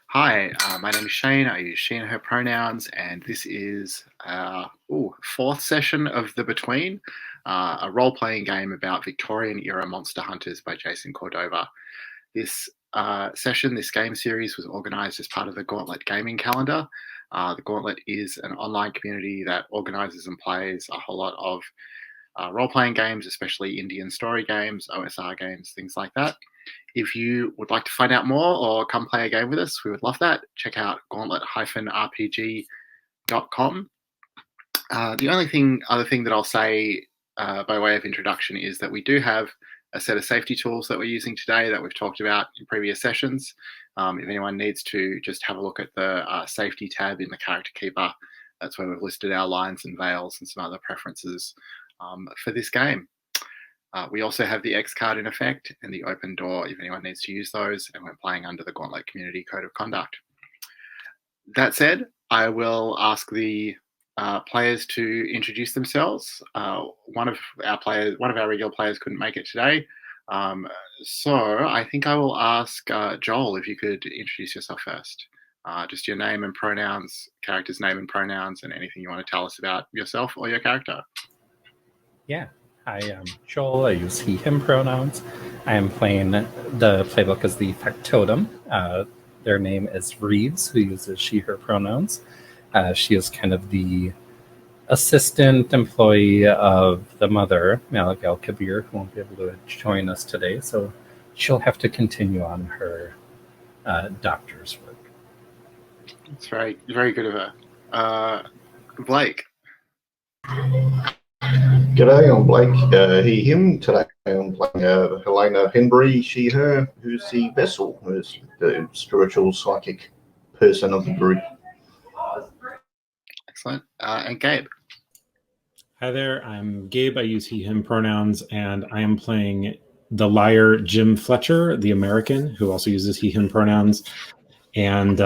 Hi, my name is Shane. I use she and her pronouns, and this is our fourth session of The Between, a role-playing game about Victorian-era monster hunters by Jason Cordova. This this game series, was organised as part of the Gauntlet gaming calendar. The Gauntlet is an online community that organises and plays a whole lot of role-playing games, especially Indian story games, OSR games, things like that. If you would like to find out more or come play a game with us, we would love that. Check out gauntlet-rpg.com. The other thing that I'll say by way of introduction is that we do have a set of safety tools that we're using today that we've talked about in previous sessions. If anyone needs to just have a look at the safety tab in the Character Keeper, that's where we've listed our lines and veils and some other preferences for this game. We also have the X card in effect and the open door if anyone needs to use those, and we're playing under the Gauntlet Community Code of Conduct. That said, I will ask the players to introduce themselves. One of our regular players couldn't make it today, so I think I will ask Joel if you could introduce yourself first. Just your name and pronouns, character's name and pronouns, and anything you want to tell us about yourself or your character. Yeah. Hi, I'm Joel. I use he, him pronouns. I am playing the playbook as the factotum. Their name is Reeves, who uses she, her pronouns. She is kind of the assistant employee of the mother, Malik Al-Kabir, who won't be able to join us today, so she'll have to continue on her doctor's work. It's very, very good of her. Blake. G'day, I'm Blake, he, him. Today I'm playing Helena, Henbury, she, her, who's the vessel, who's the spiritual psychic person of the group. Excellent. And Gabe. Hi there, I'm Gabe. I use he, him pronouns, and I am playing the liar Jim Fletcher, the American, who also uses he, him pronouns. And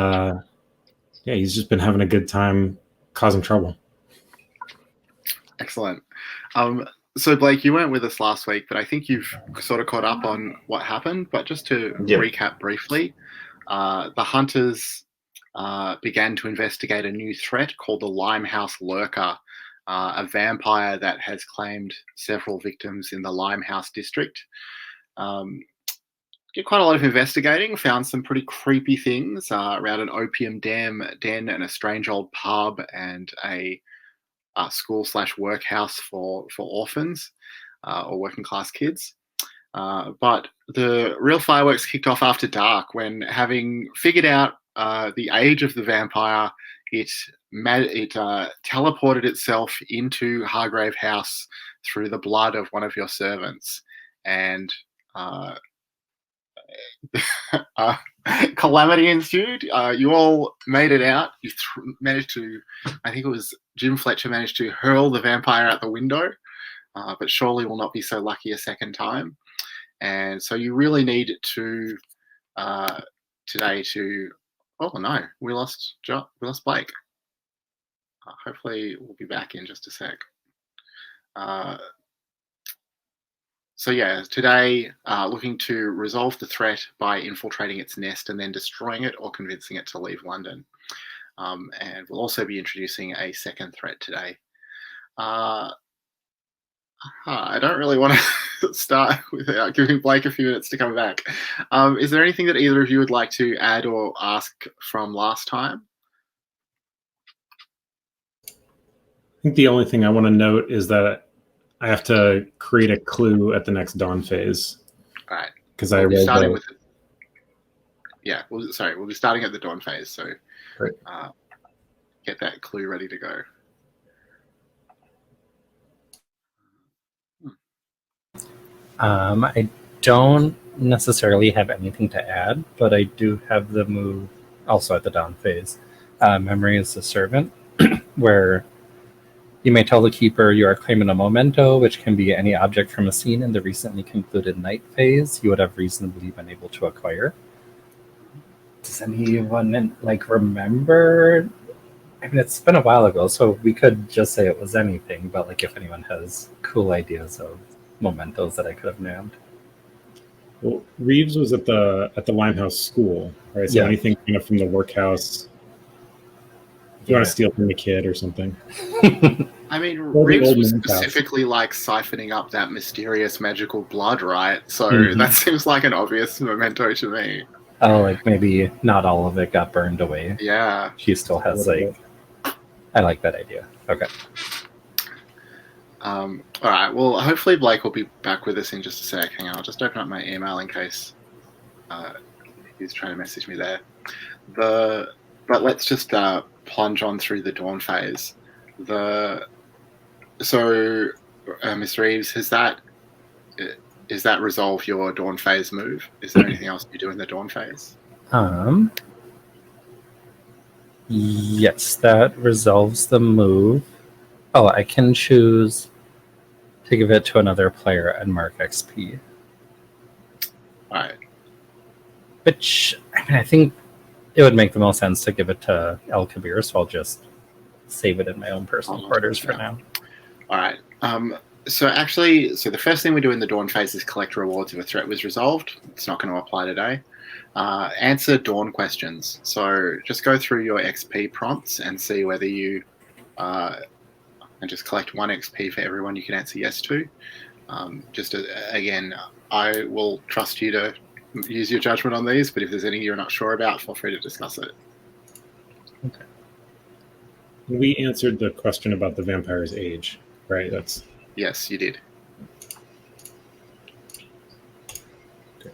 he's just been having a good time causing trouble. Excellent. So Blake, you weren't with us last week, but I think you've sort of caught up on what happened. But just to recap briefly, the hunters began to investigate a new threat called the Limehouse Lurker, a vampire that has claimed several victims in the Limehouse district. Did quite a lot of investigating, found some pretty creepy things around an opium den and a strange old pub and a school/workhouse for orphans or working class kids. But the real fireworks kicked off after dark when, having figured out the age of the vampire, it teleported itself into Hargrave House through the blood of one of your servants. And calamity ensued. You all made it out. You managed to, I think it was Jim Fletcher managed to hurl the vampire out the window, but surely will not be so lucky a second time. And so you really need to today to. Oh no, we lost Blake. Hopefully we'll be back in just a sec. So yeah, today looking to resolve the threat by infiltrating its nest and then destroying it or convincing it to leave London. And we'll also be introducing a second threat today. I don't really want to start without giving Blake a few minutes to come back. Is there anything that either of you would like to add or ask from last time? I think the only thing I want to note is that I have to create a clue at the next dawn phase. All right. Because we'll be starting with it. Yeah, we'll be starting at the dawn phase, so get that clue ready to go. I don't necessarily have anything to add, but I do have the move also at the dawn phase. Memory is the servant, where you may tell the keeper you are claiming a memento, which can be any object from a scene in the recently concluded night phase you would have reasonably been able to acquire. Does anyone remember? I mean, it's been a while ago, so we could just say it was anything, but if anyone has cool ideas of mementos that I could have named. Well, Reeves was at the Limehouse school, right? So Yeah. anything kind of from the workhouse. If you want to steal from the kid or something. I mean, Or the Reeves old was man's house. specifically like siphoning up that mysterious magical blood, right? So Mhm. that seems like an obvious memento to me. Oh, like maybe not all of it got burned away. Yeah. She still has A little like. I like that idea. Okay. All right. Well, hopefully Blake will be back with us in just a sec. Hang on, I'll just open up my email in case he's trying to message me there. But let's just plunge on through the dawn phase. So, Miss Reeves, is that resolve your dawn phase move? Is there anything else you do in the dawn phase? Yes, that resolves the move. Oh, I can choose to give it to another player and mark XP. All right. Which, I mean, I think it would make the most sense to give it to El Kabir, so I'll just save it in my own personal quarters for now. All right. So the first thing we do in the dawn phase is collect rewards if a threat was resolved. It's not going to apply today. Answer dawn questions. So just go through your XP prompts and see whether you and just collect 1 XP for everyone you can answer yes to. Again, I will trust you to use your judgment on these, but if there's any you're not sure about, feel free to discuss it. Okay. We answered the question about the vampire's age, right? Yes, you did. Okay.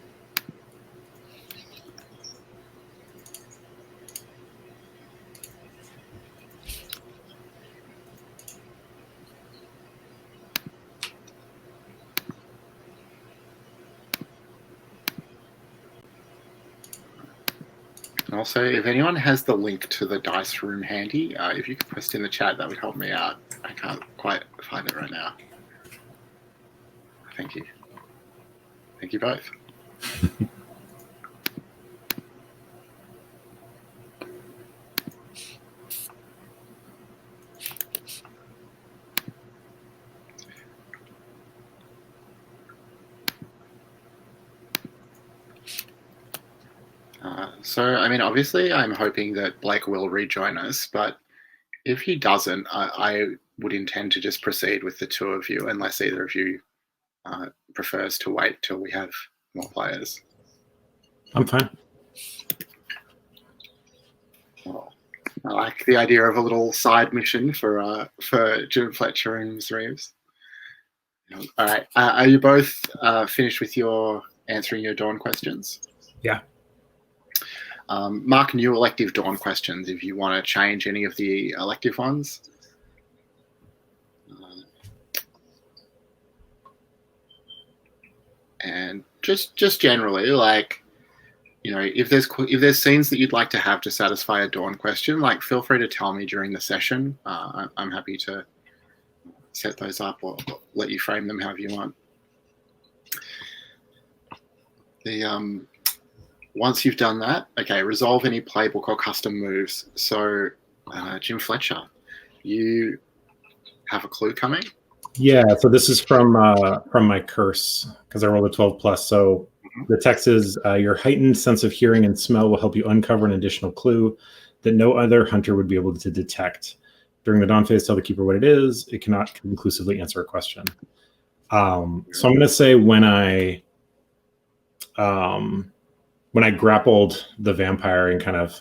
Also, if anyone has the link to the dice room handy, if you could post in the chat, that would help me out. I can't quite find it right now. Thank you. Thank you both. I mean, obviously, I'm hoping that Blake will rejoin us, but if he doesn't, I would intend to just proceed with the 2 of you, unless either of you prefers to wait till we have more players. I'm fine. Well, I like the idea of a little side mission for Jim Fletcher and Ms. Reeves. All right. Are you both finished with your answering your dawn questions? Yeah. Mark new elective dawn questions if you want to change any of the elective ones. And just generally, like, you know, if there's scenes that you'd like to have to satisfy a dawn question, like, feel free to tell me during the session. I'm happy to set those up or let you frame them however you want. Once you've done that, okay, resolve any playbook or custom moves. So, Jim Fletcher, you have a clue coming? Yeah, so this is from my curse, because I rolled a 12 plus. So the text is, your heightened sense of hearing and smell will help you uncover an additional clue that no other hunter would be able to detect. During the dawn phase, tell the keeper what it is. It cannot conclusively answer a question. So I'm going to say when I grappled the vampire and kind of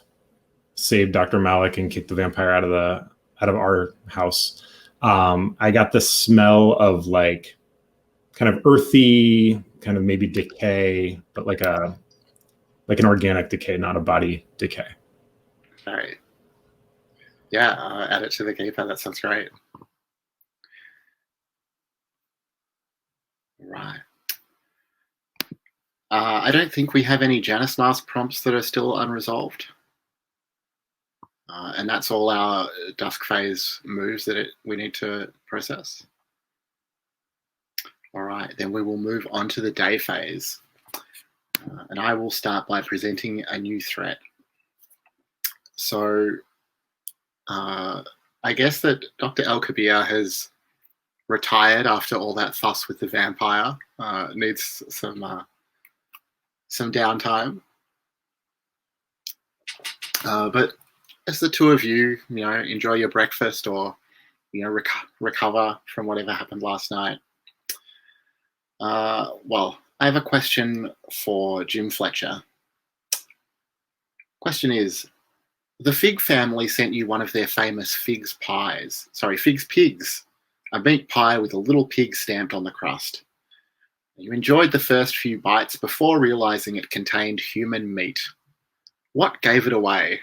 saved Dr. Malik and kicked the vampire out of our house, I got the smell of like kind of earthy, kind of maybe decay, but like an organic decay, not a body decay. All right. Yeah, add it to the keeper. That sounds great. Right. I don't think we have any Janus Mask prompts that are still unresolved. And that's all our dusk phase moves that we need to process. All right, then we will move on to the day phase. And I will start by presenting a new threat. So I guess that Dr. El Kabir has retired after all that fuss with the vampire. Needs some some downtime. But as the two of you, enjoy your breakfast or, recover from whatever happened last night. Well, I have a question for Jim Fletcher. Question is, the Fig family sent you one of their famous Figs pigs, a meat pie with a little pig stamped on the crust. You enjoyed the first few bites before realizing it contained human meat. What gave it away?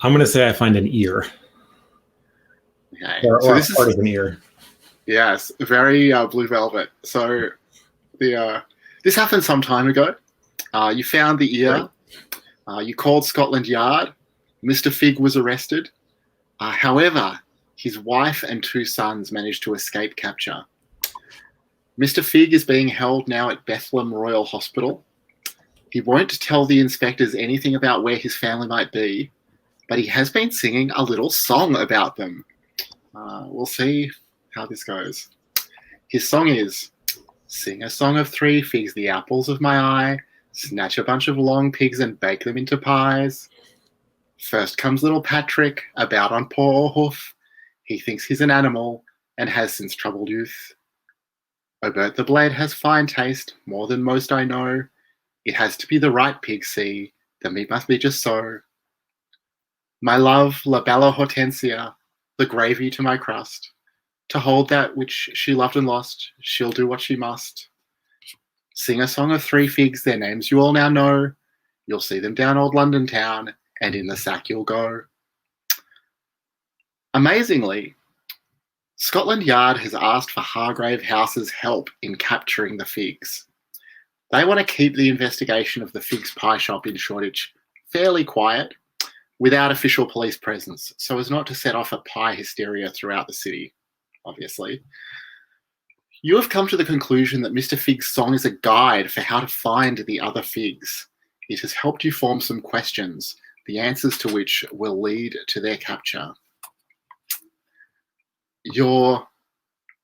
I'm going to say I find an ear. Okay. Or this part of an ear. Yes, very Blue Velvet. So this happened some time ago. You found the ear. You called Scotland Yard. Mr. Fig was arrested. However, his wife and 2 sons managed to escape capture. Mr. Fig is being held now at Bethlehem Royal Hospital. He won't tell the inspectors anything about where his family might be, but he has been singing a little song about them. We'll see how this goes. His song is, sing a song of 3 figs, the apples of my eye, snatch a bunch of long pigs and bake them into pies. First comes little Patrick, about on paw or hoof. He thinks he's an animal and has since troubled youth. Obert the blade has fine taste, more than most I know. It has to be the right pig, see, the meat must be just so. My love, la bella Hortensia, the gravy to my crust. To hold that which she loved and lost, she'll do what she must. Sing a song of 3 figs, their names you all now know. You'll see them down old London town, and in the sack you'll go. Amazingly, Scotland Yard has asked for Hargrave House's help in capturing the figs. They want to keep the investigation of the Figs pie shop in Shoreditch fairly quiet, without official police presence, so as not to set off a pie hysteria throughout the city, obviously. You have come to the conclusion that Mr. Fig's song is a guide for how to find the other figs. It has helped you form some questions, the answers to which will lead to their capture. Your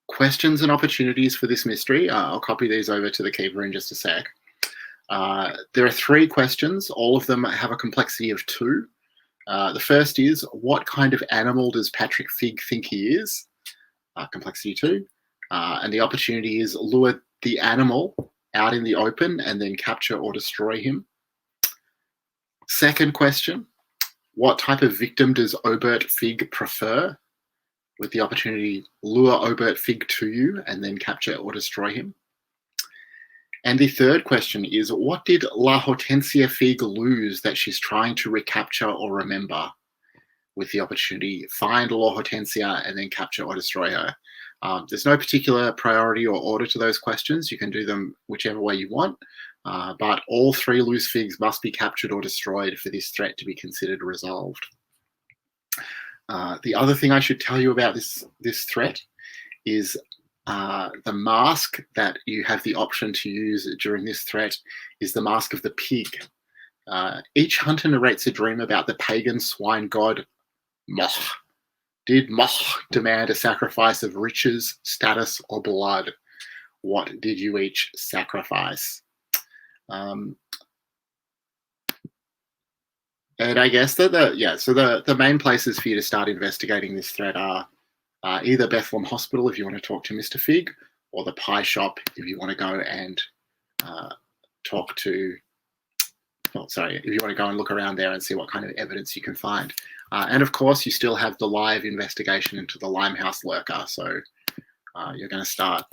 questions and opportunities for this mystery, I'll copy these over to the keeper in just a sec. There are 3 questions. All of them have a complexity of 2. The first is, what kind of animal does Patrick Fig think he is? Complexity 2. And the opportunity is, lure the animal out in the open and then capture or destroy him. Second question, what type of victim does Obert Fig prefer? With the opportunity, lure Obert Fig to you and then capture or destroy him. And the third question is, what did La Hortensia Fig lose that she's trying to recapture or remember? With the opportunity, find La Hortensia and then capture or destroy her. There's no particular priority or order to those questions. You can do them whichever way you want, but all 3 loose figs must be captured or destroyed for this threat to be considered resolved. The other thing I should tell you about this threat is the mask that you have the option to use during this threat is the mask of the pig. Each hunter narrates a dream about the pagan swine god Moch. Did Moch demand a sacrifice of riches, status, or blood? What did you each sacrifice? And I guess that the main places for you to start investigating this threat are either Bethlehem Hospital if you want to talk to Mr. Fig, or the pie shop if you want to go and if you want to go and look around there and see what kind of evidence you can find. And of course, you still have the live investigation into the Limehouse lurker, so you're going to start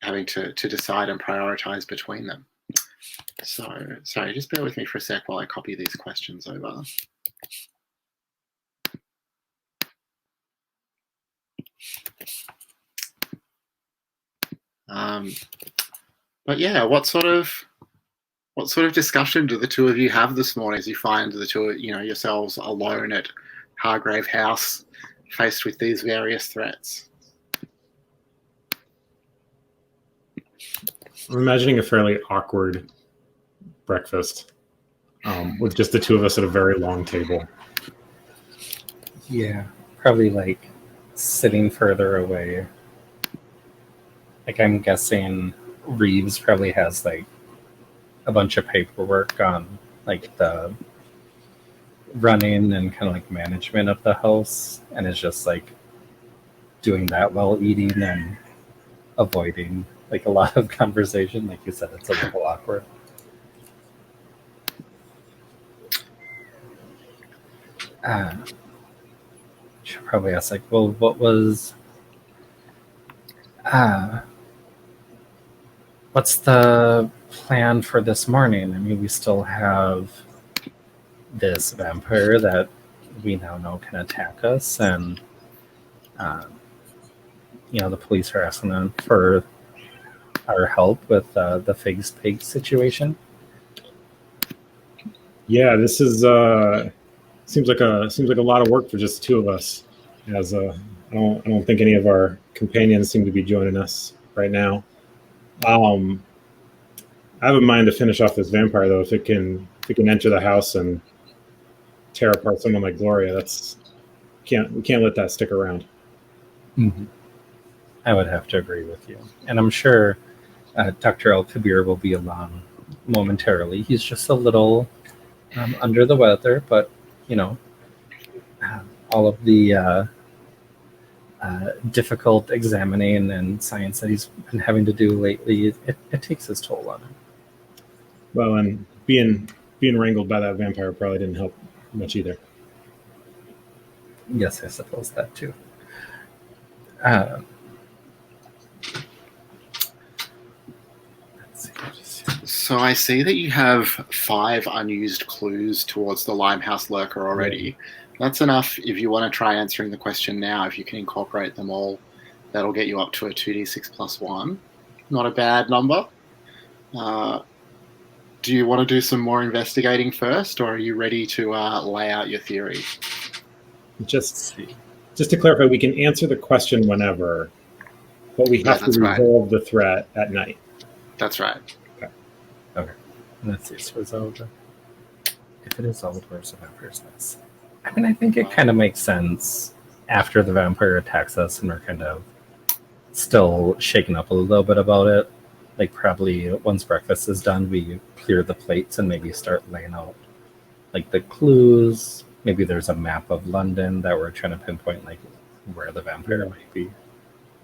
having to decide and prioritize between them. So, sorry, just bear with me for a sec while I copy these questions over. But yeah, what sort of discussion do the two of you have this morning as you find the two, yourselves alone at Hargrave House, faced with these various threats? I'm imagining a fairly awkward breakfast with just the two of us at a very long table. Yeah, probably like sitting further away. like I'm guessing Reeves probably has like a bunch of paperwork on like the running and kind of like management of the house, and is just like doing that while eating and avoiding like a lot of conversation. Like you said, it's a little awkward. Should probably ask like, well, what was what's the plan for this morning? I mean, we still have this vampire that we now know can attack us, and the police are asking them for our help with the Figs Pig situation. Yeah, this is seems like a lot of work for just two of us. As I don't think any of our companions seem to be joining us right now. I have a mind to finish off this vampire though. If it can enter the house and tear apart someone like Gloria, we can't let that stick around. Mm-hmm. I would have to agree with you, and I'm sure Dr. El Kabir will be along momentarily. He's just a little under the weather, but all of the difficult examining and science that he's been having to do lately, it takes its toll on him. Well, and being wrangled by that vampire probably didn't help much either. Yes, I suppose that too. So I see that you have 5 unused clues towards the Limehouse lurker already. That's enough if you want to try answering the question now. If you can incorporate them all, that'll get you up to a 2d6 plus 1. Not a bad number. Do you want to do some more investigating first, or are you ready to lay out your theory? Just to clarify, we can answer the question whenever, but we have to resolve the threat at night. That's right. Okay. Let's see. It's resolved. If it is old, where's the vampire's nest? I mean, I think it kind of makes sense after the vampire attacks us and we're kind of still shaken up a little bit about it. Like probably once breakfast is done, we clear the plates and maybe start laying out like the clues. Maybe there's a map of London that we're trying to pinpoint like where the vampire might be.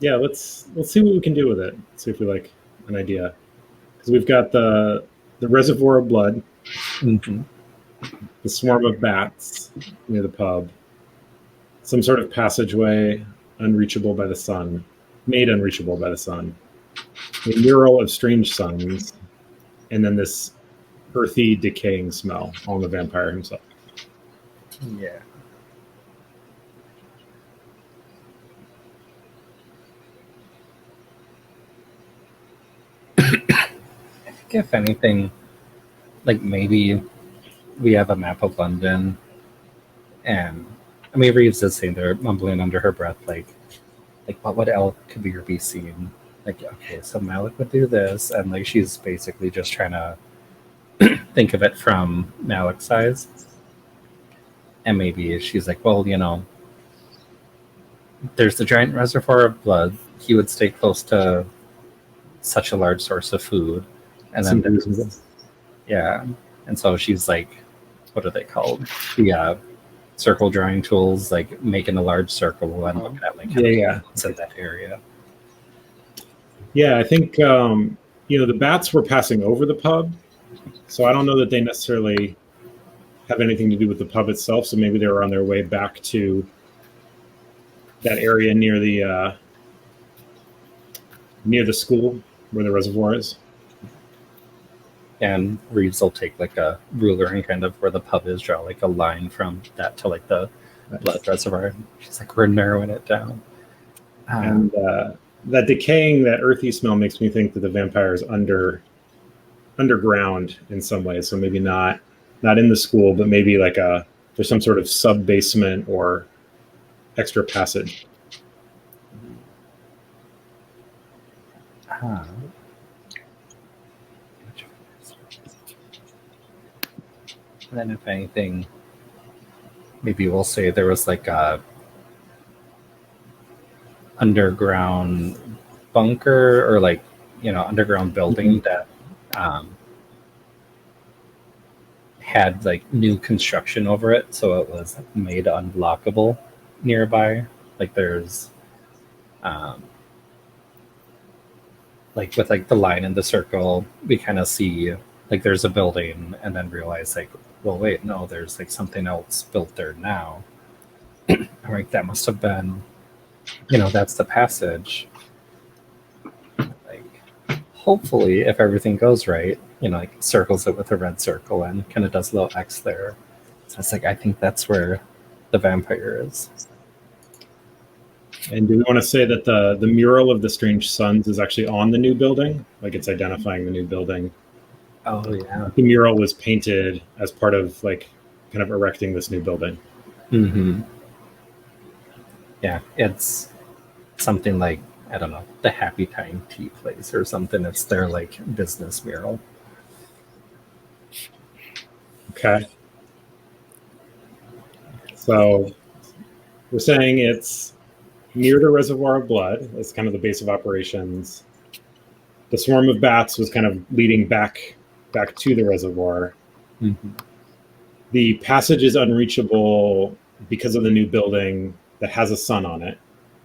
Yeah, let's see what we can do with it. See if we like an idea. Because we've got the reservoir of blood, mm-hmm. the swarm of bats near the pub, some sort of passageway unreachable by the sun, made unreachable by the sun, a mural of strange suns, and then this earthy, decaying smell on the vampire himself. Yeah. I think if anything, like maybe we have a map of London, and I mean Reeves is saying they're mumbling under her breath, like what would El Kabir be seeing? Like, okay, so Malik would do this, and like she's basically just trying to think of it from Malik's eyes. And maybe she's like, well, there's the giant reservoir of blood. He would stay close to such a large source of food. And then yeah. And so she's like, what are they called? The circle drawing tools, like making a large circle and looking at like it's in that area. Yeah, I think the bats were passing over the pub, so I don't know that they necessarily have anything to do with the pub itself. So maybe they were on their way back to that area near the school where the reservoir is. And Reeves will take like a ruler and kind of where the pub is, draw like a line from that to like the blood reservoir. She's like, we're narrowing it down. And that decaying, that earthy smell makes me think that the vampire is underground in some way. So maybe not in the school, but maybe like there's some sort of sub basement or extra passage. And then if anything, maybe we'll say there was like a underground bunker or like, underground building that had like new construction over it, so it was made unblockable nearby. Like there's like with like the line in the circle, we kind of see like there's a building and then realize like, well, wait, no, there's like something else built there now. I'm like, that must have been, that's the passage. Like, hopefully, if everything goes right, like circles it with a red circle and kind of does a little X there. So it's like, I think that's where the vampire is. And do we want to say that the mural of the Strange Suns is actually on the new building? Like it's identifying the new building. Oh, yeah. The mural was painted as part of like kind of erecting this new building. Mm-hmm. Yeah, it's something like, I don't know, the Happy Time Tea Place or something. It's their like business mural. Okay. So we're saying it's near the reservoir of blood. That's kind of the base of operations. The swarm of bats was kind of leading back to the reservoir. Mm-hmm. The passage is unreachable because of the new building that has a sun on it.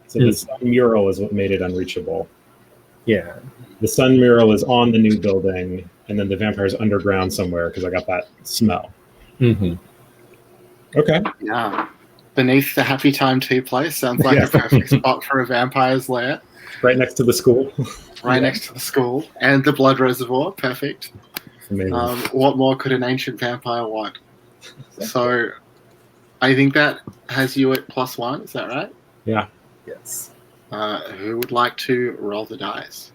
So the sun mural is what made it unreachable. Yeah. The sun mural is on the new building, and then the vampire's underground somewhere because I got that smell. Mm-hmm. Okay. Yeah. Beneath the Happy Time Tea Place sounds like a perfect spot for a vampire's lair. Right next to the school. Right next to the school. And the blood reservoir. Perfect. Amazing. What more could an ancient vampire want? So I think that has you at +1. Is that right? Yeah. Yes. Who would like to roll the dice?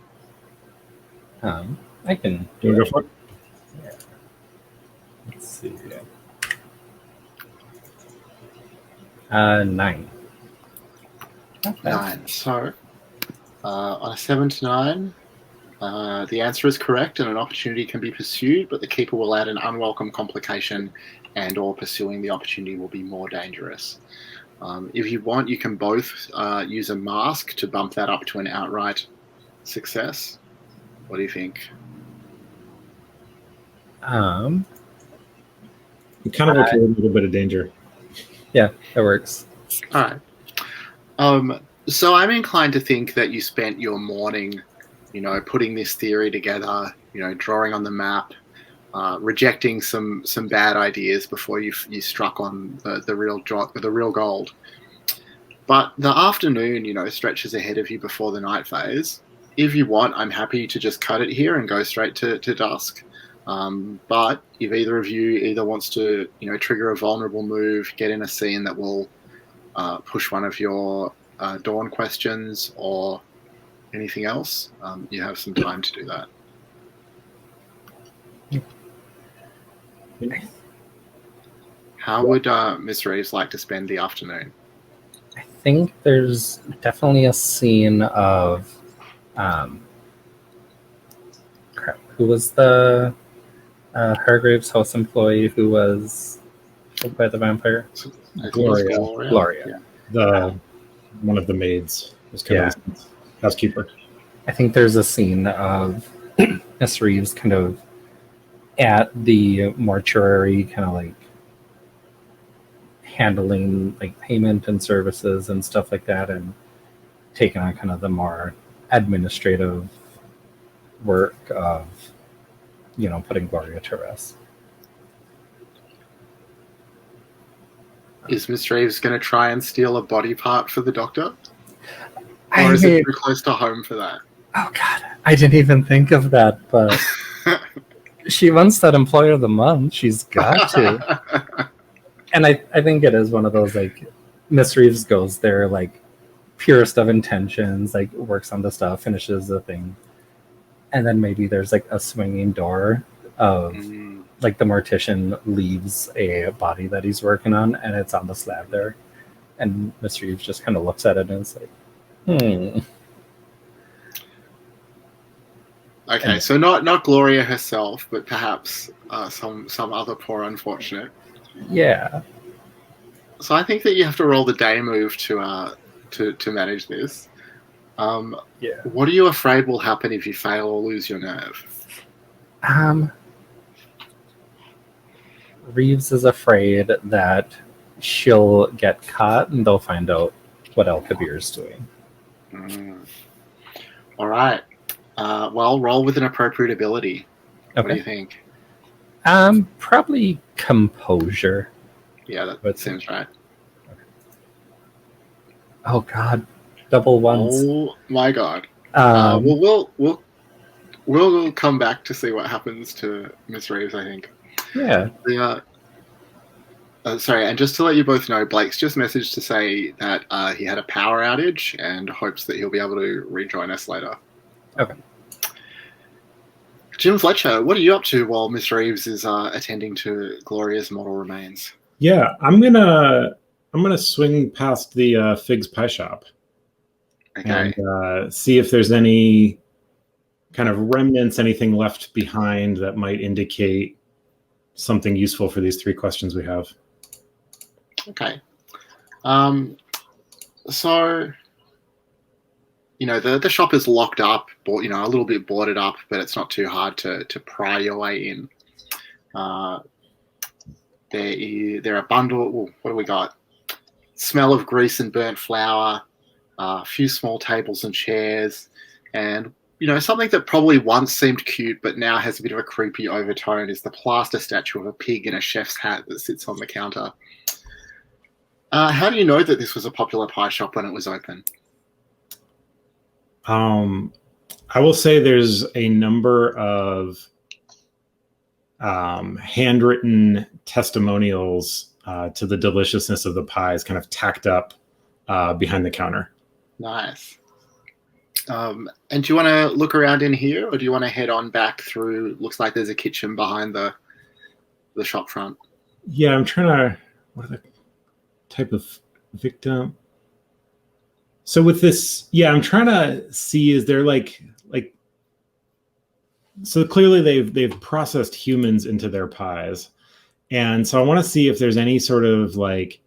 I can Do you want to go for it? Yeah. Let's see. 9. 9. So on a 7 to 9, the answer is correct and an opportunity can be pursued, but the keeper will add an unwelcome complication and or pursuing the opportunity will be more dangerous. If you want, you can both use a mask to bump that up to an outright success. What do you think? I'm kind of okay with a little bit of danger. Yeah, that works. All right. So I'm inclined to think that you spent your morning, putting this theory together, drawing on the map, rejecting some bad ideas before you struck on the real gold. But the afternoon, stretches ahead of you before the night phase. If you want, I'm happy to just cut it here and go straight to dusk. But if either of you wants to, trigger a vulnerable move, get in a scene that will push one of your dawn questions or anything else, you have some time to do that. How would Miss Reeves like to spend the afternoon? I think there's definitely a scene of who was the Hargrave's house employee who was killed by the vampire? Gloria. Yeah. One of the maids was kind of housekeeper. I think there's a scene of Miss Reeves kind of at the mortuary, kind of like handling like payment and services and stuff like that, and taking on kind of the more administrative work of putting Gloria to rest. Is Miss Reeves going to try and steal a body part for the doctor? Or is it too close to home for that? Oh God, I didn't even think of that, but she wants that employer of the month. She's got to. And I think it is one of those, like, Miss Reeves goes there, like, purest of intentions, like, works on the stuff, finishes the thing. And then maybe there's, like, a swinging door of, like, the mortician leaves a body that he's working on, and it's on the slab there. And Miss Reeves just kind of looks at it and is like, Okay, so not Gloria herself, but perhaps some other poor unfortunate. Yeah. So I think that you have to roll the day move to manage this. Yeah. What are you afraid will happen if you fail or lose your nerve? Reeves is afraid that she'll get caught and they'll find out what Alkabir's doing. All right. Well, roll with an appropriate ability. Okay. What do you think? Probably composure. Yeah, that seems right. Oh God, double ones. Oh my God. Well, we'll come back to see what happens to Miss Reeves, I think. Yeah. Sorry, and just to let you both know, Blake's just messaged to say that he had a power outage and hopes that he'll be able to rejoin us later. Okay. Jim Fletcher, what are you up to while Miss Reeves is attending to Gloria's mortal remains? Yeah, I'm gonna swing past the Fig's Pie Shop Okay. and see if there's any kind of remnants, anything left behind that might indicate something useful for these 3 questions we have. Okay. So, the shop is locked up, a little bit boarded up, but it's not too hard to pry your way in. There are bundle. What do we got? Smell of grease and burnt flour. A few small tables and chairs, and something that probably once seemed cute but now has a bit of a creepy overtone is the plaster statue of a pig in a chef's hat that sits on the counter. How do you know that this was a popular pie shop when it was open? I will say there's a number of handwritten testimonials to the deliciousness of the pies kind of tacked up behind the counter. Nice. And do you want to look around in here, or do you want to head on back through? Looks like there's a kitchen behind the shop front. Yeah, I'm trying to. What are the type of victim? So with this, yeah, I'm trying to see, is there like so clearly they've processed humans into their pies, and so I want to see if there's any sort of like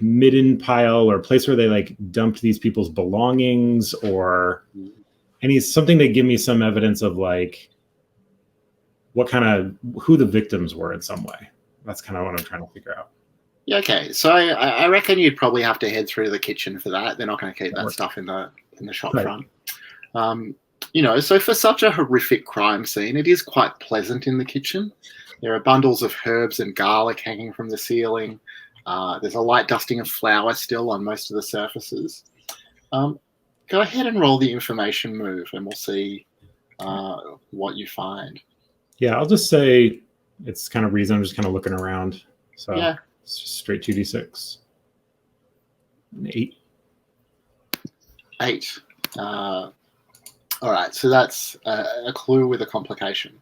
midden pile or place where they like dumped these people's belongings, or something to give me some evidence of like who the victims were in some way. That's kind of what I'm trying to figure out. Yeah, okay. So I reckon you'd probably have to head through the kitchen for that. They're not going to keep that stuff in the shop front. So for such a horrific crime scene, it is quite pleasant in the kitchen. There are bundles of herbs and garlic hanging from the ceiling. There's a light dusting of flour still on most of the surfaces. Go ahead and roll the information move, and we'll see what you find. Yeah, I'll just say it's kind of reason. I'm just kind of looking around. So yeah. It's just straight 2d6. 8. 8. All right, so that's a clue with a complication.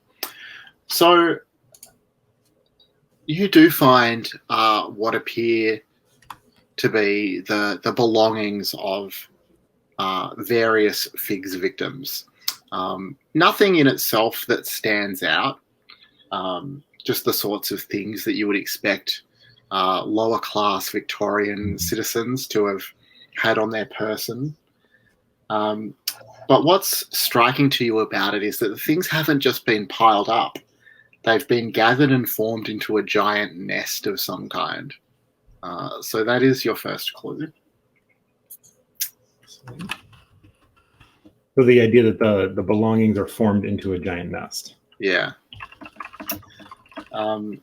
So you do find what appear to be the belongings of various Figs victims. Nothing in itself that stands out, just the sorts of things that you would expect lower class Victorian citizens to have had on their person. But what's striking to you about it is that the things haven't just been piled up. They've been gathered and formed into a giant nest of some kind. So that is your first clue. So the idea that the belongings are formed into a giant nest. Yeah. Okay.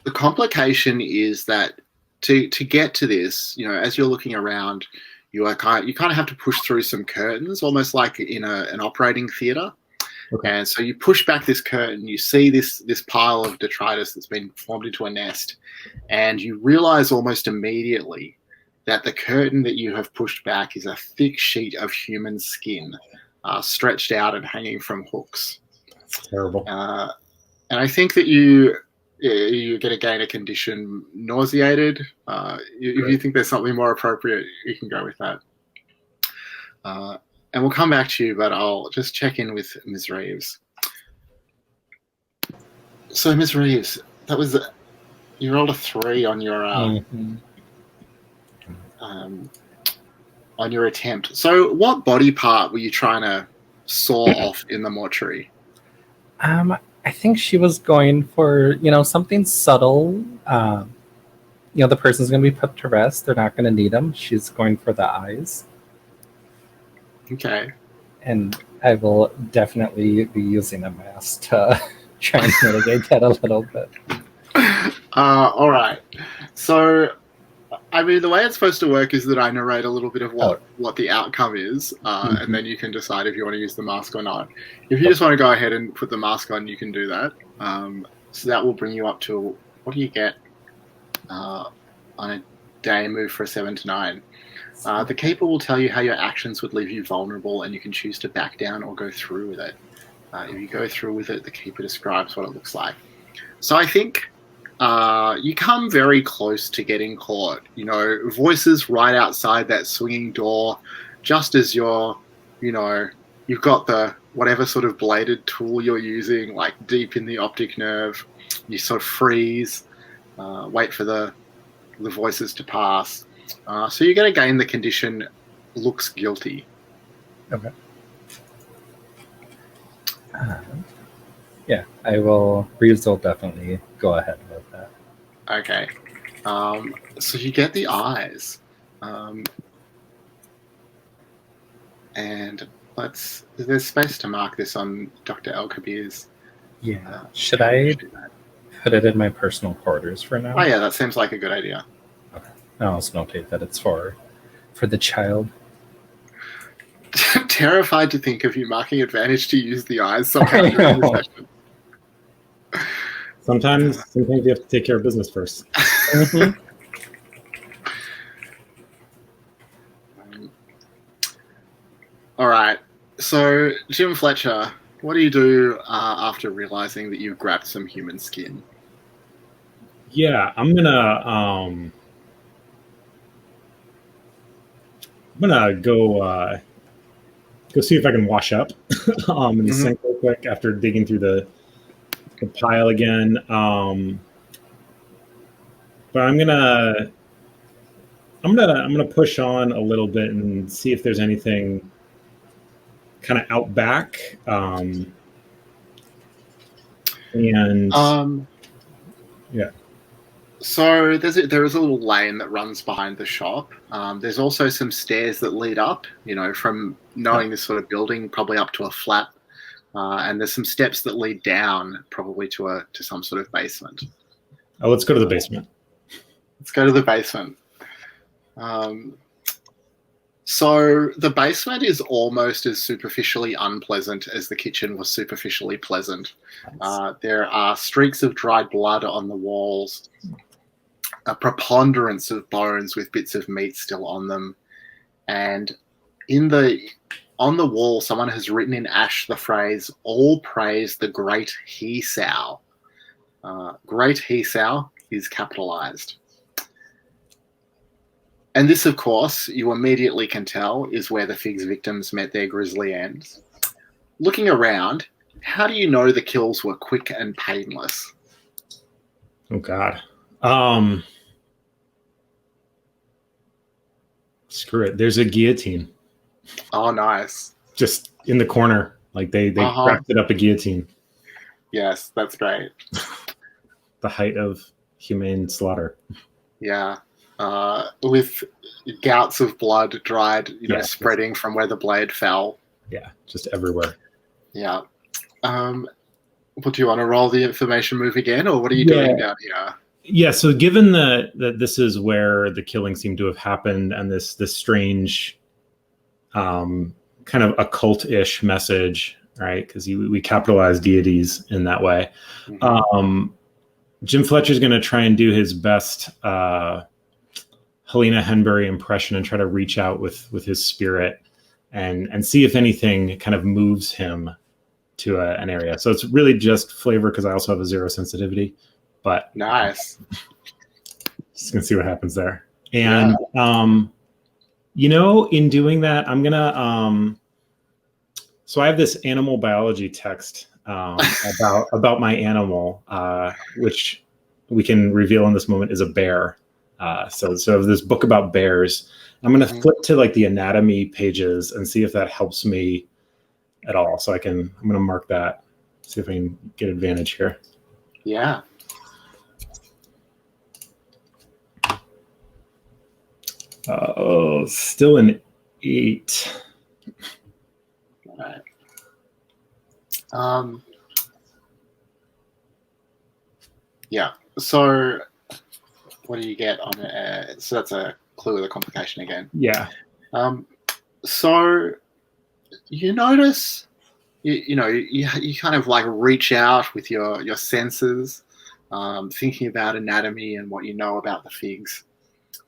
The complication is that to get to this, as you're looking around, you kind of have to push through some curtains, almost like in an operating theater. Okay. And so you push back this curtain, you see this pile of detritus that's been formed into a nest, and you realize almost immediately that the curtain that you have pushed back is a thick sheet of human skin, stretched out and hanging from hooks. That's terrible. And I think that you're going to gain a condition nauseated. If you think there's something more appropriate, you can go with that. And we'll come back to you, but I'll just check in with Ms. Reeves. So, Ms. Reeves, you rolled a 3 on your on your attempt. So, what body part were you trying to saw off in the mortuary? I think she was going for, something subtle. The person's going to be put to rest. They're not going to need them. She's going for the eyes. Okay. And I will definitely be using a mask to try and mitigate that a little bit. All right. So, I mean, the way it's supposed to work is that I narrate a little bit of what the outcome is, and then you can decide if you want to use the mask or not. If you just want to go ahead and put the mask on, you can do that. So that will bring you up to, what do you get on a day move for a 7 to 9? The keeper will tell you how your actions would leave you vulnerable, and you can choose to back down or go through with it. If you go through with it, the keeper describes what it looks like. So I think you come very close to getting caught. Voices right outside that swinging door, just as you've got the whatever sort of bladed tool you're using, like deep in the optic nerve. You sort of freeze, wait for the voices to pass. So you're going to gain the condition looks guilty. Okay. Yeah, I will. Reeves will definitely go ahead with that. Okay. So you get the eyes. And there's space to mark this on Dr. El-Kabir's. Yeah. Should I put it in my personal quarters for now? Oh, yeah, that seems like a good idea. Okay. I'll also notate that it's for the child. Terrified to think of you marking advantage to use the eyes somehow during the session. Sometimes you have to take care of business first. Mm-hmm. All right. So, Jim Fletcher, what do you do after realizing that you've grabbed some human skin? Yeah, I'm gonna go see if I can wash up in the sink real quick after digging through the pile again. But I'm gonna push on a little bit and see if there's anything kind of out back. Yeah. So there is a little lane that runs behind the shop. There's also some stairs that lead up, from knowing this sort of building, probably up to a flat. And there's some steps that lead down, probably to some sort of basement. Oh, let's go to the basement. Let's go to the basement. So the basement is almost as superficially unpleasant as the kitchen was superficially pleasant. Nice. There are streaks of dried blood on the walls, a preponderance of bones with bits of meat still on them, and on the wall, someone has written in ash the phrase, "All praise the great He-Sow." Great He-Sow is capitalized. And this, of course, you immediately can tell is where the Fig's victims met their grisly ends. Looking around, how do you know the kills were quick and painless? Oh, God. Screw it. There's a guillotine. Oh, nice. Just in the corner. Like they crafted up a guillotine. Yes, that's great. The height of humane slaughter. Yeah. With gouts of blood dried, spreading from where the blade fell. Yeah, just everywhere. Yeah. What do you want to roll the information move again, or what are you doing down here? Yeah, so given that this is where the killing seemed to have happened, and this strange, kind of occult-ish message, right? Because we capitalize deities in that way. Mm-hmm. Jim Fletcher's going to try and do his best Helena Henbury impression and try to reach out with his spirit and see if anything kind of moves him to an area. So it's really just flavor because I also have a 0 sensitivity. But nice. Just gonna see what happens there. And in doing that, I'm gonna so I have this animal biology text about my animal, which we can reveal in this moment is a bear. So this book about bears. I'm going to flip to like the anatomy pages and see if that helps me at all. So I'm going to mark that, see if I can get advantage here. Yeah. Still an 8. All right. Yeah. So what do you get on it? So that's a clue of the complication again. Yeah. So you notice, you kind of like reach out with your senses, thinking about anatomy and what you know about the figs.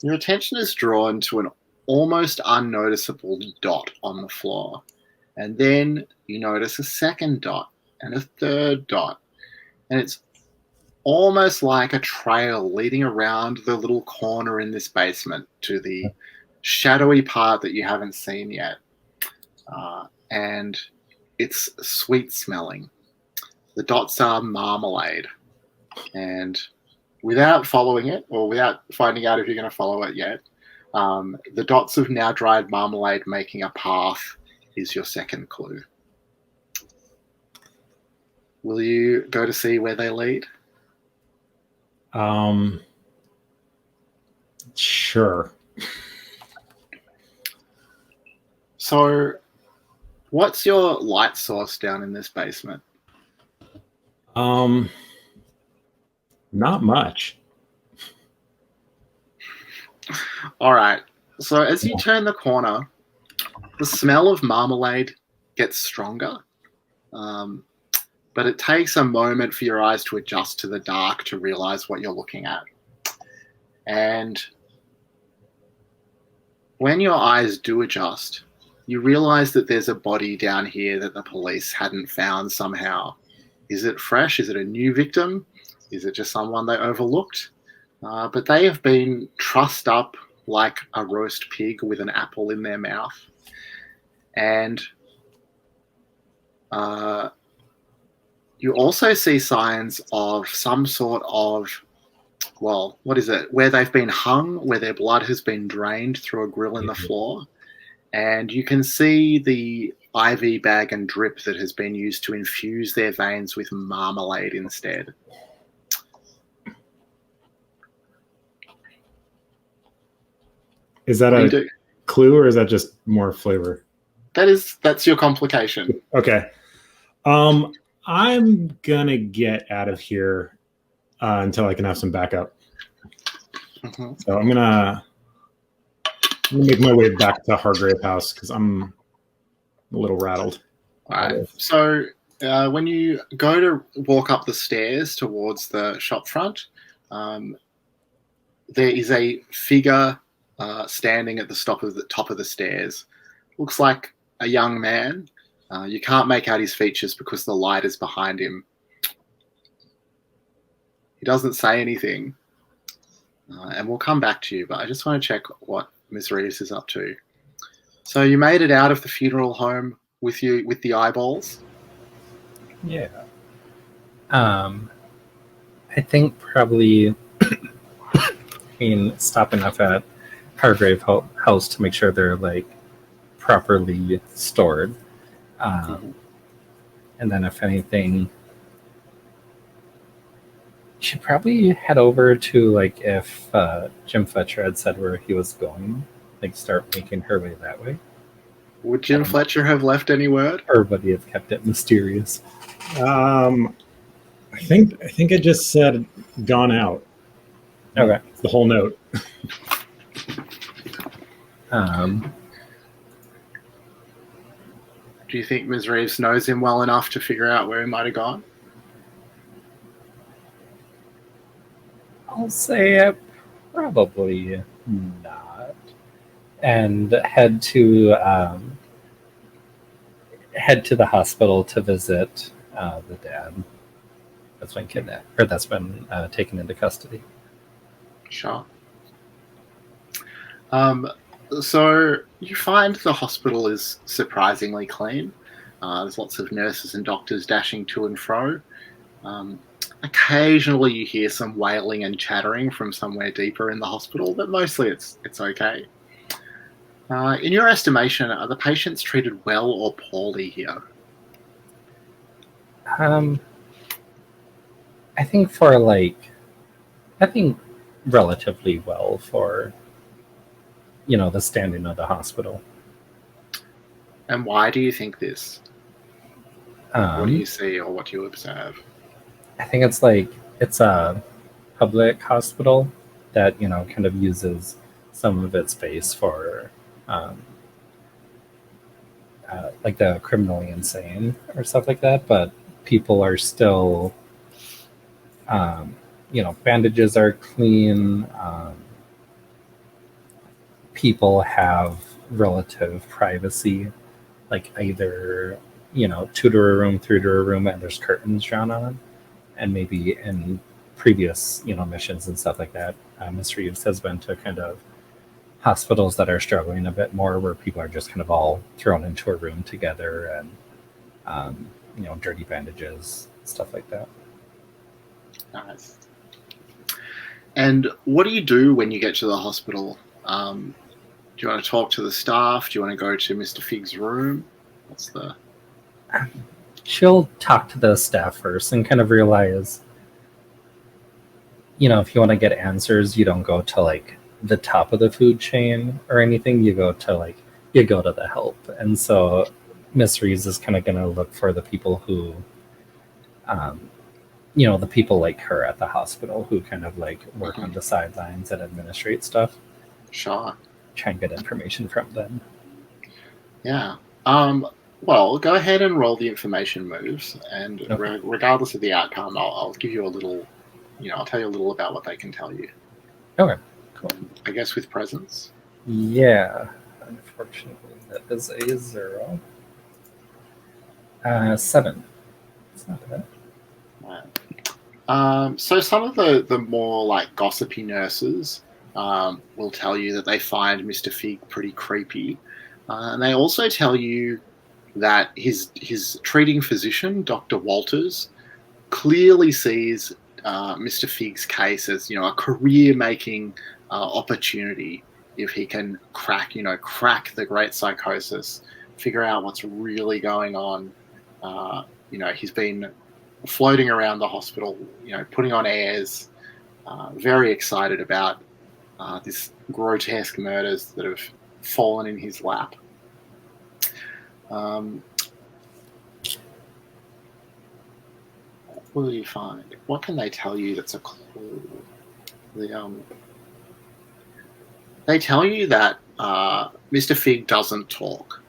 Your attention is drawn to an almost unnoticeable dot on the floor. And then you notice a second dot and a third dot. And it's almost like a trail leading around the little corner in this basement to the shadowy part that you haven't seen yet. And it's sweet smelling. The dots are marmalade. And without following it, or without finding out if you're going to follow it yet, the dots of now dried marmalade making a path is your second clue. Will you go to see where they lead? Sure. So, what's your light source down in this basement? Not much. All right. So as you turn the corner, the smell of marmalade gets stronger. But it takes a moment for your eyes to adjust to the dark to realize what you're looking at. And when your eyes do adjust, you realize that there's a body down here that the police hadn't found somehow. Is it fresh? Is it a new victim? Is it just someone they overlooked? But they have been trussed up like a roast pig with an apple in their mouth. And you also see signs of some sort of, well, what is it? Where they've been hung, where their blood has been drained through a grill in the floor. And you can see the IV bag and drip that has been used to infuse their veins with marmalade instead. Is that a clue or is that just more flavor? That's your complication. Okay. I'm gonna get out of here until I can have some backup. Mm-hmm. So I'm gonna make my way back to Hargrave House because I'm a little rattled. All right. So when you go to walk up the stairs towards the shop front, there is a figure standing at the top of the stairs. Looks like a young man. You can't make out his features because the light is behind him. He doesn't say anything. And we'll come back to you, but I just want to check what Ms. Reeves is up to. So you made it out of the funeral home with the eyeballs? Yeah. I think probably stop enough at Hargrave House to make sure they're like properly stored. And then if anything, you should probably head over to like if Jim Fletcher had said where he was going, like start making her way that way. Would Jim Fletcher have left any word? Or would he have kept it mysterious? I think it just said gone out. Okay. It's the whole note. Do you think Ms. Reeves knows him well enough to figure out where he might have gone? I'll say probably not. And head to the hospital to visit the dad. That's been kidnapped, or that's been taken into custody. Sure. So you find the hospital is surprisingly clean. There's lots of nurses and doctors dashing to and fro. occasionally you hear some wailing and chattering from somewhere deeper in the hospital, but mostly it's okay. In your estimation, are the patients treated well or poorly here? I think relatively well for, the standing of the hospital. And why do you think this? What do you Um, see or what do you observe? I think it's a public hospital that, kind of uses some of its space for um, like the criminally insane or stuff like that, but people are still, bandages are clean. People have relative privacy, like either, two to a room, through to a room, and there's curtains drawn on it. And maybe in previous, missions and stuff like that, Miss Reeves has been to kind of hospitals that are struggling a bit more, where people are just kind of all thrown into a room together, and dirty bandages, stuff like that. Nice. And what do you do when you get to the hospital? Do you want to talk to the staff? Do you want to go to Mr. Fig's room? She'll talk to the staff first and kind of realize, if you want to get answers, you don't go to like the top of the food chain or anything. You go to the help. And so Miss Reeves is kind of going to look for the people who, the people like her at the hospital who kind of like work on the sidelines and administrate stuff. Sure. Try and get information from them. Yeah. Well, go ahead and roll the information moves, and Okay. Regardless of the outcome, I'll give you a little, I'll tell you a little about what they can tell you. Okay, cool. I guess with presence. Yeah. Unfortunately, that is a 0. 7. It's not bad. Right. So some of the more like gossipy nurses will tell you that they find Mr. Fig pretty creepy, and they also tell you that his treating physician, Dr. Walters, clearly sees Mr. Fig's case as a career-making opportunity if he can crack the great psychosis, figure out what's really going on. He's been floating around the hospital, putting on airs, very excited about this grotesque murders that have fallen in his lap. What will you find? What can they tell you that's a clue? They tell you that Mr. Fig doesn't talk.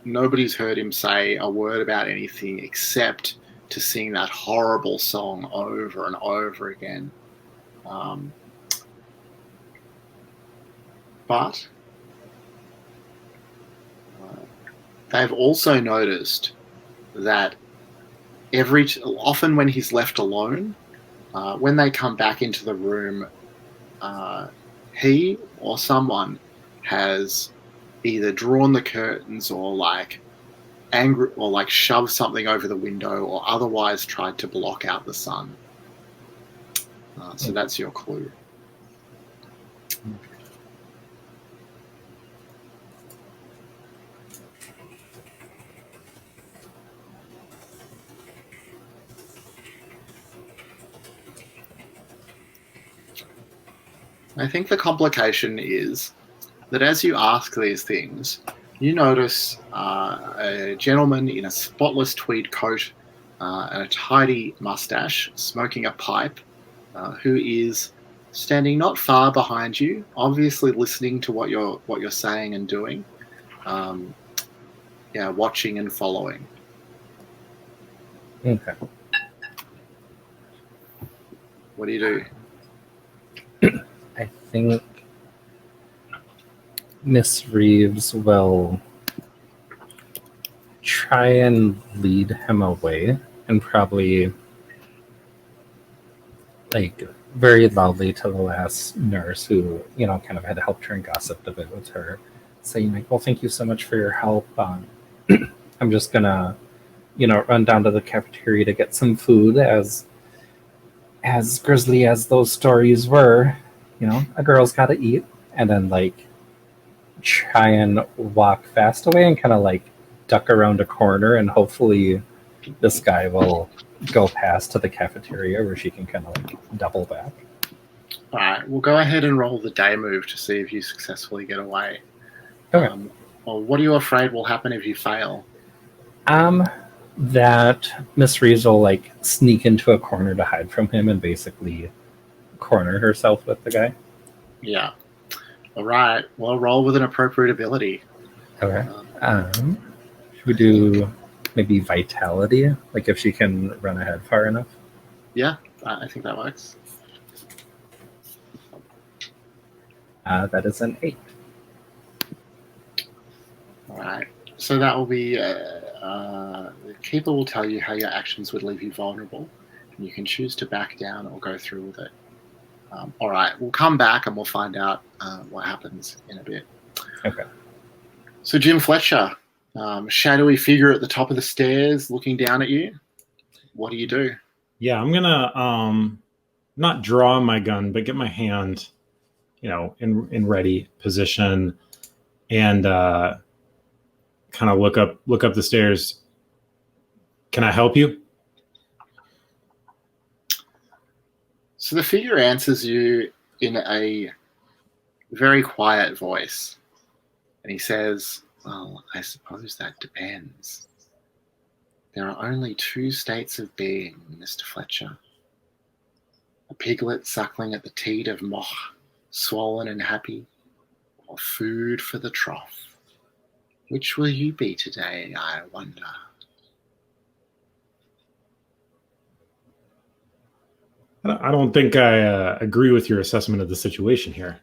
Nobody's heard him say a word about anything except to sing that horrible song over and over again. But they've also noticed that often when he's left alone, when they come back into the room, he or someone has either drawn the curtains or angry or shoved something over the window or otherwise tried to block out the sun. So that's your clue. I think the complication is that as you ask these things, you notice a gentleman in a spotless tweed coat and a tidy mustache, smoking a pipe, who is standing not far behind you, obviously listening to what you're saying and doing, watching and following. Okay. What do you do? I think Miss Reeves will try and lead him away, and probably very loudly to the last nurse who, kind of had helped her and gossiped a bit with her, saying well, thank you so much for your help. I'm just gonna, run down to the cafeteria to get some food, as as grisly as those stories were, a girl's got to eat, and then like try and walk fast away and kind of like duck around a corner, and hopefully this guy will go past to the cafeteria where she can kind of like double back. All right, we'll go ahead and roll the day move to see if you successfully get away. Okay. Or what are you afraid will happen if you fail? That Miss Reeves will like sneak into a corner to hide from him and basically corner herself with the guy. Yeah. All right. Well, roll with an appropriate ability. Okay. Should we do maybe vitality? Like if she can run ahead far enough? Yeah, I think that works. That is an 8. All right. So that will be the keeper will tell you how your actions would leave you vulnerable, and you can choose to back down or go through with it. All right. We'll come back and we'll find out what happens in a bit. Okay. So Jim Fletcher, shadowy figure at the top of the stairs looking down at you. What do you do? Yeah, I'm gonna not draw my gun, but get my hand, in ready position, and kind of look up the stairs. Can I help you? So the figure answers you in a very quiet voice, and he says, "Well, I suppose that depends. There are only 2 states of being, Mr. Fletcher. A piglet suckling at the teat of moch, swollen and happy, or food for the trough. Which will you be today, I wonder?" I don't think I agree with your assessment of the situation here.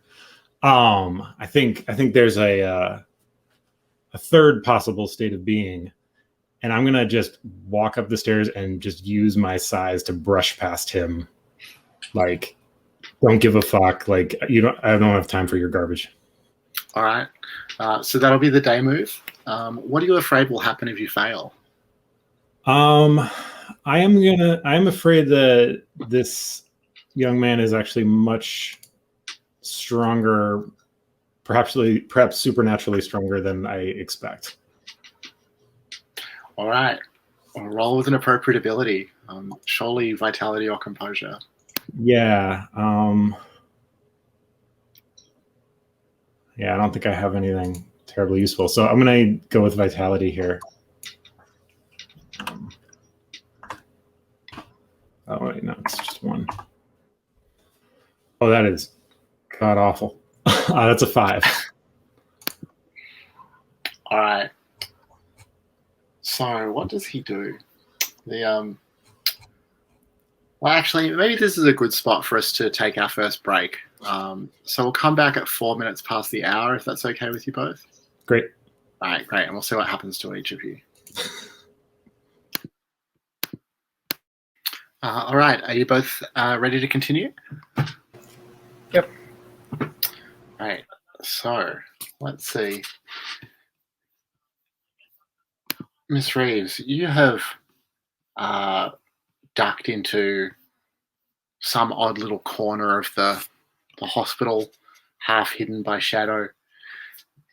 I think there's a third possible state of being, and I'm gonna just walk up the stairs and just use my size to brush past him. Like, don't give a fuck. Like, I don't have time for your garbage. All right. So that'll be the day move. What are you afraid will happen if you fail? I am afraid that this young man is actually much stronger, perhaps supernaturally stronger than I expect. All right. I'll roll with an appropriate ability. Surely vitality or composure. Yeah. Yeah, I don't think I have anything terribly useful. So I'm going to go with vitality here. Oh, wait, no, it's just 1. Oh, that is god awful. That's a 5. All right. So what does he do? Well, actually, maybe this is a good spot for us to take our first break. So we'll come back at 4 minutes past the hour, if that's okay with you both. Great. All right, great. And we'll see what happens to each of you. All right. Are you both ready to continue? Yep. All right. So let's see. Miss Reeves, you have ducked into some odd little corner of the hospital, half hidden by shadow.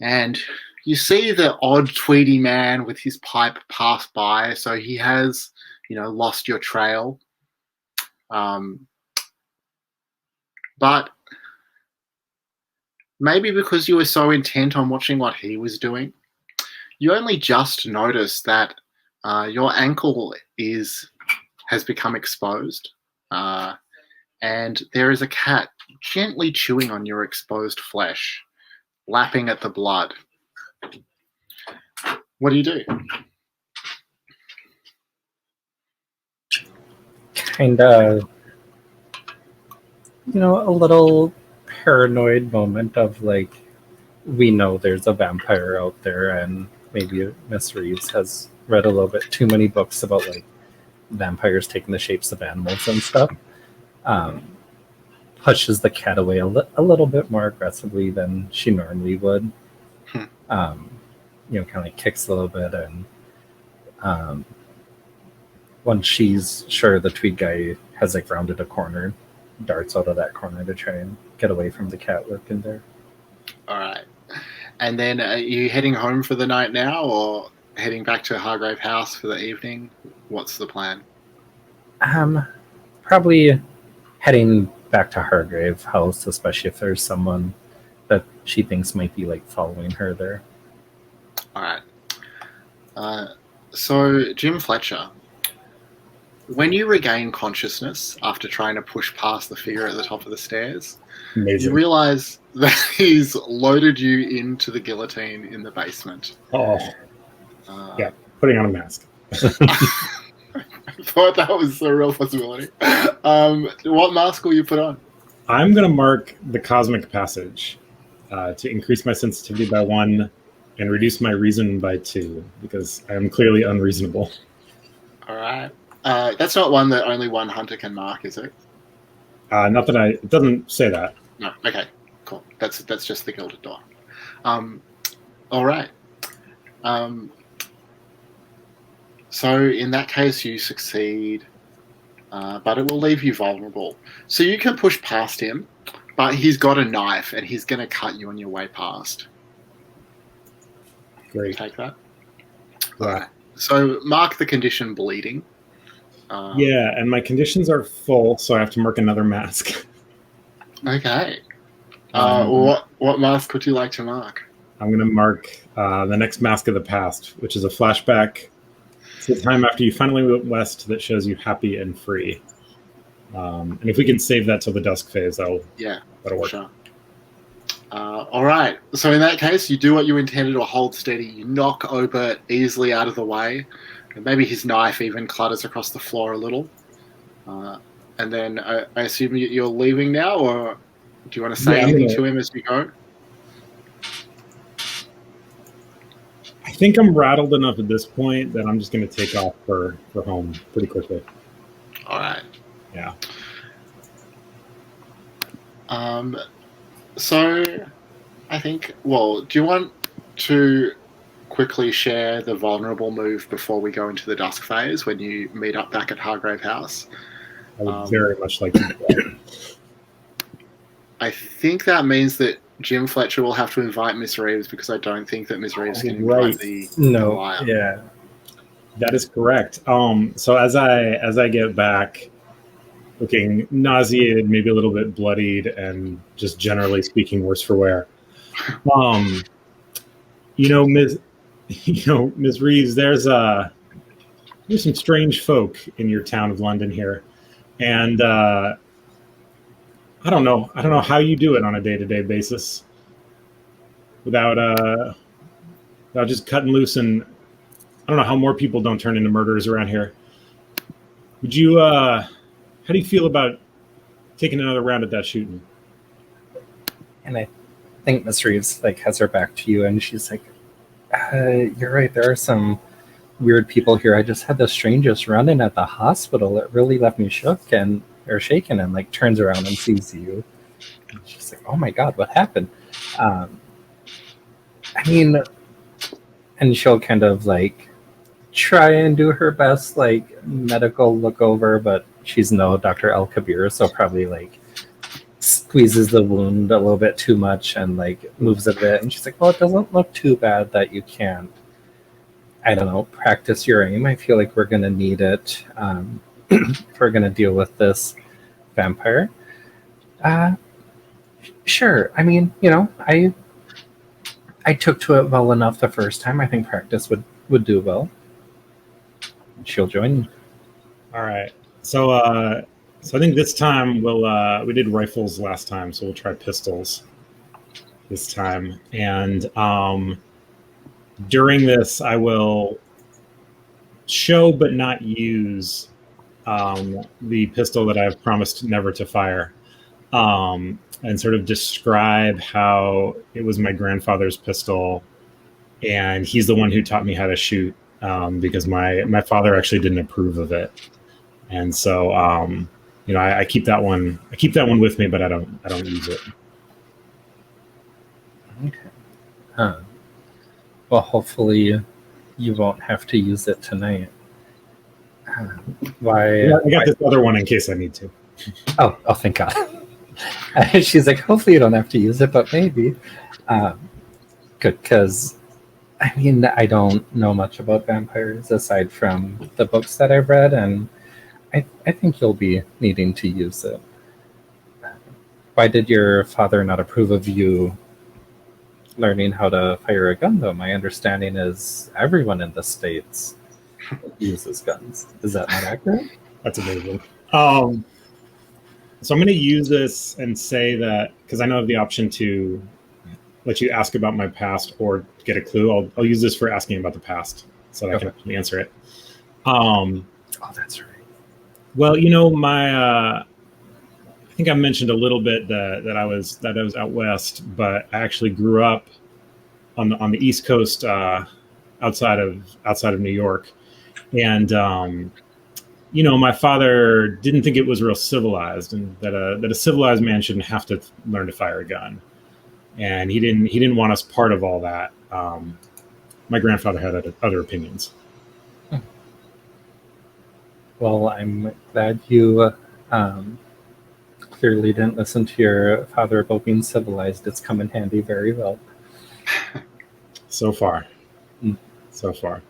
And you see the odd tweedy man with his pipe pass by, so he has, lost your trail. But maybe because you were so intent on watching what he was doing, you only just noticed that your ankle has become exposed, and there is a cat gently chewing on your exposed flesh, lapping at the blood. What do you do? Kind of, a little paranoid moment of like, we know there's a vampire out there, and maybe Miss Reeves has read a little bit too many books about like vampires taking the shapes of animals and stuff. Pushes the cat away a little bit more aggressively than she normally would. Kind of kicks a little bit and once she's sure the tweed guy has like rounded a corner, darts out of that corner to try and get away from the cat working there. All right. And then are you heading home for the night now, or heading back to Hargrave House for the evening? What's the plan? Probably heading back to Hargrave House, especially if there's someone that she thinks might be like following her there. All right. So, Jim Fletcher, when you regain consciousness after trying to push past the figure at the top of the stairs, Amazing. you realize that he's loaded you into the guillotine in the basement. Oh, yeah, putting on a mask. I thought that was a real possibility. What mask will you put on? I'm going to mark the Cosmic Passage to increase my sensitivity by 1 and reduce my reason by 2, because I am clearly unreasonable. All right. That's not one that only one hunter can mark, is it? Not that it doesn't say that. No. Okay. Cool. That's just the Gilded Door. All right. So in that case, you succeed, but it will leave you vulnerable. So you can push past him, but he's got a knife and he's going to cut you on your way past. Great. Take that. Yeah. All right. So mark the condition bleeding. Yeah, and my conditions are full, so I have to mark another mask. Okay. What mask would you like to mark? I'm going to mark the next Mask of the Past, which is a flashback to the time after you finally went west that shows you happy and free. And if we can save that till the dusk phase, that'll work. Sure. All right. So in that case, you do what you intended, or hold steady. You knock Obert easily out of the way. And maybe his knife even clatters across the floor a little. And then I assume you're leaving now, or do you want to say anything to him as you go? I think I'm rattled enough at this point that I'm just going to take off for home pretty quickly. All right. Yeah. So I think, do you want to quickly share the vulnerable move before we go into the dusk phase when you meet up back at Hargrave House? I would very much like to do that. I think that means that Jim Fletcher will have to invite Miss Reeves, because I don't think that Miss Reeves can invite the liar. Yeah. That is correct. So as I get back, looking nauseated, maybe a little bit bloodied, and just generally speaking worse for wear. Ms. Reeves, there's some strange folk in your town of London here, and I don't know how you do it on a day-to-day basis without just cutting loose, and I don't know how more people don't turn into murderers around here. Would you how do you feel about taking another round at that shooting? And I think Miss Reeves has her back to you, and she's like, you're right, there are some weird people here. I just had the strangest run-in at the hospital. It really left me shaken, and turns around and sees you. And she's like, oh my God, what happened? And she'll kind of try and do her best medical look over, but she's no Dr. El Kabir, so probably squeezes the wound a little bit too much and moves it a bit. And she's like, well, it doesn't look too bad that you can't, I don't know, practice your aim. I feel like we're going to need it if we're going to deal with this vampire. Sure. I took to it well enough the first time. I think practice would do well. She'll join me. All right. So I think this time we did rifles last time, so we'll try pistols this time. And during this, I will show but not use the pistol that I've promised never to fire, and sort of describe how it was my grandfather's pistol, and he's the one who taught me how to shoot, because my father actually didn't approve of it. And so, I keep that one. I keep that one with me, but I don't use it. Okay. Well, hopefully, you won't have to use it tonight. Why? Yeah, I got this other one in case I need to. Oh, thank God. She's like, hopefully you don't have to use it, but maybe. Good, because I mean, I don't know much about vampires aside from the books that I've read, and I think you'll be needing to use it. Why did your father not approve of you learning how to fire a gun, though? My understanding is everyone in the States uses guns. Is that not accurate? That's amazing. So I'm going to use this and say that, because I know I have the option to let you ask about my past or get a clue. I'll use this for asking about the past so that I can actually answer it. Oh, that's right. Well, my I think I mentioned a little bit that I was out west, but I actually grew up on the East Coast, outside of New York, and my father didn't think it was real civilized, and that a civilized man shouldn't have to learn to fire a gun, and he didn't want us part of all that. My grandfather had other opinions. Well, I'm glad you clearly didn't listen to your father about being civilized. It's come in handy very well. So far. So far.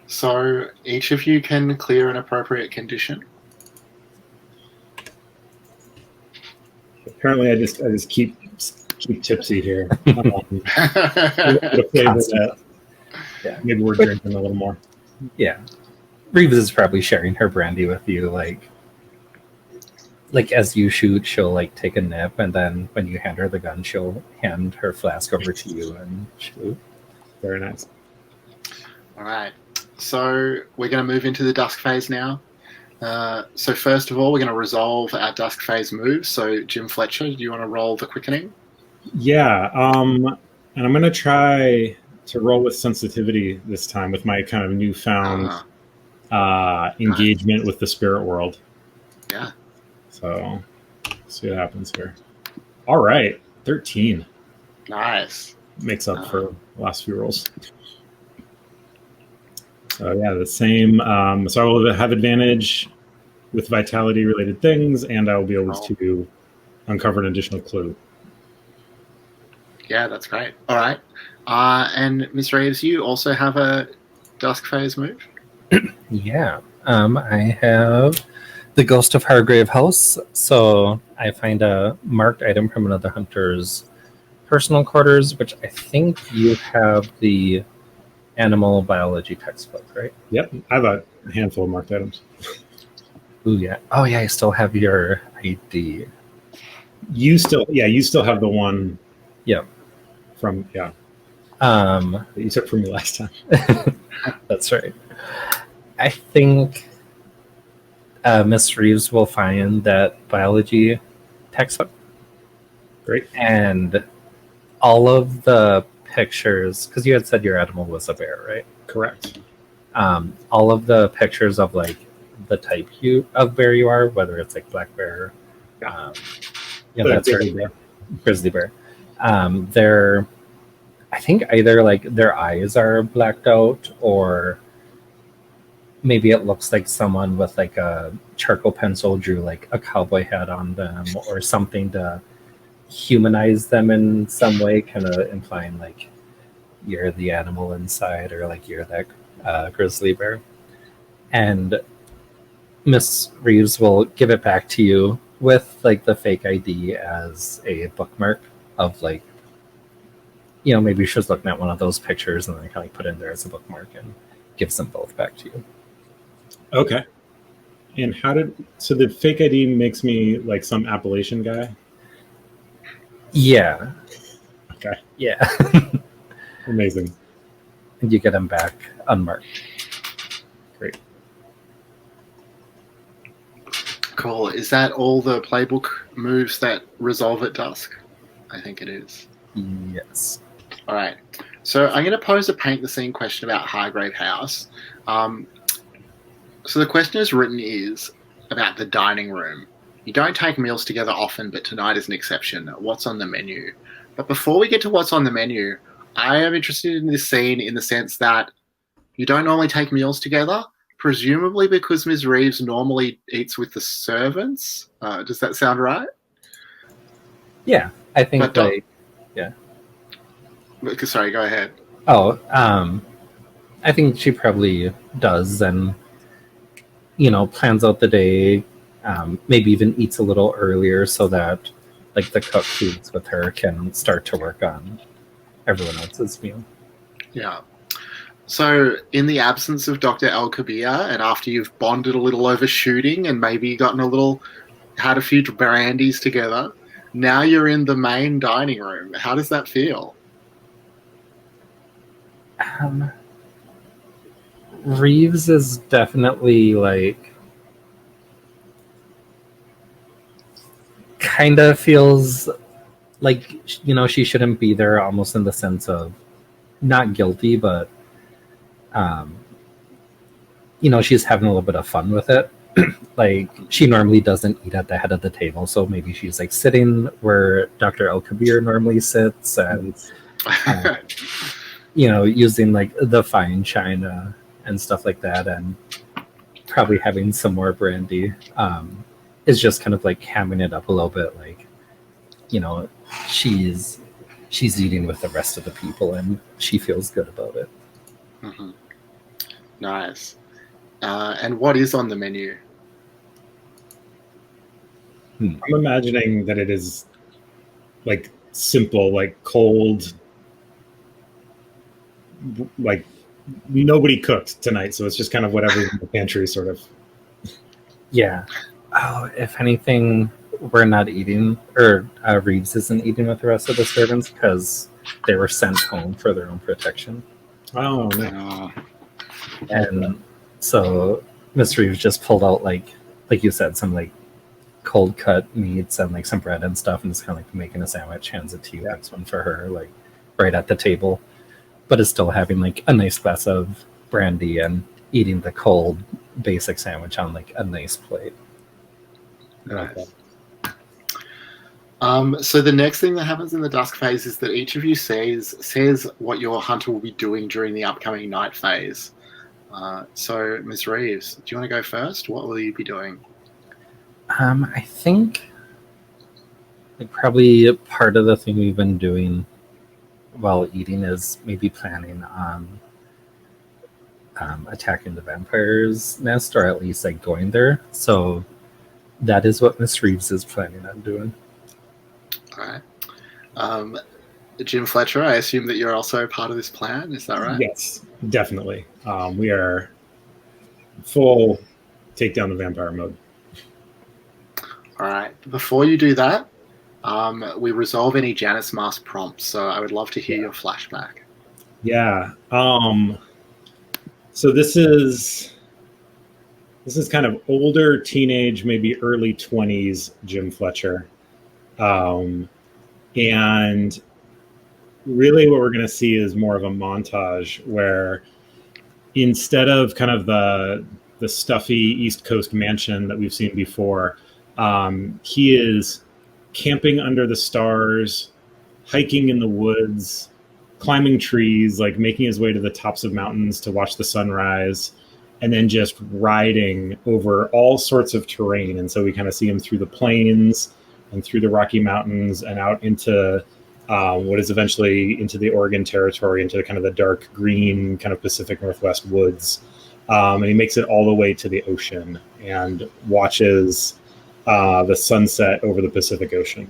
So each of you can clear an appropriate condition. Apparently, I just keep tipsy here. Yeah. Maybe we're drinking a little more. Yeah. Reeves is probably sharing her brandy with you, like as you shoot, she'll like take a nip, and then when you hand her the gun, she'll hand her flask over to you and shoot. Very nice. All right. So we're going to move into the dusk phase now. So first of all, we're going to resolve our dusk phase moves. So Jim Fletcher, do you want to roll the quickening? Yeah. And I'm going to try to roll with sensitivity this time with my kind of newfound engagement with the spirit world. Yeah. So see what happens here. All right. 13. Nice. Makes up for the last few rolls. So yeah, the same. So I will have advantage with vitality related things, and I will be able to uncover an additional clue. Yeah, that's great. All right. And Ms. Reeves, you also have a dusk phase move? Yeah. I have the Ghost of Hargrave House. So I find a marked item from another hunter's personal quarters, which I think you have the animal biology textbook, right? Yep. I have a handful of marked items. Ooh, yeah. Oh, yeah. I still have your ID. You still have the one. Yep. From that you took from me last time. That's right. I think Miss Reeves will find that biology textbook. Great. And all of the pictures, because you had said your animal was a bear, right? Correct. All of the pictures of like the type of bear you are, whether it's like black bear, that's right, grizzly bear. They're, I think either like their eyes are blacked out, or maybe it looks like someone with like a charcoal pencil drew like a cowboy hat on them or something to humanize them in some way, kind of implying like you're the animal inside, or like you're that grizzly bear. And Miss Reeves will give it back to you with like the fake ID as a bookmark of like, maybe she's looking at one of those pictures and then kind of put in there as a bookmark and gives them both back to you. Okay. And so the fake ID makes me like some Appalachian guy? Yeah. Okay. Yeah. Amazing. And you get them back unmarked. Great. Cool. Is that all the playbook moves that resolve at dusk? I think it is. Yes. All right. So I'm going to pose a paint the scene question about Hargrave House. So the question is written is about the dining room. You don't take meals together often, but tonight is an exception. What's on the menu? But before we get to what's on the menu, I am interested in this scene in the sense that You don't normally take meals together, presumably because Ms. Reeves normally eats with the servants. Does that sound right? Yeah, I think But sorry, go ahead. Oh, I think she probably does, and plans out the day. Maybe even eats a little earlier so that like the cook who eats with her can start to work on everyone else's meal. Yeah. So, in the absence of Dr. Al Kabir, and after you've bonded a little over shooting and maybe had a few brandies together, now you're in the main dining room. How does that feel? Reeves is definitely like kind of feels like she shouldn't be there, almost in the sense of not guilty, but she's having a little bit of fun with it. Like, she normally doesn't eat at the head of the table, so maybe she's like sitting where Dr. El Kabir normally sits, and using like the fine china and stuff like that, and probably having some more brandy. Is just kind of like hamming it up a little bit, like she's eating with the rest of the people, and she feels good about it. Mm-hmm. Nice. And what is on the menu? I'm imagining that it is like simple, like cold, like nobody cooked tonight, so it's just kind of whatever's in the pantry, sort of. Yeah. Oh, if anything, we're not eating, or Reeves isn't eating with the rest of the servants because they were sent home for their own protection. Oh, no. And so Miss Reeves just pulled out like you said, some like cold cut meats and like some bread and stuff, and just kind of like making a sandwich, hands it to you. That's one for her, like right at the table, but is still having like a nice glass of brandy and eating the cold basic sandwich on like a nice plate. Nice. So the next thing that happens in the dusk phase is that each of you says what your hunter will be doing during the upcoming night phase. So, Ms. Reeves, do you want to go first? What will you be doing? I think like probably part of the thing we've been doing while eating is maybe planning on attacking the vampire's nest, or at least like going there. So that is what Miss Reeves is planning on doing. All right. Jim Fletcher, I assume that you're also part of this plan. Is that right? Yes, definitely. We are full take down the vampire mode. All right. Before you do that, we resolve any Janus Mask prompts. So I would love to hear your flashback. Yeah. So this is kind of older teenage, maybe early 20s Jim Fletcher. And really what we're going to see is more of a montage where instead of kind of the stuffy East Coast mansion that we've seen before, he is camping under the stars, hiking in the woods, climbing trees, like making his way to the tops of mountains to watch the sunrise, and then just riding over all sorts of terrain. And so we kind of see him through the plains and through the Rocky Mountains and out into what is eventually into the Oregon Territory, into kind of the dark green kind of Pacific Northwest woods. And he makes it all the way to the ocean and watches the sunset over the Pacific Ocean.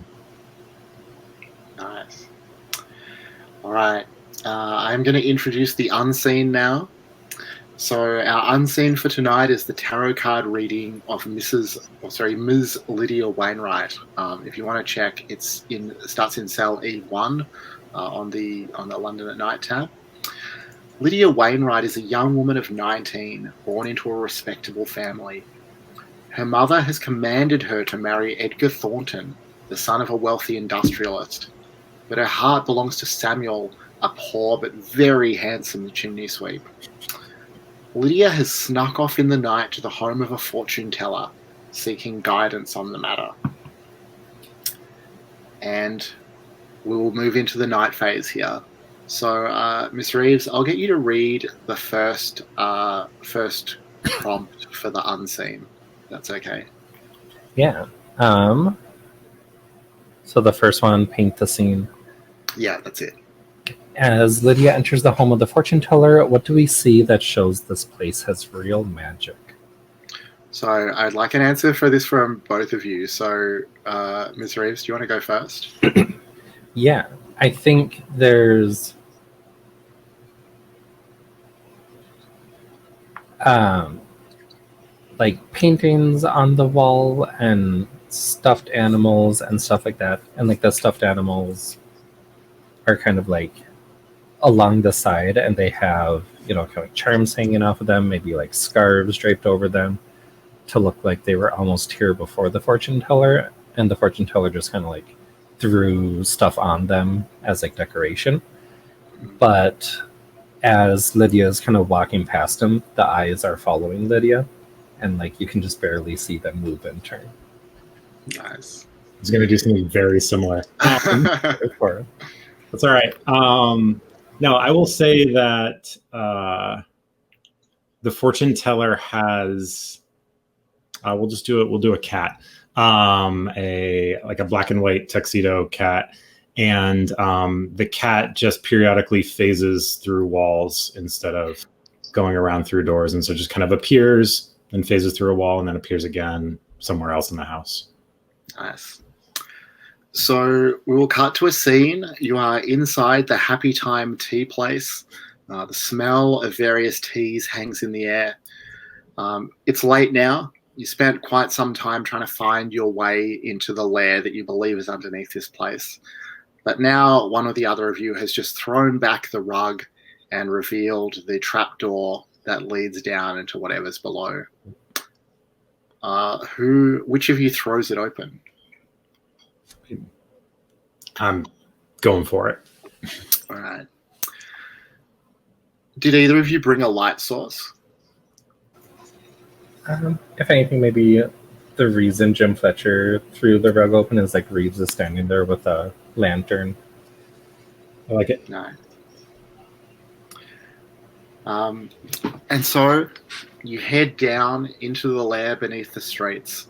Nice. All right. I'm going to introduce the unseen now. So our unseen for tonight is the tarot card reading of Ms. Lydia Wainwright. If you want to check, it starts in cell E1 on the London at Night tab. Lydia Wainwright is a young woman of 19, born into a respectable family. Her mother has commanded her to marry Edgar Thornton, the son of a wealthy industrialist, but her heart belongs to Samuel, a poor but very handsome chimney sweep. Lydia has snuck off in the night to the home of a fortune teller, seeking guidance on the matter. And we will move into the night phase here. So, Miss Reeves, I'll get you to read the first prompt for the unseen. That's okay. Yeah. So the first one, paint the scene. Yeah, that's it. As Lydia enters the home of the fortune teller, what do we see that shows this place has real magic? So I'd like an answer for this from both of you. So, Ms. Reeves, do you want to go first? Yeah, I think there's like paintings on the wall and stuffed animals and stuff like that. And like the stuffed animals are kind of like along the side, and they have, you know, kind of charms hanging off of them, maybe like scarves draped over them to look like they were almost here before the fortune teller, and the fortune teller just kind of like threw stuff on them as like decoration. But as Lydia is kind of walking past him, the eyes are following Lydia, and like you can just barely see them move and turn. Nice. He's going to do something very similar. Go for it. That's all right. No, I will say that the fortune teller has. We'll just do it. We'll do a cat, a black and white tuxedo cat, and the cat just periodically phases through walls instead of going around through doors, and so just kind of appears and phases through a wall, and then appears again somewhere else in the house. Nice. So we will cut to a scene. You are inside the Happy Time tea place. The smell of various teas hangs in the air. It's late now. You spent quite some time trying to find your way into the lair that you believe is underneath this place. But now one or the other of you has just thrown back the rug and revealed the trapdoor that leads down into whatever's below. Which of you throws it open? I'm going for it. All right. Did either of you bring a light source? If anything, maybe the reason Jim Fletcher threw the rug open is like Reeves is standing there with a lantern. I like it. No. And so you head down into the lair beneath the streets.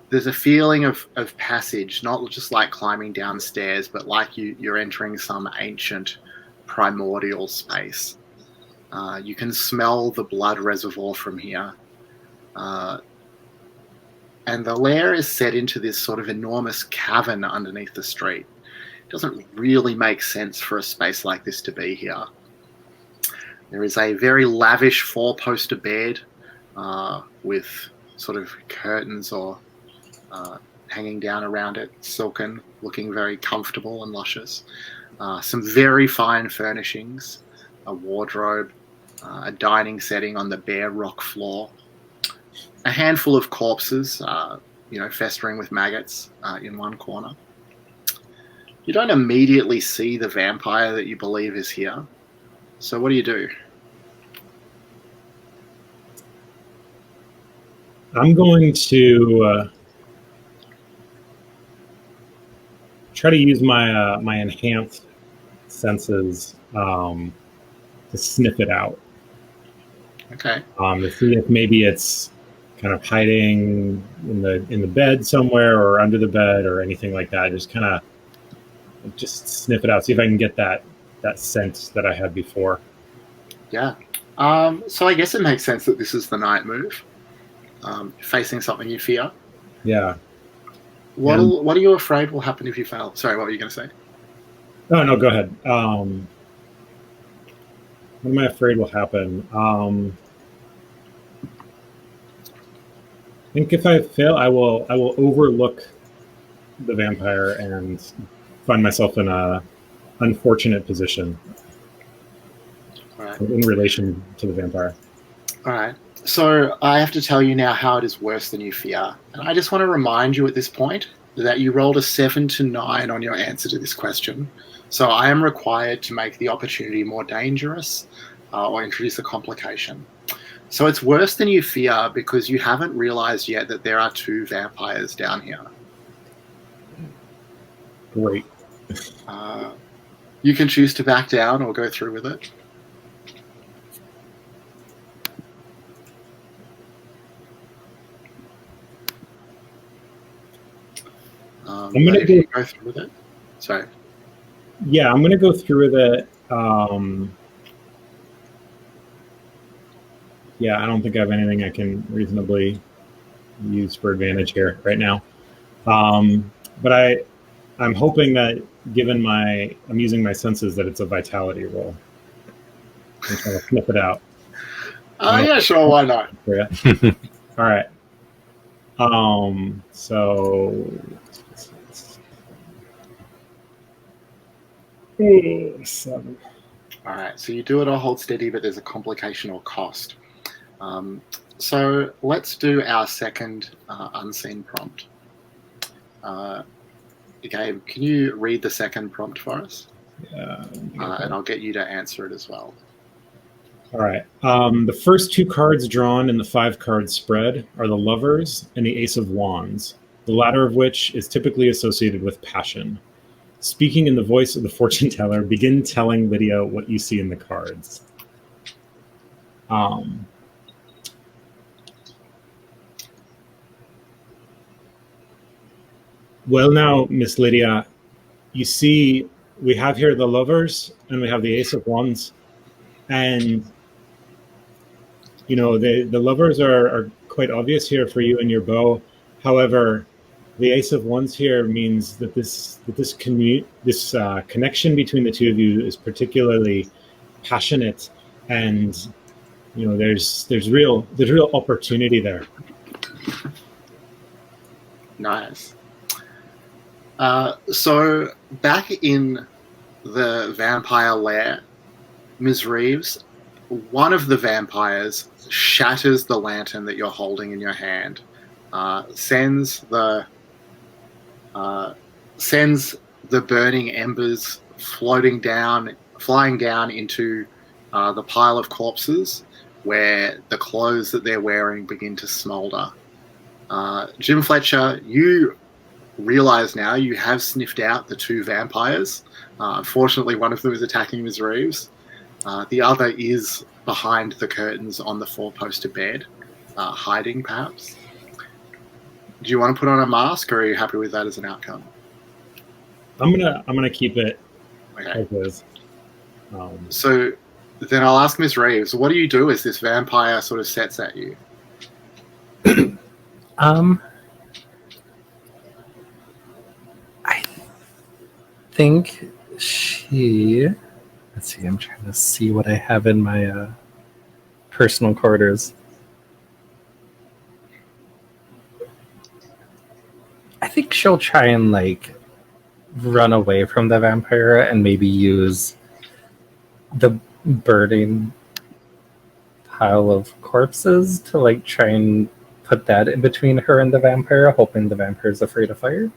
There's a feeling of passage, not just like climbing downstairs, but like you're entering some ancient primordial space. You can smell the blood reservoir from here. And the lair is set into this sort of enormous cavern underneath the street. It doesn't really make sense for a space like this to be here. There is a very lavish four-poster bed with sort of curtains or hanging down around it, silken, looking very comfortable and luscious. Some very fine furnishings, a wardrobe, a dining setting on the bare rock floor, a handful of corpses, festering with maggots in one corner. You don't immediately see the vampire that you believe is here. So what do you do? I'm going to try to use my my enhanced senses to sniff it out. Okay. To see if maybe it's kind of hiding in the bed somewhere or under the bed or anything like that. Just sniff it out. See if I can get that scent that I had before. Yeah. So I guess it makes sense that this is the night move. Facing something you fear. Yeah. What are you afraid will happen if you fail? Sorry, what were you going to say? No, go ahead. What am I afraid will happen? I think if I fail, I will overlook the vampire and find myself in a unfortunate position in relation to the vampire. All right. So I have to tell you now how it is worse than you fear. And I just want to remind you at this point that you rolled a 7 to 9 on your answer to this question. So I am required to make the opportunity more dangerous or introduce a complication. So it's worse than you fear because you haven't realized yet that there are 2 vampires down here. Great. You can choose to back down or go through with it. I'm gonna go through with it. Sorry. Yeah, I'm gonna go through with it. Yeah, I don't think I have anything I can reasonably use for advantage here right now. But I'm hoping that given I'm using my senses, that it's a vitality roll. I'm trying to sniff it out. Yeah, sure, why not? Yeah. All right. So 7. All right, so you do it or hold steady, but there's a complication or cost. So let's do our second unseen prompt. Gabe, can you read the second prompt for us? Yeah. And I'll get you to answer it as well. All right. The first 2 cards drawn in the 5-card spread are the Lovers and the Ace of Wands, the latter of which is typically associated with passion. Speaking in the voice of the fortune teller, begin telling Lydia what you see in the cards. Well, now, Miss Lydia, you see, we have here the Lovers and we have the Ace of Wands, and the Lovers are quite obvious here for you and your bow. However, the Ace of Wands here means that this connection between the two of you is particularly passionate, and there's real opportunity there. Nice. So back in the vampire lair, Ms. Reeves, one of the vampires shatters the lantern that you're holding in your hand, sends the burning embers flying down into the pile of corpses where the clothes that they're wearing begin to smolder. Jim Fletcher, you realize now you have sniffed out the 2 vampires. Unfortunately, one of them is attacking Ms. Reeves. The other is behind the curtains on the 4-poster bed, hiding perhaps. Do you want to put on a mask, or are you happy with that as an outcome? I'm gonna keep it. Okay. As So then I'll ask Ms. Reeves, what do you do as this vampire sort of sets at you? I think she... Let's see, I'm trying to see what I have in my personal quarters. I think she'll try and run away from the vampire and maybe use the burning pile of corpses to try and put that in between her and the vampire, hoping the vampire's afraid of fire.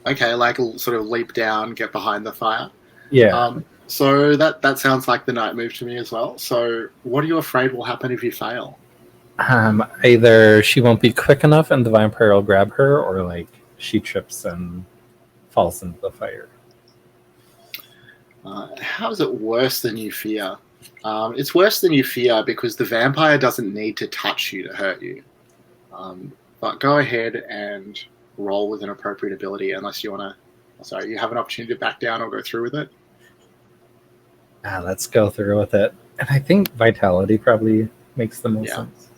Okay, sort of leap down, get behind the fire. Yeah. So that sounds like the night move to me as well. So what are you afraid will happen if you fail? Either she won't be quick enough and the vampire will grab her, or she trips and falls into the fire. How is it worse than you fear? It's worse than you fear because the vampire doesn't need to touch you to hurt you. But go ahead and roll with an appropriate ability, unless you want to... Sorry, you have an opportunity to back down or go through with it. Let's go through with it. And I think vitality probably makes the most sense.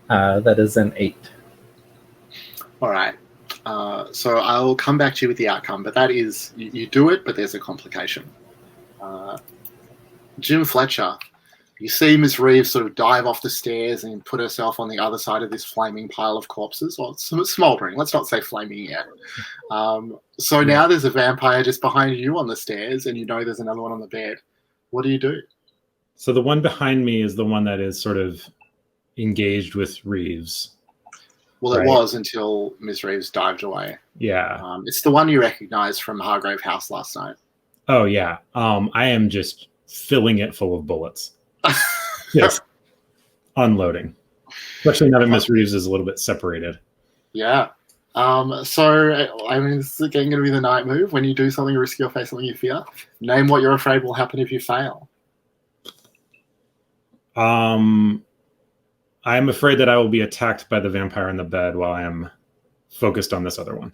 That is an 8. All right. So I'll come back to you with the outcome, but that is, you do it, but there's a complication. Jim Fletcher, you see Ms. Reeves sort of dive off the stairs and put herself on the other side of this flaming pile of corpses. Well, it's smoldering. Let's not say flaming yet. So now there's a vampire just behind you on the stairs, and you know there's another one on the bed. What do you do? So the one behind me is the one that is sort of engaged with Reeves. Well, right? It was until Ms. Reeves dived away. Yeah. It's the one you recognize from Hargrave House last night. Oh, yeah. I am just filling it full of bullets. Yes. Unloading. Especially now that Miss Reeves is a little bit separated. Yeah. So, I mean, this is again going to be the night move. When you do something risky or face something you fear, name what you're afraid will happen if you fail. I'm afraid that I will be attacked by the vampire in the bed while I am focused on this other one.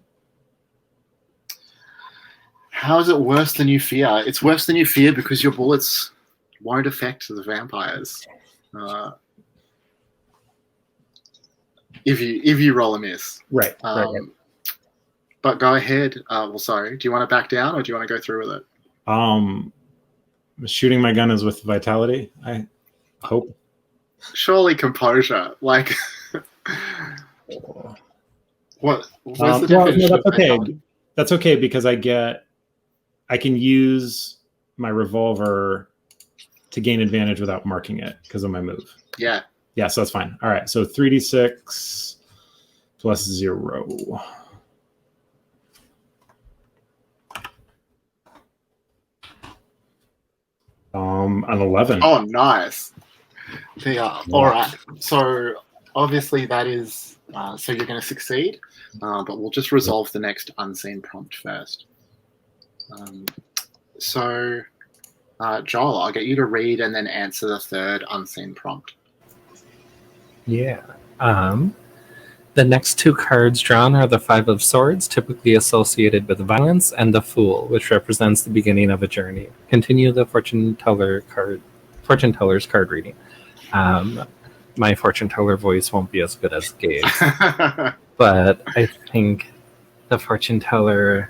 How is it worse than you fear? It's worse than you fear because your bullets won't affect the vampires. If you roll a miss. Right. But go ahead. Sorry. Do you want to back down or do you want to go through with it? Shooting my gun is with vitality, I hope. Surely composure. Like, what? What's the definition of vitality? That's okay because I can use my revolver to gain advantage without marking it because of my move. Yeah. Yeah, so that's fine. All right, so 3d6 plus 0. An 11. Oh, nice. All right. So obviously that is so you're going to succeed, but we'll just resolve the next unseen prompt first. So Joel, I'll get you to read and then answer the third unseen prompt. Yeah. The next two cards drawn are the Five of Swords, typically associated with violence, and the Fool, which represents the beginning of a journey. Continue the fortune teller's card reading. My fortune teller voice won't be as good as Gabe's, but I think the fortune teller,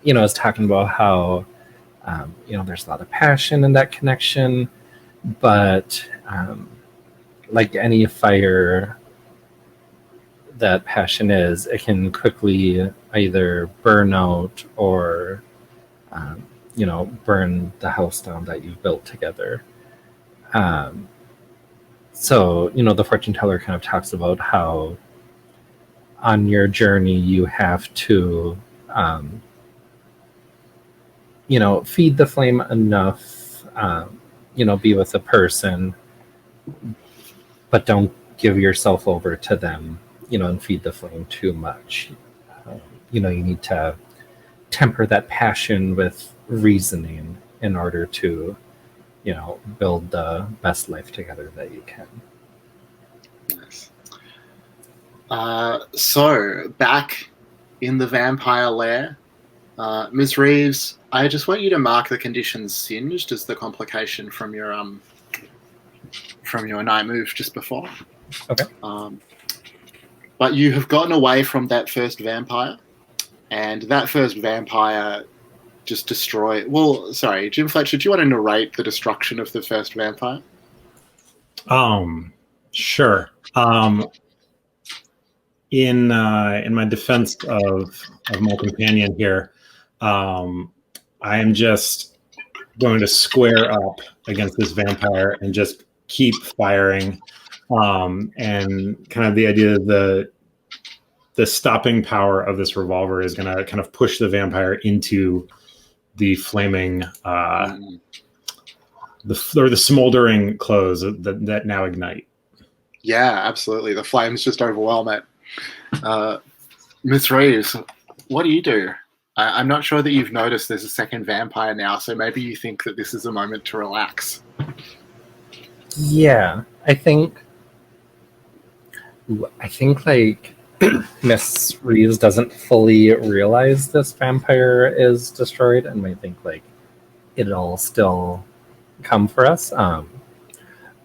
is talking about how, there's a lot of passion in that connection, but like any fire that passion is, it can quickly either burn out or, burn the house down that you've built together. So, the fortune teller kind of talks about how on your journey you have to, feed the flame enough, be with a person, but don't give yourself over to them, and feed the flame too much. You need to temper that passion with reasoning in order to, build the best life together that you can. Nice. So back in the vampire lair, Ms. Reeves, I just want you to mark the conditions singed as the complication from your night move just before. Okay. But you have gotten away from that first vampire, and that first vampire just destroyed. Well, sorry, Jim Fletcher, do you want to narrate the destruction of the first vampire? Sure. In my defense of my companion here, I am just going to square up against this vampire and just keep firing. And kind of the idea that the stopping power of this revolver is going to kind of push the vampire into the flaming, the smoldering clothes that now ignite. Yeah, absolutely. The flames just overwhelm it. Miss Reeves, what do you do? I'm not sure that you've noticed there's a second vampire now, so maybe you think that this is a moment to relax. Yeah, I think like Miss Reeves doesn't fully realize this vampire is destroyed and might think like it'll still come for us.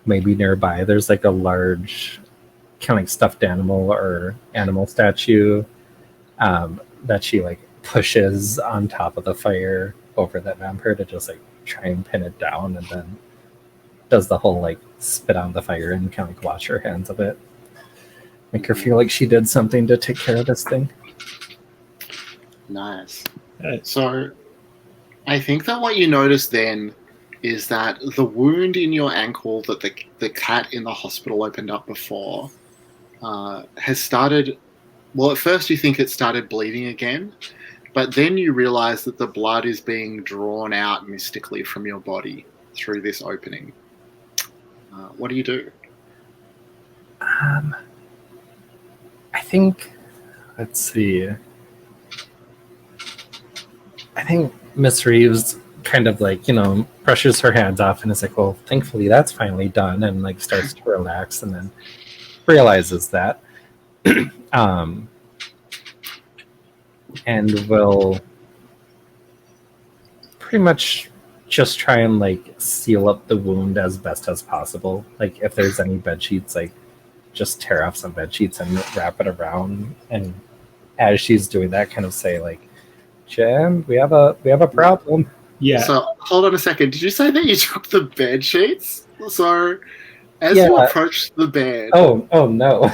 Maybe nearby there's like a large kind of like stuffed animal or animal statue that she like pushes on top of the fire over that vampire to just like try and pin it down, and then does the whole like spit on the fire and kind of like wash her hands of it. Make her feel like she did something to take care of this thing. Nice. So I think that what you notice then is that the wound in your ankle that the cat in the hospital opened up before has started. Well, at first you think it started bleeding again, but then you realize that the blood is being drawn out mystically from your body through this opening. What do you do? I think Let's see. I think Miss Reeves kind of like, brushes her hands off and is like, well, thankfully that's finally done, and like starts to relax, and then realizes that. And will pretty much just try and like seal up the wound as best as possible. Like if there's any bed sheets, like just tear off some bed sheets and wrap it around. And as she's doing that, kind of say like, Jim, we have a problem. Yeah. So hold on a second. Did you say that you took the bed sheets? So as you approach the bed. Oh no.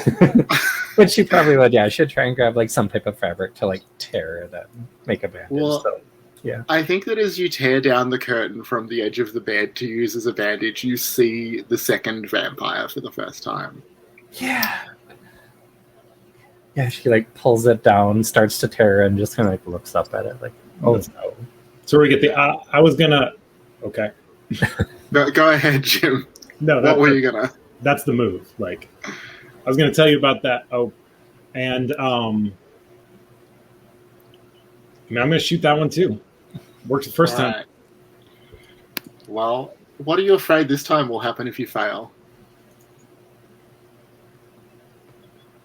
Which she probably would, yeah. She'd try and grab like some type of fabric to like tear it and make a bandage. Well, so, yeah. I think that as you tear down the curtain from the edge of the bed to use as a bandage, you see the second vampire for the first time. Yeah. Yeah, she like pulls it down, starts to tear, and just kind of like looks up at it like, oh no. So we get the. I was gonna. Okay. No, go ahead, Jim. No, what were you gonna? That's the move. Like, I was gonna tell you about that. Oh, and I'm gonna shoot that one too. Worked the first time. Right. Well, what are you afraid this time will happen if you fail?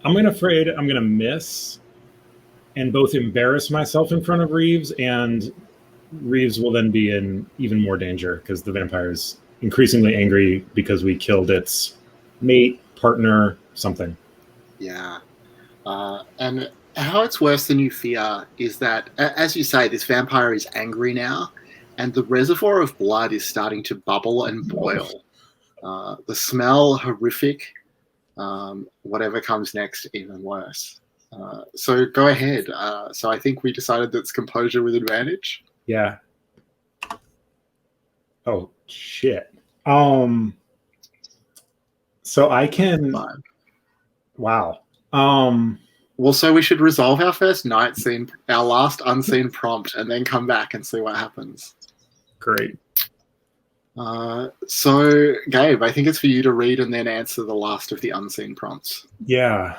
I'm afraid I'm gonna miss, and both embarrass myself in front of Reeves, and Reeves will then be in even more danger because the vampire is increasingly angry because we killed its mate, partner, something. Yeah. And how it's worse than you fear is that, as you say, this vampire is angry now, and the reservoir of blood is starting to bubble and boil. The smell, horrific. Whatever comes next, even worse. So go ahead. So I think we decided that's composure with advantage. Yeah. Oh shit. So I can. Fine. Wow. Well, so we should resolve our first night scene, our last unseen prompt, and then come back and see what happens. Great. So, Gabe, I think it's for you to read and then answer the last of the unseen prompts. Yeah.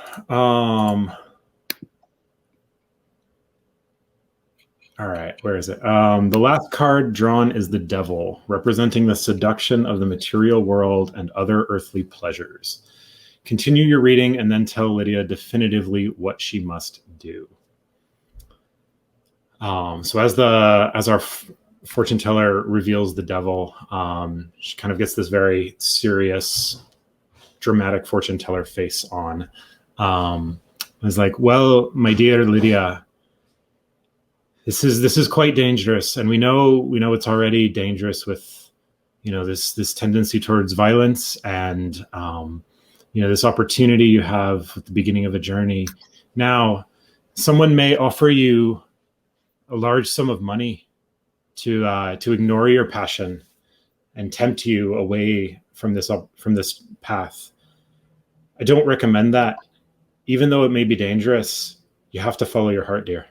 All right, where is it? The last card drawn is the devil, representing the seduction of the material world and other earthly pleasures. Continue your reading and then tell Lydia definitively what she must do. So as our fortune teller reveals the devil, she kind of gets this very serious, dramatic fortune teller face on. It's like, well, my dear Lydia, this is quite dangerous, and we know it's already dangerous with, this tendency towards violence and this opportunity you have at the beginning of a journey. Now, someone may offer you a large sum of money to ignore your passion and tempt you away from this path. I don't recommend that. Even though it may be dangerous, you have to follow your heart, dear.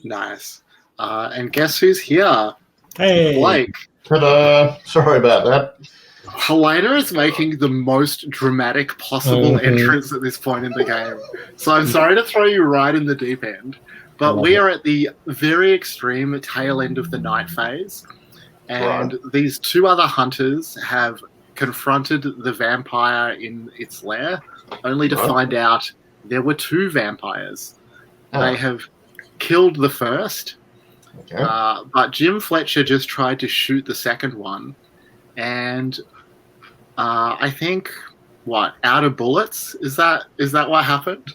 Nice. And guess who's here? Hey, Blake. Ta-da! Sorry about that. Helena is making the most dramatic possible entrance at this point in the game. So I'm sorry to throw you right in the deep end, but we are at the very extreme tail end of the night phase, and these two other hunters have confronted the vampire in its lair, only to find out there were two vampires. They have killed the first, but Jim Fletcher just tried to shoot the second one, and I think out of bullets? Is that what happened?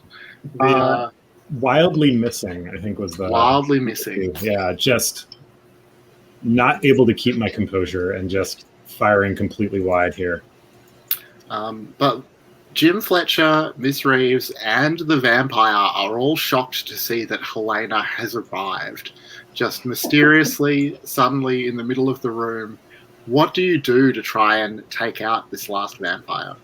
Wildly missing, I think was the wildly missing. Yeah, just not able to keep my composure and just firing completely wide here. But Jim Fletcher, Miss Reeves, and the vampire are all shocked to see that Helena has arrived, just mysteriously, suddenly in the middle of the room. What do you do to try and take out this last vampire?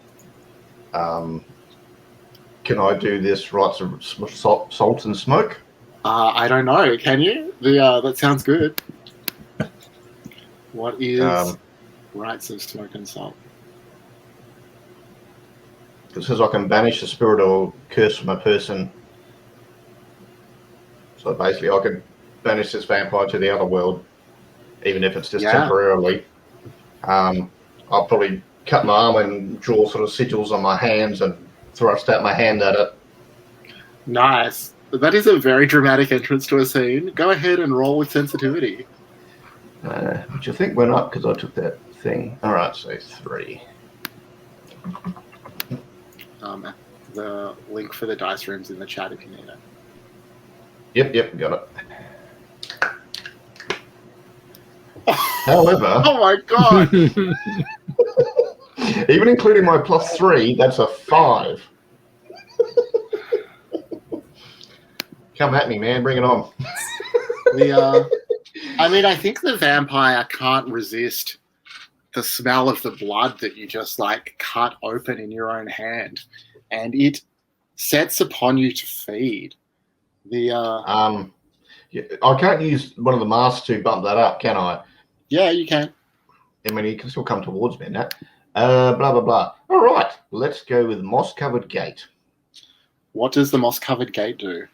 Can I do this right some salt and smoke? I don't know. Can you? That sounds good. What is rites of smoke and salt? It says I can banish a spirit or curse from a person. So basically, I could banish this vampire to the other world, even if it's just temporarily. I'll probably cut my arm and draw sort of sigils on my hands and thrust out my hand at it. Nice. That is a very dramatic entrance to a scene. Go ahead and roll with sensitivity. Which I think went up because I took that thing. All right, so 3. The link for the dice room's in the chat if you need it. Yep, got it. However... Oh my god! Even including my +3, that's a 5. Come at me, man. Bring it on. I think the vampire can't resist the smell of the blood that you just cut open in your own hand, and it sets upon you to feed. I can't use one of the masks to bump that up, can I? Yeah, you can. I mean, you can still come towards me and that. Blah, blah, blah. All right, let's go with moss-covered gate. What does the moss-covered gate do?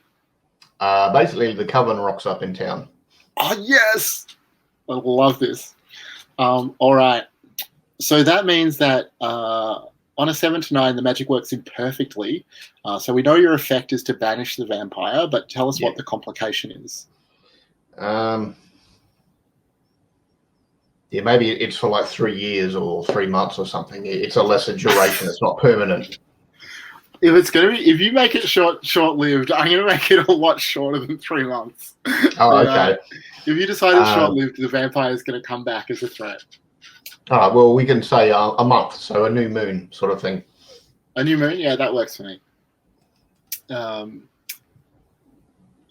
Basically, the coven rocks up in town. Oh, yes! I love this. All right. So that means that on a 7 to 9, the magic works imperfectly. So we know your effect is to banish the vampire, but tell us what the complication is. Maybe it's for 3 years or 3 months or something. It's a lesser duration. It's not permanent. If you make it short-lived, I'm going to make it a lot shorter than 3 months. Oh, okay. If you decide it's short-lived, the vampire is going to come back as a threat. All right, well, we can say a month, so a new moon sort of thing. A new moon? Yeah, that works for me.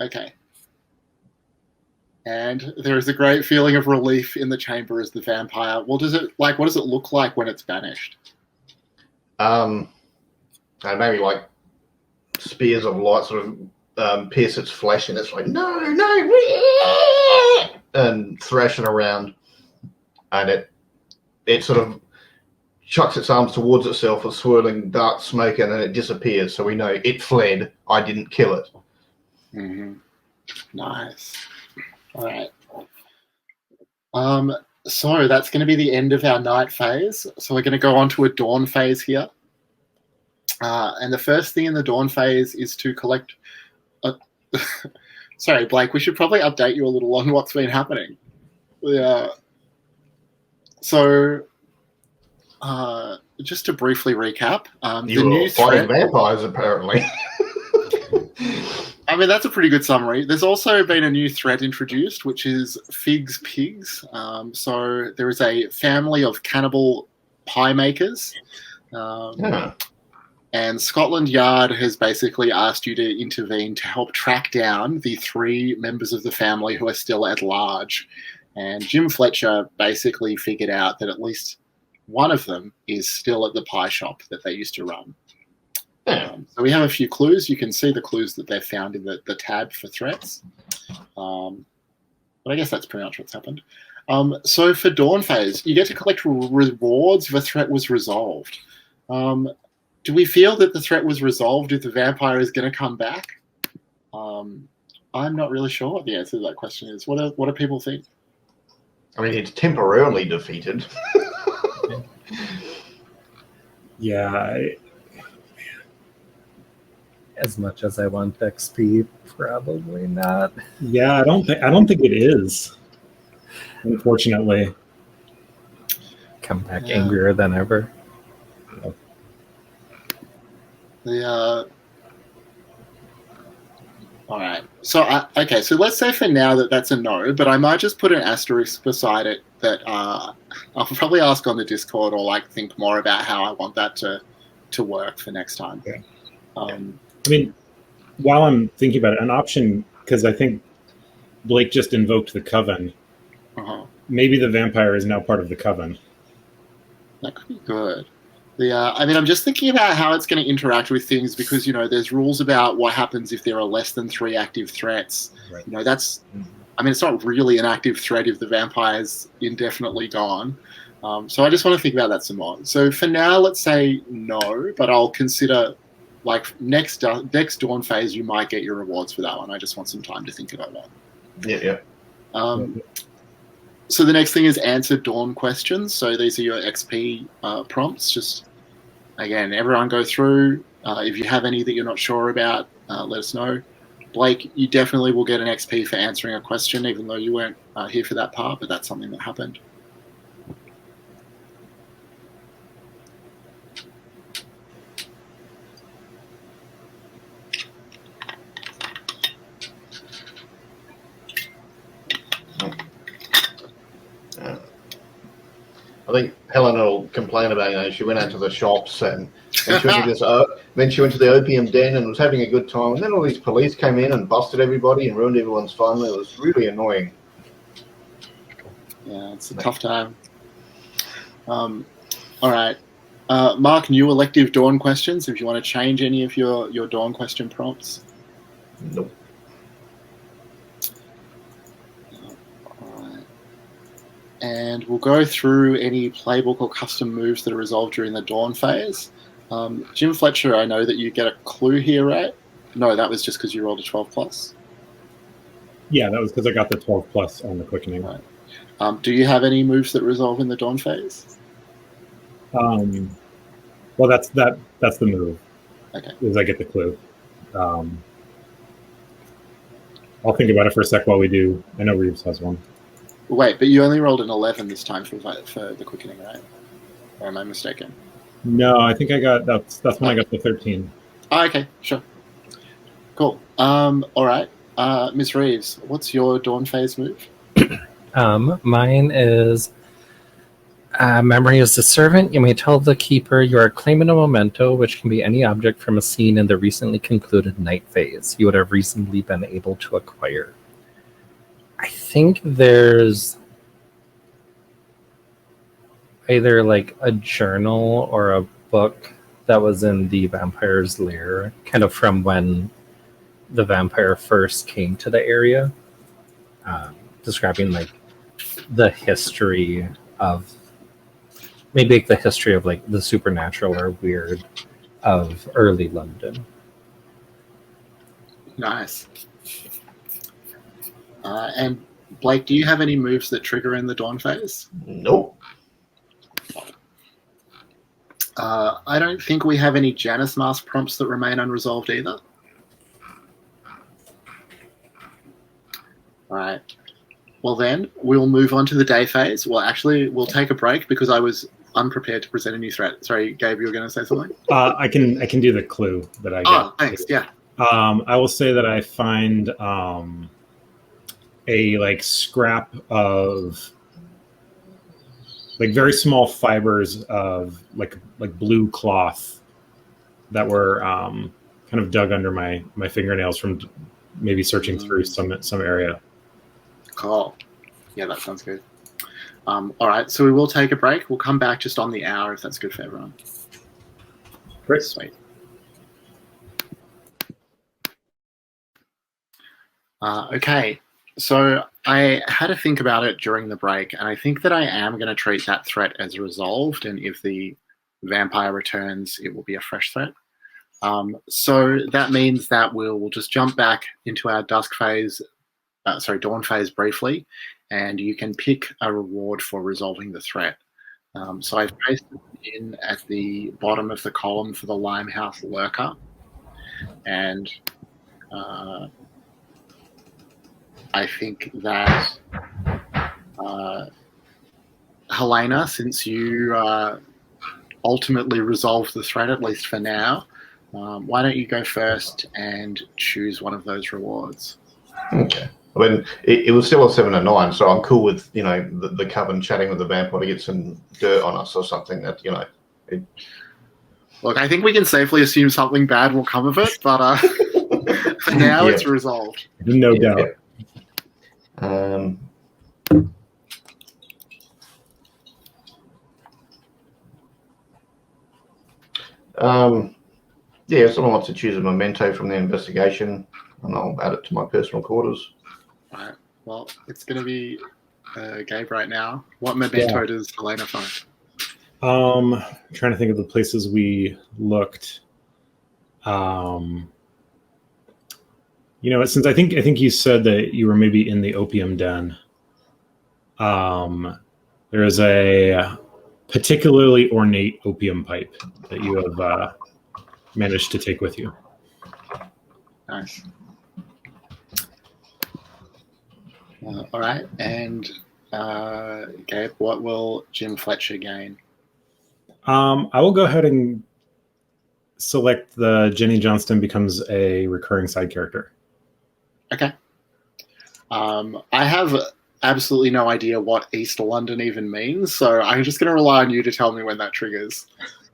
Okay. And there is a great feeling of relief in the chamber as the vampire. What does it look like when it's banished? And maybe spears of light sort of pierce its flesh, and it's no, and thrashing around, and it sort of chucks its arms towards itself with swirling dark smoke, and then it disappears. So we know it fled. I didn't kill it. Mm-hmm. Nice. All right. So that's going to be the end of our night phase. So we're going to go on to a dawn phase here. And the first thing in the dawn phase is to collect... Sorry, Blake, we should probably update you a little on what's been happening. So, just to briefly recap... you were fighting vampires, apparently. That's a pretty good summary. There's also been a new threat introduced, which is Fig's Pigs. So there is a family of cannibal pie makers. And Scotland Yard has basically asked you to intervene to help track down the 3 members of the family who are still at large. And Jim Fletcher basically figured out that at least one of them is still at the pie shop that they used to run. So we have a few clues. You can see the clues that they've found in the tab for threats. But I guess that's pretty much what's happened. So for Dawn Phase, you get to collect rewards if a threat was resolved. Do we feel that the threat was resolved if the vampire is going to come back? I'm not really sure what the answer to that question is. What do people think? It's temporarily defeated. Yeah. As much as I want XP, probably not. Yeah, I don't think it is. Unfortunately. Come back angrier than ever. All right. So so let's say for now that's a no, but I might just put an asterisk beside it that I'll probably ask on the Discord or think more about how I want that to work for next time. Yeah. While I'm thinking about it, an option, because I think Blake just invoked the coven. Maybe the vampire is now part of the coven. That could be good. I'm just thinking about how it's going to interact with things because, there's rules about what happens if there are less than 3 active threats. Right. That's, it's not really an active threat if the vampire's indefinitely gone. So I just want to think about that some more. So for now, let's say no, but I'll consider like next dawn phase, you might get your rewards for that one. I just want some time to think about that. Yeah. So the next thing is answer dawn questions. So these are your XP prompts. Just again, everyone go through. If you have any that you're not sure about, let us know. Blake, you definitely will get an XP for answering a question, even though you weren't here for that part, but that's something that happened. I think Helena will complain about, she went out to the shops and then she went to then she went to the opium den and was having a good time. And then all these police came in and busted everybody and ruined everyone's fun. It was really annoying. Yeah, it's a tough time. All right. Mark, new elective dawn questions. If you want to change any of your dawn question prompts. Nope. And we'll go through any playbook or custom moves that are resolved during the dawn phase. Jim Fletcher, I know that you get a clue here, right? No, that was just because you rolled a 12 plus. Yeah, that was because I got the 12 plus on the quickening. Right. Do you have any moves that resolve in the dawn phase? Well, that's the move. Okay. Is I get the clue. I'll think about it for a sec while we do. I know Reeves has one. Wait, but you only rolled an 11 this time for the quickening, right? Or am I mistaken? No, I think I got that's when I got the 13. Oh, okay, sure. Cool. All right. Ms. Reeves, what's your dawn phase move? Mine is memory is the servant. You may tell the keeper you are claiming a memento, which can be any object from a scene in the recently concluded night phase you would have reasonably been able to acquire. I think there's either like a journal or a book that was in the vampire's lair, kind of from when the vampire first came to the area, describing like the history of maybe like the history of like the supernatural or weird of early London. Nice. And Blake, do you have any moves that trigger in the dawn phase? Nope. I don't think we have any Janus Mask prompts that remain unresolved either. All right. Well, then we'll move on to the day phase. Well, actually, we'll take a break because I was unprepared to present a new threat. Sorry, Gabe, you were going to say something? I can do the clue that I get. Oh, thanks. Yeah. I will say that I find a like scrap of like very small fibers of like blue cloth that were kind of dug under my fingernails from maybe searching through some area. Cool. Yeah, that sounds good. All right, so we will take a break. We'll come back just on the hour if that's good for everyone. Great. Sweet. Okay, so I had to think about it during the break, and I think that I am going to treat that threat as resolved, and if the vampire returns, it will be a fresh threat. So that means that we'll just jump back into our dawn phase briefly, and you can pick a reward for resolving the threat. So I've pasted it in at the bottom of the column for the Limehouse Lurker, and I think that Helena, since you ultimately resolved the threat, at least for now, why don't you go first and choose one of those rewards? Okay. I mean, it was still a 7 and 9, so I'm cool with the coven chatting with the vampire to get some dirt on us or something. That Look, I think we can safely assume something bad will come of it, but for now it's resolved. No doubt. Yeah. If someone wants to choose a memento from the investigation, and I'll add it to my personal quarters. All right. Well, it's going to be Gabe right now. What memento does Helena find? Trying to think of the places we looked. Since I think you said that you were maybe in the opium den. There is a particularly ornate opium pipe that you have managed to take with you. Nice. All right, and Gabe, what will Jim Fletcher gain? I will go ahead and select the Jenny Johnston becomes a recurring side character. Okay. I have absolutely no idea what East London even means, so I'm just going to rely on you to tell me when that triggers.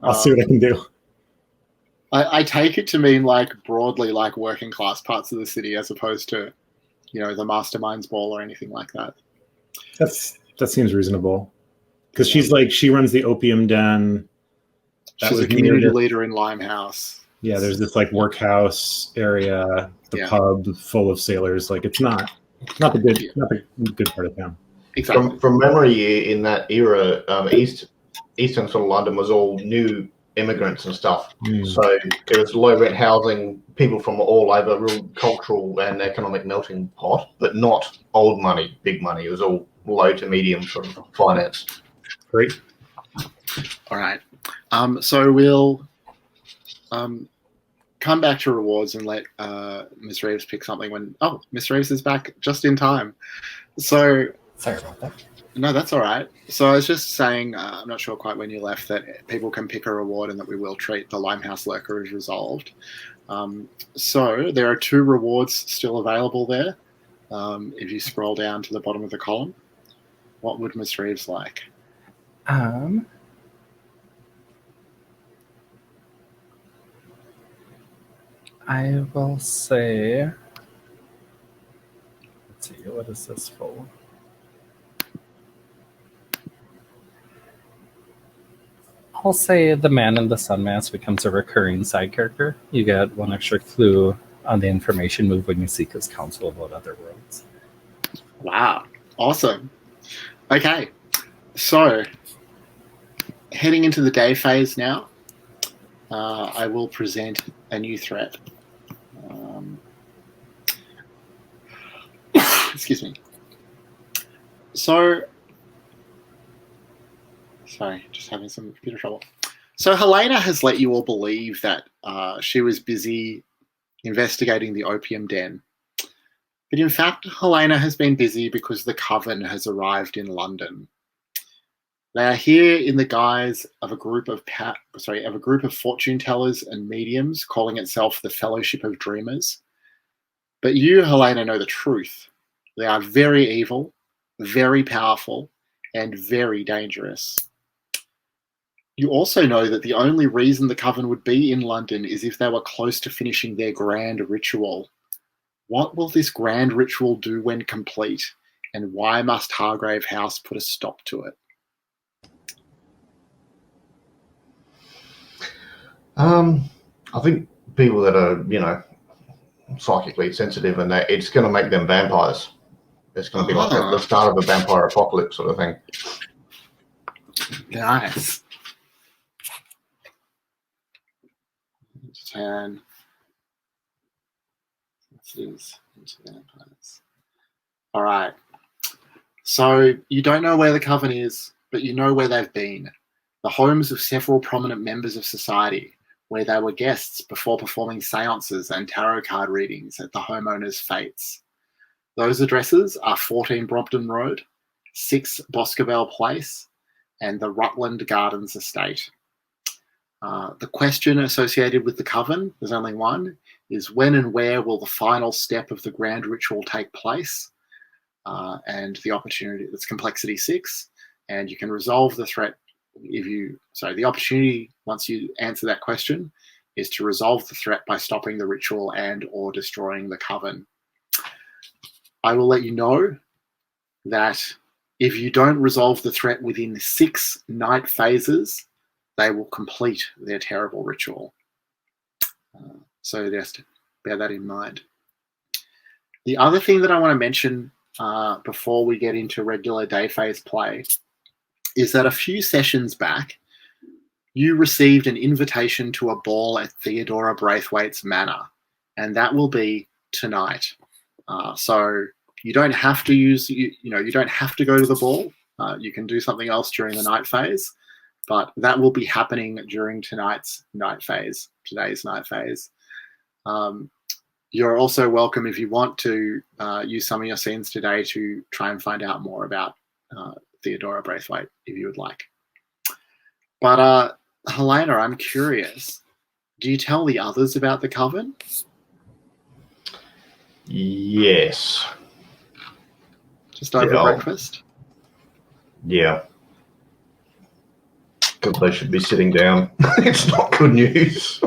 I'll see what I can do. I take it to mean like broadly like working class parts of the city as opposed to, the Mastermind's Ball or anything like that. That seems reasonable. Because she runs the opium den. She's a community leader in Limehouse. Yeah, there's this like workhouse area, the pub full of sailors. Like it's not the good part of town. Exactly. From memory, in that era, eastern sort of London was all new immigrants and stuff. So it was low rent housing, people from all over, real cultural and economic melting pot, but not old money, big money. It was all low to medium sort of finance. Great. All right. So we'll come back to rewards and let Ms. Reeves pick something when... Oh, Ms. Reeves is back just in time. So... Sorry about that. No, that's all right. So I was just saying, I'm not sure quite when you left, that people can pick a reward and that we will treat the Limehouse Lurker as resolved. So there are 2 rewards still available there. If you scroll down to the bottom of the column, what would Ms. Reeves like? I will say, let's see, what is this for? I'll say the Man in the Sun Mask becomes a recurring side character. You get 1 extra clue on the information move when you seek his counsel about other worlds. Wow. Awesome. Okay. So, heading into the day phase now, I will present a new threat. Excuse me. So, sorry, just having some computer trouble. So Helena has let you all believe that she was busy investigating the opium den. But in fact, Helena has been busy because the Coven has arrived in London. They are here in the guise of a group of fortune tellers and mediums calling itself the Fellowship of Dreamers. But you, Helena, know the truth. They are very evil, very powerful, and very dangerous. You also know that the only reason the Coven would be in London is if they were close to finishing their grand ritual. What will this grand ritual do when complete, and why must Hargrave House put a stop to it? I think people that are, psychically sensitive and that, it's going to make them vampires. It's going to be like the start of a vampire apocalypse sort of thing. Nice. Turn. This is into vampires. All right. So you don't know where the Coven is, but you know where they've been. The homes of several prominent members of society, where they were guests before performing seances and tarot card readings at the homeowners' fates. Those addresses are 14 Brompton Road, 6 Boscobel Place, and the Rutland Gardens Estate. The question associated with the Coven, there's only one, is when and where will the final step of the grand ritual take place? And the opportunity, it's complexity 6, and you can resolve the threat the opportunity, once you answer that question, is to resolve the threat by stopping the ritual and or destroying the Coven. I will let you know that if you don't resolve the threat within 6 night phases, they will complete their terrible ritual. So just bear that in mind. The other thing that I want to mention before we get into regular day phase play is that a few sessions back, you received an invitation to a ball at Theodora Braithwaite's manor, and that will be tonight. So you don't have to you don't have to go to the ball. You can do something else during the night phase, but that will be happening during today's night phase. You're also welcome if you want to use some of your scenes today to try and find out more about Theodora Braithwaite, if you would like. But Helena, I'm curious. Do you tell the others about the coven? Yes. Just over breakfast? Yeah. Because they should be sitting down. It's not good news.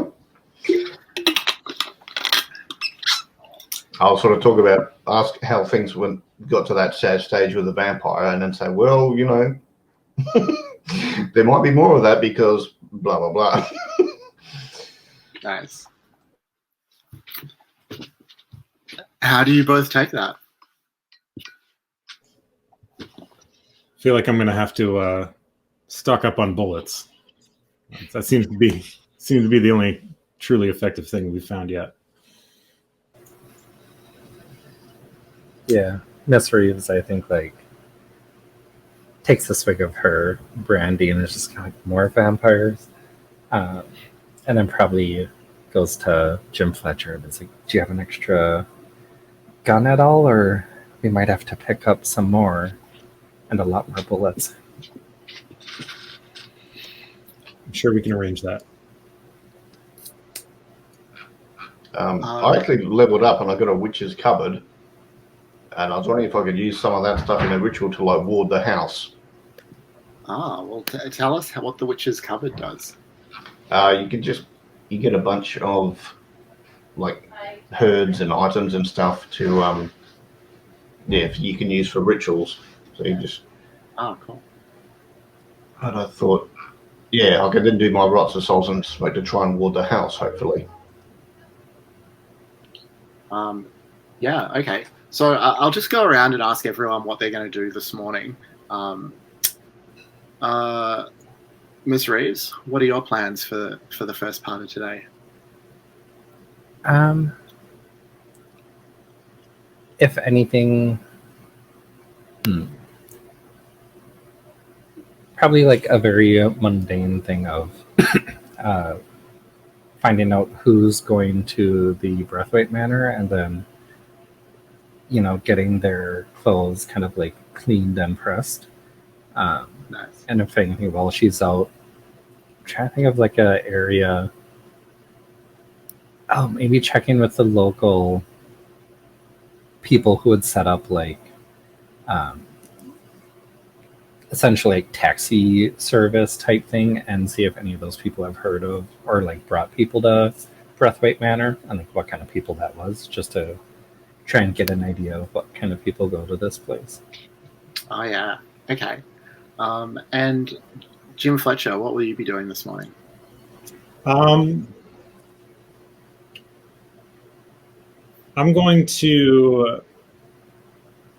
I'll sort of ask how things got to that sad stage with the vampire, and then say, well, there might be more of that because blah, blah, blah. Nice. How do you both take that? I feel like I'm going to have to stock up on bullets. That seems to be the only truly effective thing we've found yet. Yeah, Miss Reeves, I think, takes a swig of her brandy and is just kind of like, more vampires. And then probably goes to Jim Fletcher and is like, do you have an extra gun at all? Or we might have to pick up some more and a lot more bullets. I'm sure we can arrange that. I actually leveled up and I got a witch's cupboard. And I was wondering if I could use some of that stuff in a ritual to ward the house. Well, tell us what the witch's cupboard does. You get a bunch of herbs and items and stuff to you can use for rituals. So you just cool. And I thought, I could then do my rites of souls and smoke to try and ward the house, hopefully. Okay. So I'll just go around and ask everyone what they're going to do this morning. Ms. Reeves, what are your plans for the first part of today? If anything, probably a very mundane thing of finding out who's going to the Braithwaite Manor and then getting their clothes kind of cleaned and pressed. Nice. And if anything, while she's out, I'm trying to think of a area. Maybe checking with the local people who would set up essentially taxi service type thing and see if any of those people have heard of or brought people to Braithwaite Manor and what kind of people that was, just to try and get an idea of what kind of people go to this place. Oh, yeah. Okay. And Jim Fletcher, what will you be doing this morning? I'm going to,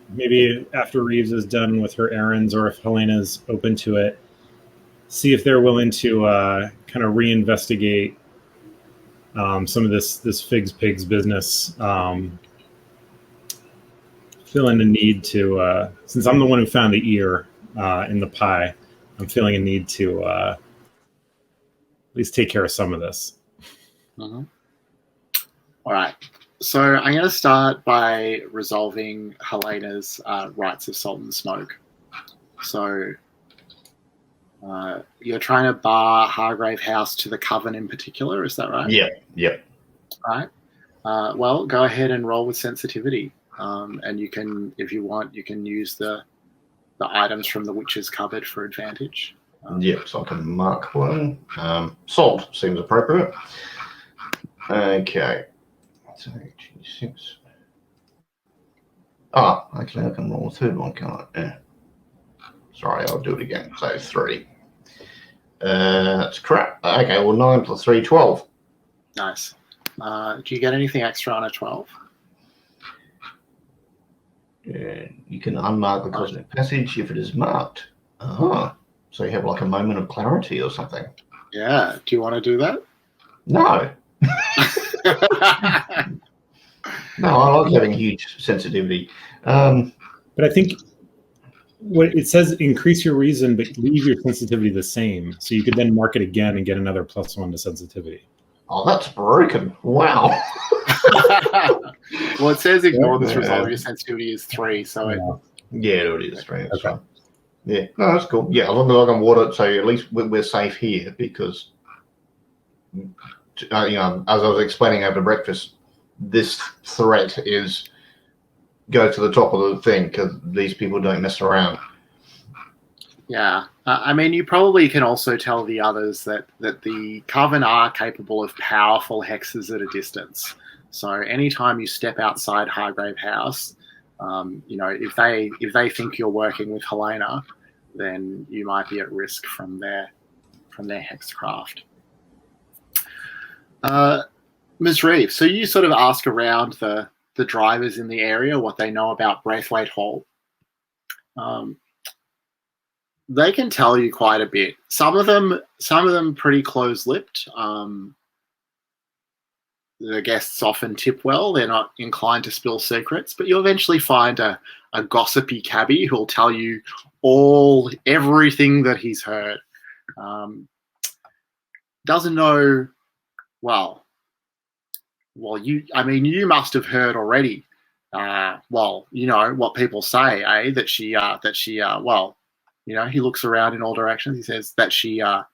maybe after Reeves is done with her errands or if Helena's open to it, see if they're willing to kind of reinvestigate some of this Figs Pigs business. Feeling a need to, since I'm the one who found the ear in the pie, I'm feeling a need to at least take care of some of this. Mm-hmm. All right. So I'm going to start by resolving Helena's rites of salt and smoke. So you're trying to bar Hargrave House to the coven in particular, is that right? Yep. All right. Well, go ahead and roll with sensitivity. And you can, if you want, you can use the items from the witch's cupboard for advantage. So I can mark one. Salt seems appropriate. Okay. So 26. Actually, I can roll a third one, can't I? Yeah. Sorry, I'll do it again. So 3. That's crap. Okay, well, 9 plus 3, 12. Nice. Do you get anything extra on a 12? You can unmark the cosmic passage if it is marked. So you have like a moment of clarity or something. Yeah. Do you want to do that? No. No, I like having huge sensitivity. But I think what it says, increase your reason, but leave your sensitivity the same. So you could then mark it again and get another +1 to sensitivity. Oh, that's broken. Wow. Well, it says ignore this result. Your sensitivity is 3, so yeah, it is 3. That's okay. fine. Yeah, no, that's cool. Yeah, as long as I can water it, so at least we're safe here because, you know, as I was explaining over breakfast, this threat is go to the top of the thing because these people don't mess around. Yeah. I mean, you probably can also tell the others that the Coven are capable of powerful hexes at a distance. So anytime you step outside Hargrave House, you know, if they think you're working with Helena, then you might be at risk from their hexcraft. Ms. Reeve, so you sort of ask around the drivers in the area what they know about Braithwaite Hall. They can tell you quite a bit. Some of them pretty close-lipped. The guests often tip well. They're not inclined to spill secrets, but you'll eventually find a gossipy cabbie who'll tell you everything that he's heard. Doesn't know you must have heard already. Well, you know what people say, that she you know, he looks around in all directions. He says that she had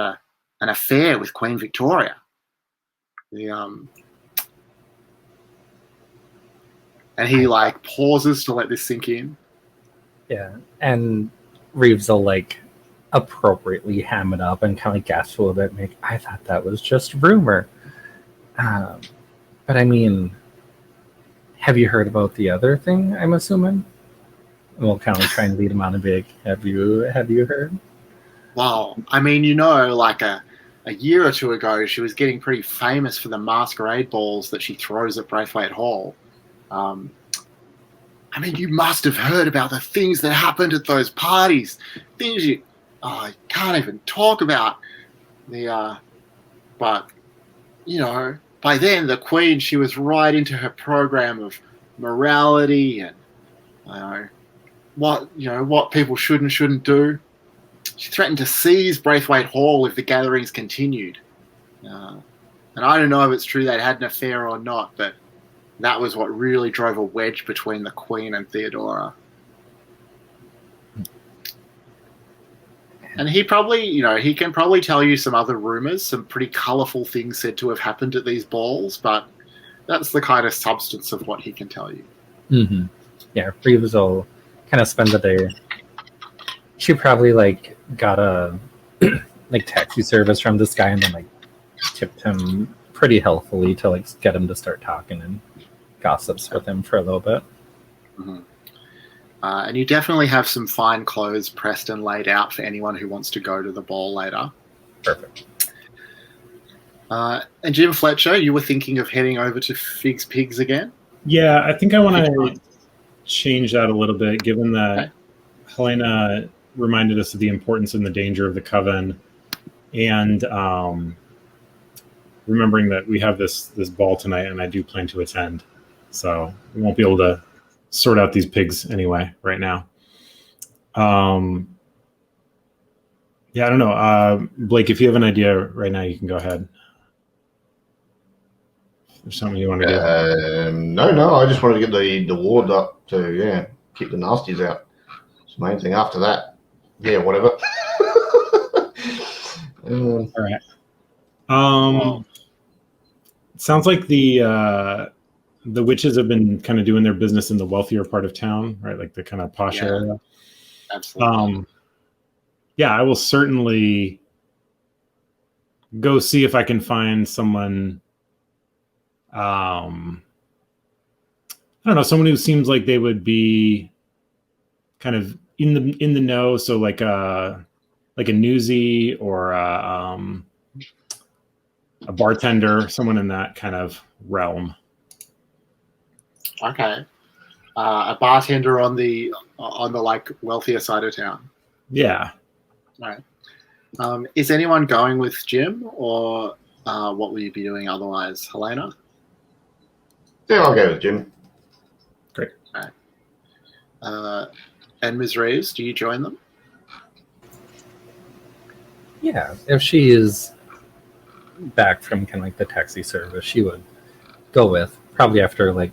an affair with Queen Victoria. And he like pauses to let this sink in. Yeah, and Reeves will like appropriately ham it up and kind of gasp a little bit. Make I thought that was just rumor, but I mean, have you heard about the other thing? I'm assuming. And we'll kind of try and lead him on a big. Have you heard? Well, I mean, you know, like a year or two ago, she was getting pretty famous for the masquerade balls that she throws at Braithwaite Hall. I mean, you must have heard about the things that happened at those parties. Things you can't even talk about. But, you know, by then the Queen, she was right into her program of morality and what people should and shouldn't do. She threatened to seize Braithwaite Hall if the gatherings continued. And I don't know if it's true they'd had an affair or not, but that was what really drove a wedge between the Queen and Theodora. And he can probably tell you some other rumors, some pretty colourful things said to have happened at these balls, but that's the kind of substance of what he can tell you. Mm-hmm. Yeah, Reeves will kind of spend the day. She probably like got a like taxi service from this guy and then like tipped him pretty healthily to like get him to start talking and gossips with him for a little bit. Mm-hmm. And you definitely have some fine clothes pressed and laid out for anyone who wants to go to the ball later. Perfect. And Jim Fletcher, you were thinking of heading over to Fig's Pigs again? Yeah, I think I want to change that a little bit, given that Helena reminded us of the importance and the danger of the Coven, and remembering that we have this ball tonight, and I do plan to attend, so we won't be able to sort out these pigs anyway right now. Yeah, I don't know. Blake, if you have an idea right now, you can go ahead. There's something you want to do? No. I just wanted to get the ward up to keep the nasties out. It's the main thing. After that, whatever. All right. Sounds like the witches have been kind of doing their business in the wealthier part of town, right? Like the kind of posh area. Absolutely. Yeah, I will certainly go see if I can find someone. I don't know, someone who seems like they would be kind of in the know. So like a newsie or a bartender, someone in that kind of realm. Okay. a bartender on the like wealthier side of town. Yeah. Right. Is anyone going with Jim, or what will you be doing otherwise, Helena? Yeah, I'll go with Jim. Great. Right. And Ms. Reeves, do you join them? Yeah, if she is back from kind of like the taxi service, she would go with, probably after like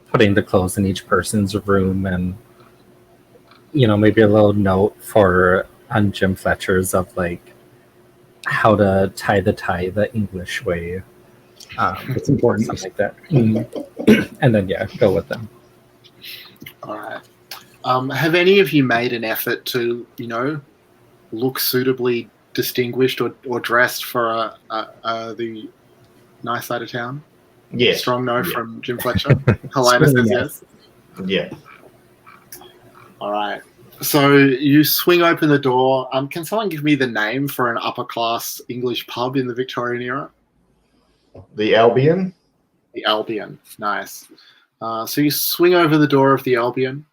putting the clothes in each person's room, and maybe a little note on Jim Fletcher's of like how to tie the tie the English way. It's important. Something like that. And then go with them. All right. Have any of you made an effort to look suitably distinguished or dressed for the nice side of town? Yes. Strong no from Jim Fletcher. Helena says yes. Yeah. All right. So you swing open the door. Can someone give me the name for an upper class English pub in the Victorian era? The Albion. The Albion. Nice. So you swing over the door of the Albion.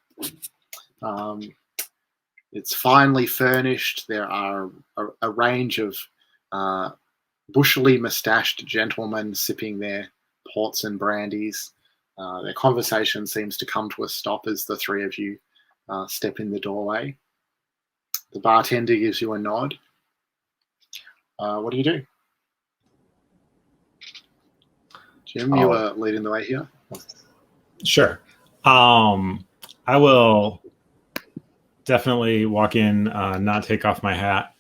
It's finely furnished. There are a range of bushily moustached gentlemen sipping their ports and brandies. Their conversation seems to come to a stop as the three of you step in the doorway. The bartender gives you a nod. What do you do? Jim, you are leading the way here. Sure. I will definitely walk in, not take off my hat,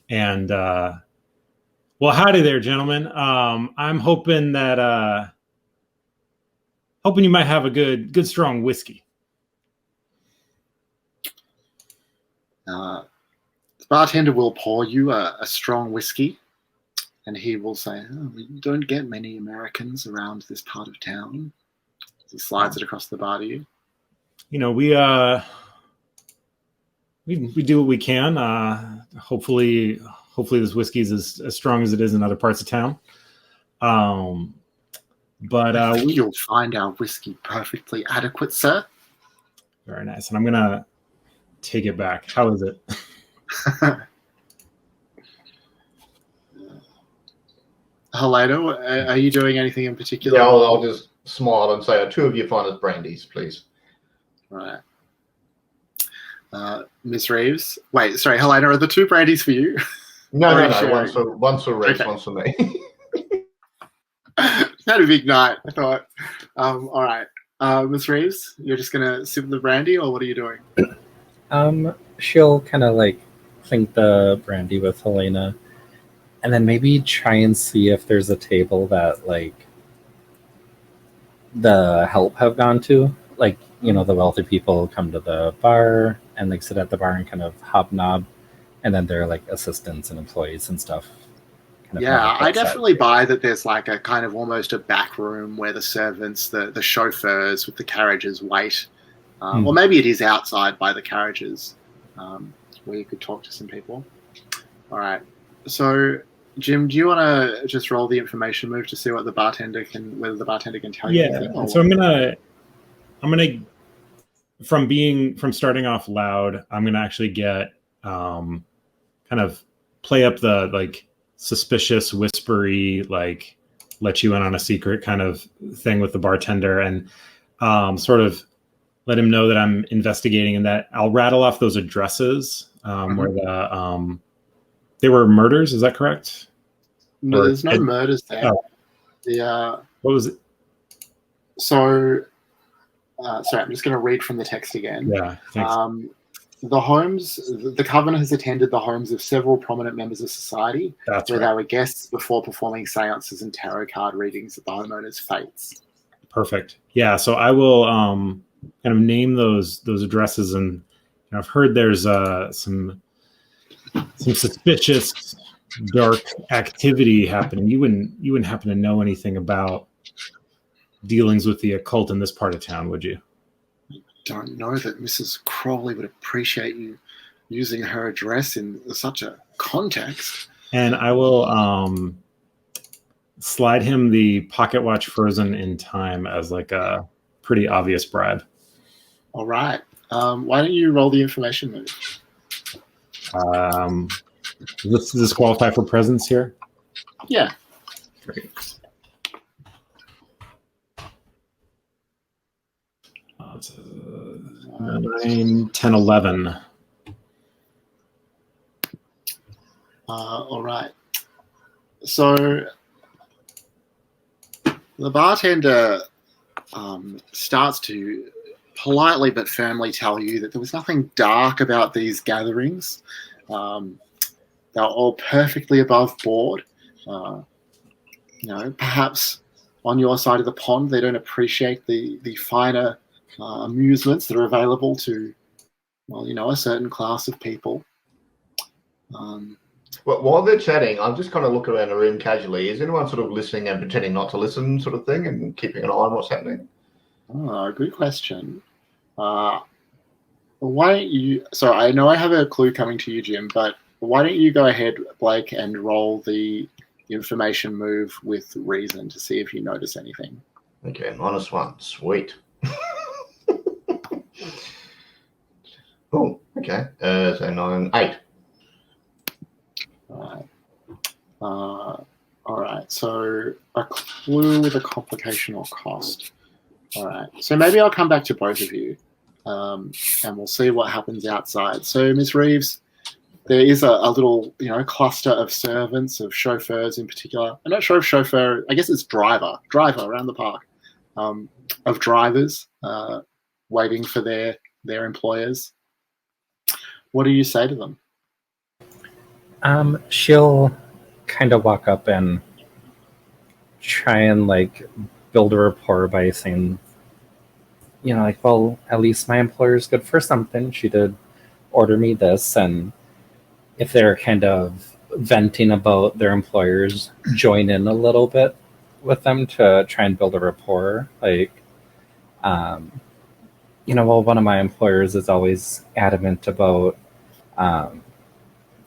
and well, howdy there, gentlemen. I'm hoping that hoping you might have a good strong whiskey. The bartender will pour you a strong whiskey, and he will say, we don't get many Americans around this part of town. He slides it across the bar to you. We do what we can. Hopefully this whiskey is as strong as it is in other parts of town. But I think you'll find our whiskey perfectly adequate, sir. Very nice. And I'm gonna take it back. How is it? Helena, are you doing anything in particular? Yeah, I'll just smile and say, two of your finest brandies, please. Right. Miss Reeves. Wait, sorry, Helena, are the two brandies for you? No. One's for Reeves, okay. One's for me. Had a big night, I thought. All right. Miss Reeves, you're just going to sip the brandy, or what are you doing? She'll kind of like clink the brandy with Helena, and then maybe try and see if there's a table that like the help have gone to. Like, the wealthy people come to the bar and like sit at the bar and kind of hobnob, and then they're like assistants and employees and stuff. Yeah, I definitely buy that there's like a kind of almost a back room where the servants, the chauffeurs with the carriages wait. Or maybe it is outside by the carriages where you could talk to some people. All right. So, Jim, do you want to just roll the information move to see what whether the bartender can tell you anything? Yeah, so I'm gonna from starting off loud, I'm gonna actually get kind of play up the like suspicious, whispery, like let you in on a secret kind of thing with the bartender, and sort of let him know that I'm investigating, and that I'll rattle off those addresses where they were murders. Is that correct? No, there's no murders there. Oh. What was it? So, sorry, I'm just going to read from the text again. Yeah, thanks. The Covenant has attended the homes of several prominent members of society where they were guests before performing seances and tarot card readings at the homeowners' fates. Perfect. Yeah, so I will kind of name those addresses, and I've heard there's some suspicious dark activity happening. You wouldn't happen to know anything about dealings with the occult in this part of town, would you? Don't know that Mrs. Crawley would appreciate you using her address in such a context. And I will slide him the pocket watch frozen in time as like a pretty obvious bribe. All right. Why don't you roll the information move? Does this qualify for presence here? Yeah. Great. 9, 10, 11. All right. So the bartender starts to politely but firmly tell you that there was nothing dark about these gatherings. They're all perfectly above board. Perhaps on your side of the pond, they don't appreciate the finer amusements that are available to, a certain class of people. But while they're chatting, I'm just kind of looking around the room casually. Is anyone sort of listening and pretending not to listen, sort of thing, and keeping an eye on what's happening? Oh, good question. Why don't you? So I know I have a clue coming to you, Jim, but why don't you go ahead, Blake, and roll the information move with reason to see if you notice anything. Okay, -1. Sweet. Oh, okay. So 9, 8. All right. So a clue with a complication or cost. All right. So maybe I'll come back to both of you, and we'll see what happens outside. So, Miss Reeves, there is a little, cluster of servants, of chauffeurs in particular. I'm not sure if chauffeur. I guess it's driver around the park, of drivers waiting for their employers. What do you say to them? She'll kind of walk up and try and build a rapport by saying, well, at least my employer's good for something. She did order me this, and if they're kind of venting about their employers, join in a little bit with them to try and build a rapport. Well, one of my employers is always adamant about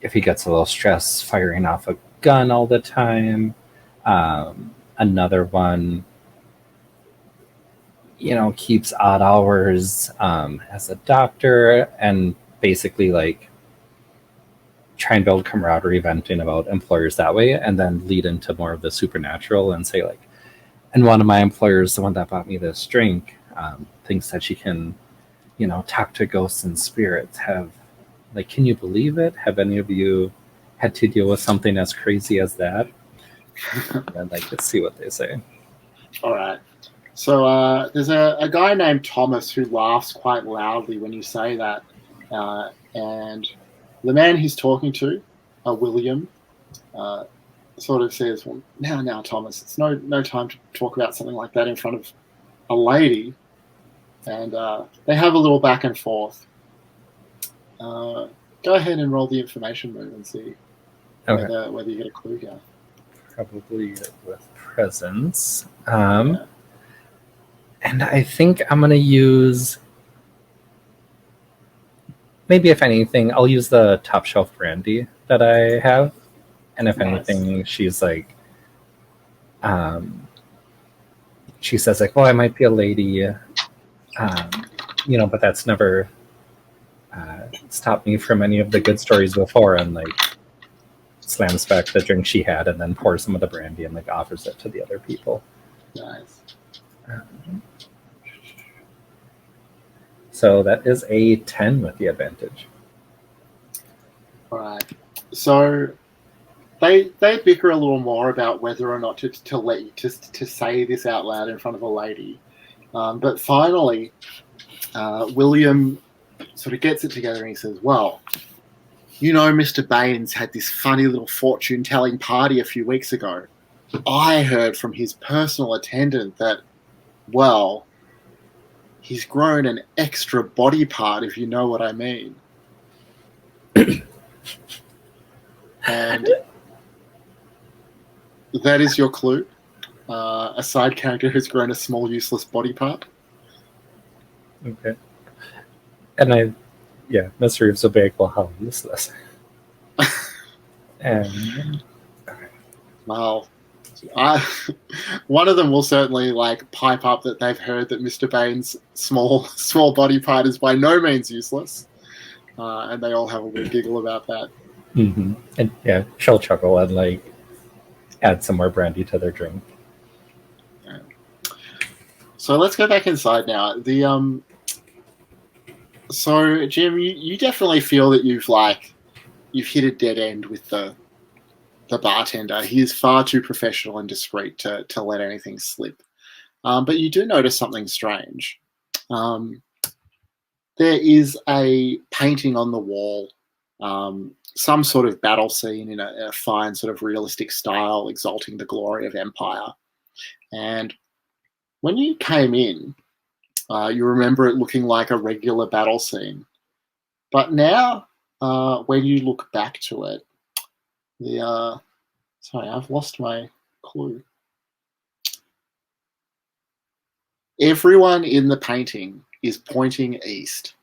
if he gets a little stressed, firing off a gun all the time. Another one, keeps odd hours as a doctor, and basically try and build camaraderie, venting about employers that way, and then lead into more of the supernatural and say and one of my employers, the one that bought me this drink, thinks that she can, talk to ghosts and spirits. Can you believe it? Have any of you had to deal with something as crazy as that? And let's see what they say. All right. So there's a guy named Thomas who laughs quite loudly when you say that. And the man he's talking to, William, sort of says, well, now, Thomas, it's no time to talk about something like that in front of a lady. And they have a little back and forth. Go ahead and roll the information move and see whether you get a clue here. Probably with presence. And I think I'm going to use, maybe if anything, I'll use the top shelf brandy that I have. And if anything, she's she says well, I might be a lady, but that's never stopped me from any of the good stories before, and slams back the drink she had and then pours some of the brandy and offers it to the other people. Nice. So that is a 10 with the advantage. All right. So they bicker a little more about whether or not to let you to say this out loud in front of a lady. But finally, William sort of gets it together and he says, well, Mr. Baines had this funny little fortune-telling party a few weeks ago. I heard from his personal attendant that, well, he's grown an extra body part, if you know what I mean. And that is your clue. A side character who's grown a small, useless body part. Okay. And Mr. Reeves will be well, how useless. And well, One of them will certainly like pipe up that they've heard that Mr. Bain's small body part is by no means useless, and they all have a little giggle about that. Mm-hmm. And yeah, she'll chuckle and like add some more brandy to their drink. Yeah. So let's go back inside now. So Jim, you definitely feel that you've hit a dead end with the bartender. He is far too professional and discreet to let anything slip. But you do notice something strange. There is a painting on the wall, some sort of battle scene in a fine sort of realistic style, exalting the glory of empire. And when you came in, you remember it looking like a regular battle scene. But now, when you look back to it, sorry, I've lost my clue. Everyone in the painting is pointing east.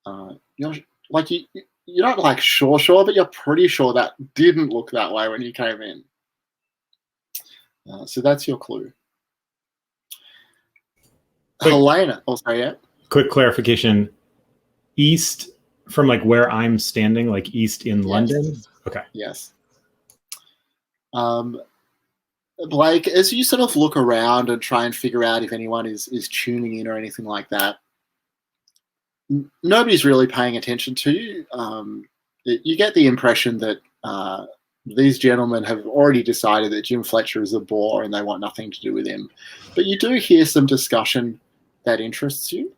You're not like sure, but you're pretty sure that didn't look that way when you came in. So that's your clue. Helena, yeah. Quick clarification: east from like where I'm standing, like east in London. Okay. Yes. Blake, as you sort of look around and try and figure out if anyone is tuning in or anything like that, nobody's really paying attention to you. You get the impression that these gentlemen have already decided that Jim Fletcher is a bore and they want nothing to do with him. But you do hear some discussion that interests you.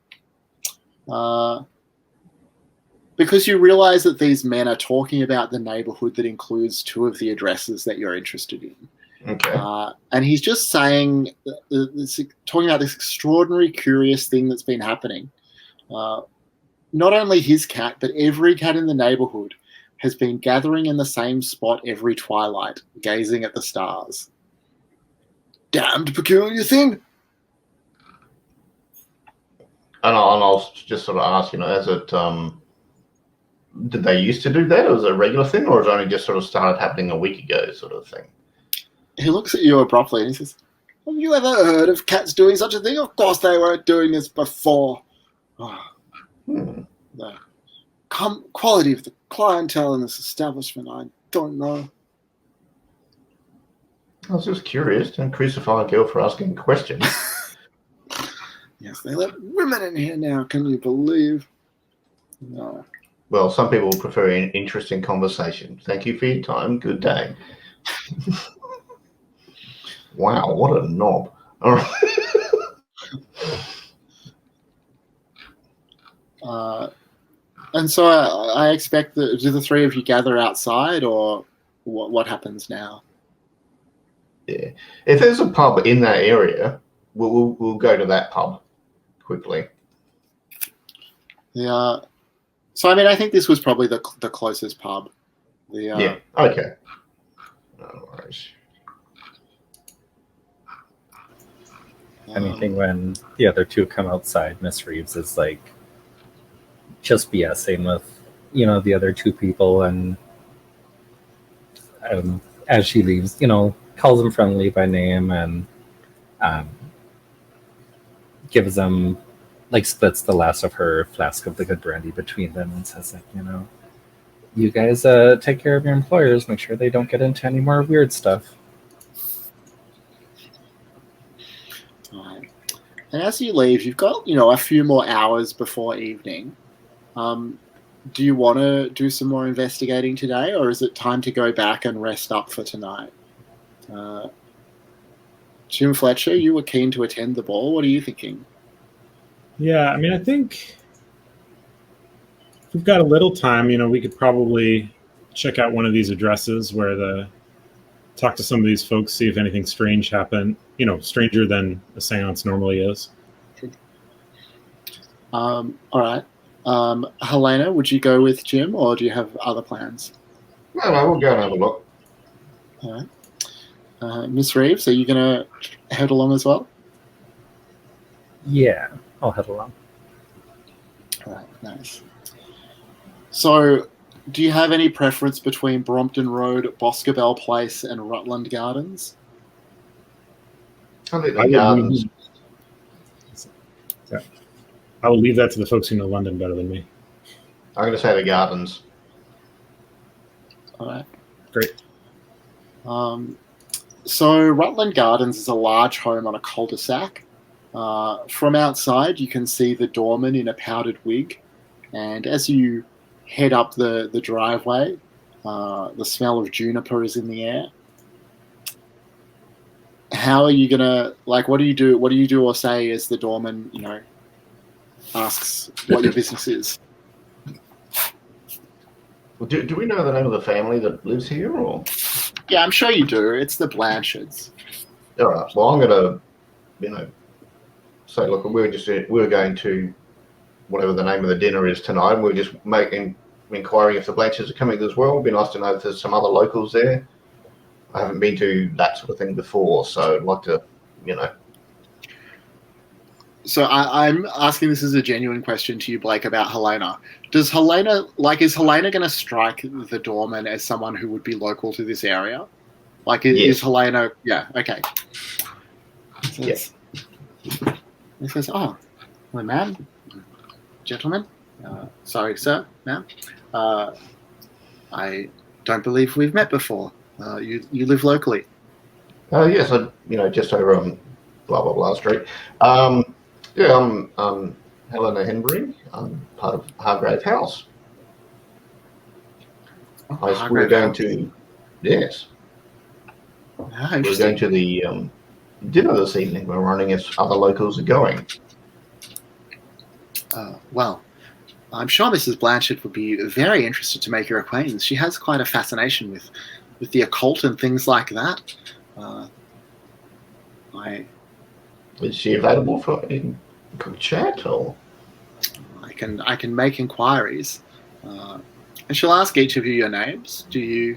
Because you realize that these men are talking about the neighborhood that includes two of the addresses that you're interested in. Okay. And he's just saying, talking about this extraordinary, curious thing that's been happening. Not only his cat, but every cat in the neighborhood has been gathering in the same spot every twilight, gazing at the stars. Damned peculiar thing. And I'll just sort of ask, is it, did they used to do that? Or was it a regular thing, or has it only just sort of started happening a week ago, sort of thing? He looks at you abruptly and he says, have you ever heard of cats doing such a thing? Of course they weren't doing this before. The quality of the clientele in this establishment, I don't know. I was just curious. Don't crucify a girl for asking questions. Yes, they let women in here now, can you believe? No. Well, some people prefer an interesting conversation. Thank you for your time. Good day. Wow, what a knob. All right. And so I expect that, do the three of you gather outside, or what happens now? Yeah. If there's a pub in that area, we'll go to that pub quickly. Yeah. So, I mean, I think this was probably the closest pub. Yeah, okay. No worries. Anything when the other two come outside, Miss Reeves is like just BSing with, the other two people, and as she leaves, calls them friendly by name and gives them, like, splits the last of her flask of the good brandy between them and says, like, you guys take care of your employers, make sure they don't get into any more weird stuff. And as you leave, you've got, a few more hours before evening. Do you want to do some more investigating today, or is it time to go back and rest up for tonight? Jim Fletcher, you were keen to attend the ball. What are you thinking? Yeah, I mean, I think if we've got a little time, we could probably check out one of these addresses where talk to some of these folks, see if anything strange happened, stranger than a seance normally is. All right. Helena, would you go with Jim, or do you have other plans? No, we'll go and have a look. All right. Miss Reeves, are you going to head along as well? Yeah, I'll head along. All right, nice. So, do you have any preference between Brompton Road, Boscobel Place, and Rutland Gardens? I think the gardens. I will leave that to the folks who know London better than me. I'm going to say the gardens. All right. Great. So Rutland Gardens is a large home on a cul-de-sac. From outside, you can see the doorman in a powdered wig, and as you head up the driveway, the smell of juniper is in the air. How are you gonna, like, what do you do? What do you do or say as the doorman, asks what your business is? Well, do we know the name of the family that lives here, or? Yeah, I'm sure you do. It's the Blanchards. All right. Well, I'm going to, say, look, we're going to whatever the name of the dinner is tonight, and we're just inquiring if the Blanchards are coming as well. It'd be nice to know if there's some other locals there. I haven't been to that sort of thing before, so I'd like to, So I'm asking this as a genuine question to you, Blake, about Helena. Is Helena going to strike the doorman as someone who would be local to this area? Like, is Helena? Yeah. Okay. So yes. He says, "Oh, well, ma'am, gentlemen, sorry, sir, ma'am. I don't believe we've met before. You live locally." Yes, just over on blah blah blah street. Yeah, I'm Helena Henbury. I'm part of Hargrave House. We're going to, yes. We're going to the dinner this evening. We're running as other locals are going. Well, I'm sure Mrs. Blanchard would be very interested to make your acquaintance. She has quite a fascination with the occult and things like that. Is she available for a quick chat, or? I can make inquiries, and she'll ask each of you your names. He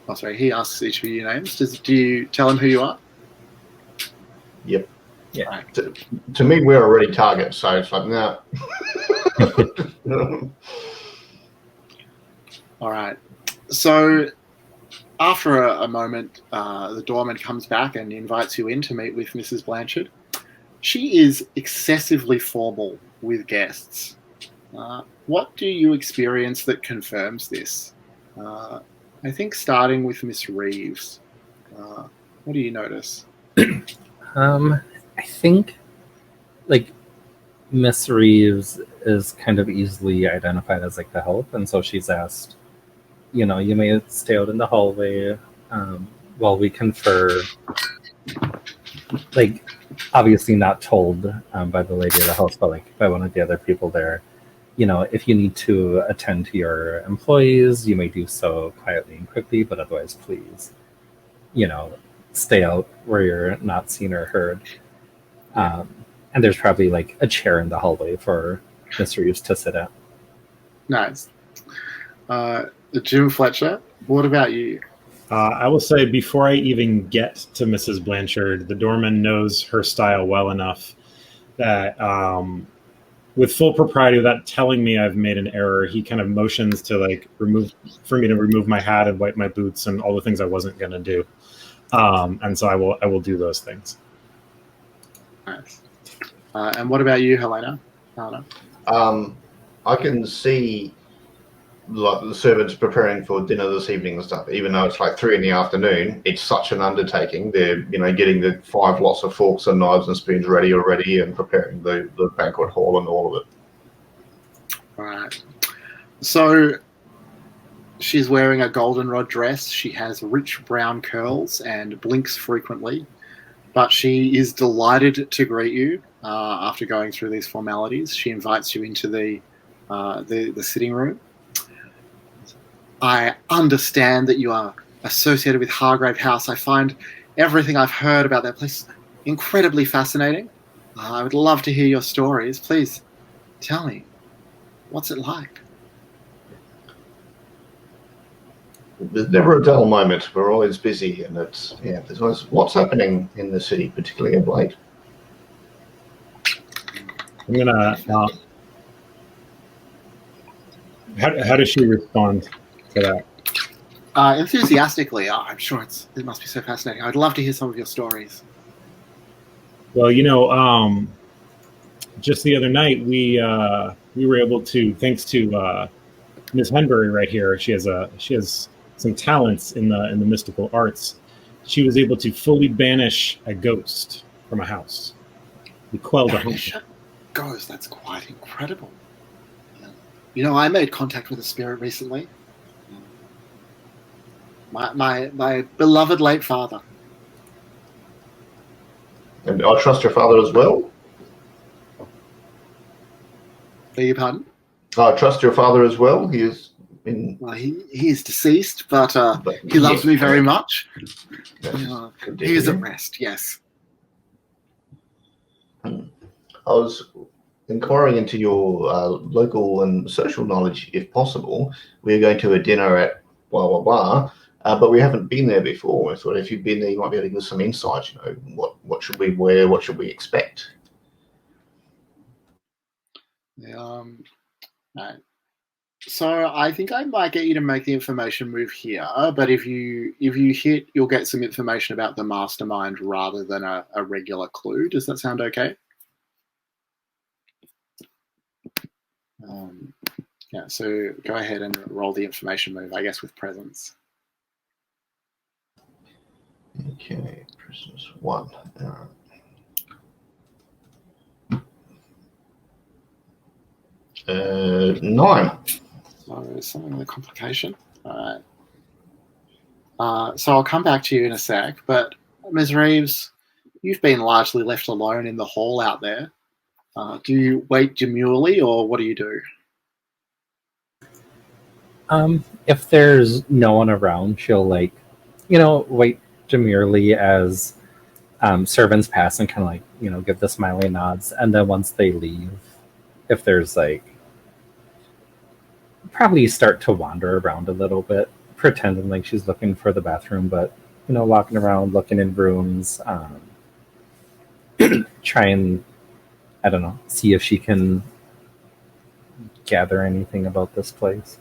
asks each of you your names. Do you tell him who you are? Yep. Yeah. Right. To me, we're already targets, so it's like, no. All right. So after a moment, the doorman comes back and invites you in to meet with Mrs. Blanchard. She is excessively formal with guests. What do you experience that confirms this? I think starting with Miss Reeves. What do you notice? I think, like, Miss Reeves is kind of easily identified as, like, the help, and so she's asked, you may stay out in the hallway while we confer. Like, obviously not told by the lady of the house, but, like, by one of the other people there. If you need to attend to your employees, you may do so quietly and quickly, but otherwise, please, stay out where you're not seen or heard. And there's probably, like, a chair in the hallway for Miss Reeves to sit at. Nice. Jim Fletcher, what about you? I will say, before I even get to Mrs. Blanchard, the doorman knows her style well enough that, with full propriety, without telling me I've made an error, he kind of motions to, like, for me to remove my hat and wipe my boots and all the things I wasn't going to do. And so I will do those things. Nice. And what about you, Helena? I can see, like, the servants preparing for dinner this evening and stuff. Even though it's like 3 PM, it's such an undertaking. They're getting the 5 lots of forks and knives and spoons ready already, and preparing the banquet hall and all of it. All right. So she's wearing a goldenrod dress. She has rich brown curls and blinks frequently, but she is delighted to greet you after going through these formalities. She invites you into the sitting room. I understand that you are associated with Hargrave House. I find everything I've heard about that place incredibly fascinating. I would love to hear your stories. Please tell me, what's it like? There's never a dull moment. We're always busy, and there's always what's happening in the city, particularly of late. I'm gonna. How does she respond to that? Enthusiastically. I'm sure it must be so fascinating. I'd love to hear some of your stories. Well, just the other night we were able to, thanks to Ms. Henbury right here. She has some talents in the mystical arts. She was able to fully banish a ghost from a house. We quelled a Banish a ghost. That's quite incredible. I made contact with a spirit recently. My beloved late father. And I trust your father as well. Beg your pardon? I trust your father as well. He is Well, he is deceased, but he loves me very much. He is at rest, yes. I was inquiring into your local and social knowledge, if possible. We're going to a dinner at blah, blah, blah, but we haven't been there before. I thought if you've been there, you might be able to give us some insight. What should we wear? What should we expect? Right. So I think I might get you to make the information move here, but if you hit, you'll get some information about the mastermind rather than a regular clue. Does that sound okay? Yeah, so go ahead and roll the information move, I guess, with presence. Okay, presence 1. 9. So something with a complication. All right. So I'll come back to you in a sec, but Ms. Reeves, you've been largely left alone in the hall out there. Do you wait demurely, or what do you do? If there's no one around, she'll wait demurely as servants pass and kind of give the smiley nods, and then once they leave, if there's probably start to wander around a little bit, pretending like she's looking for the bathroom, but walking around, looking in rooms, try and see if she can gather anything about this place.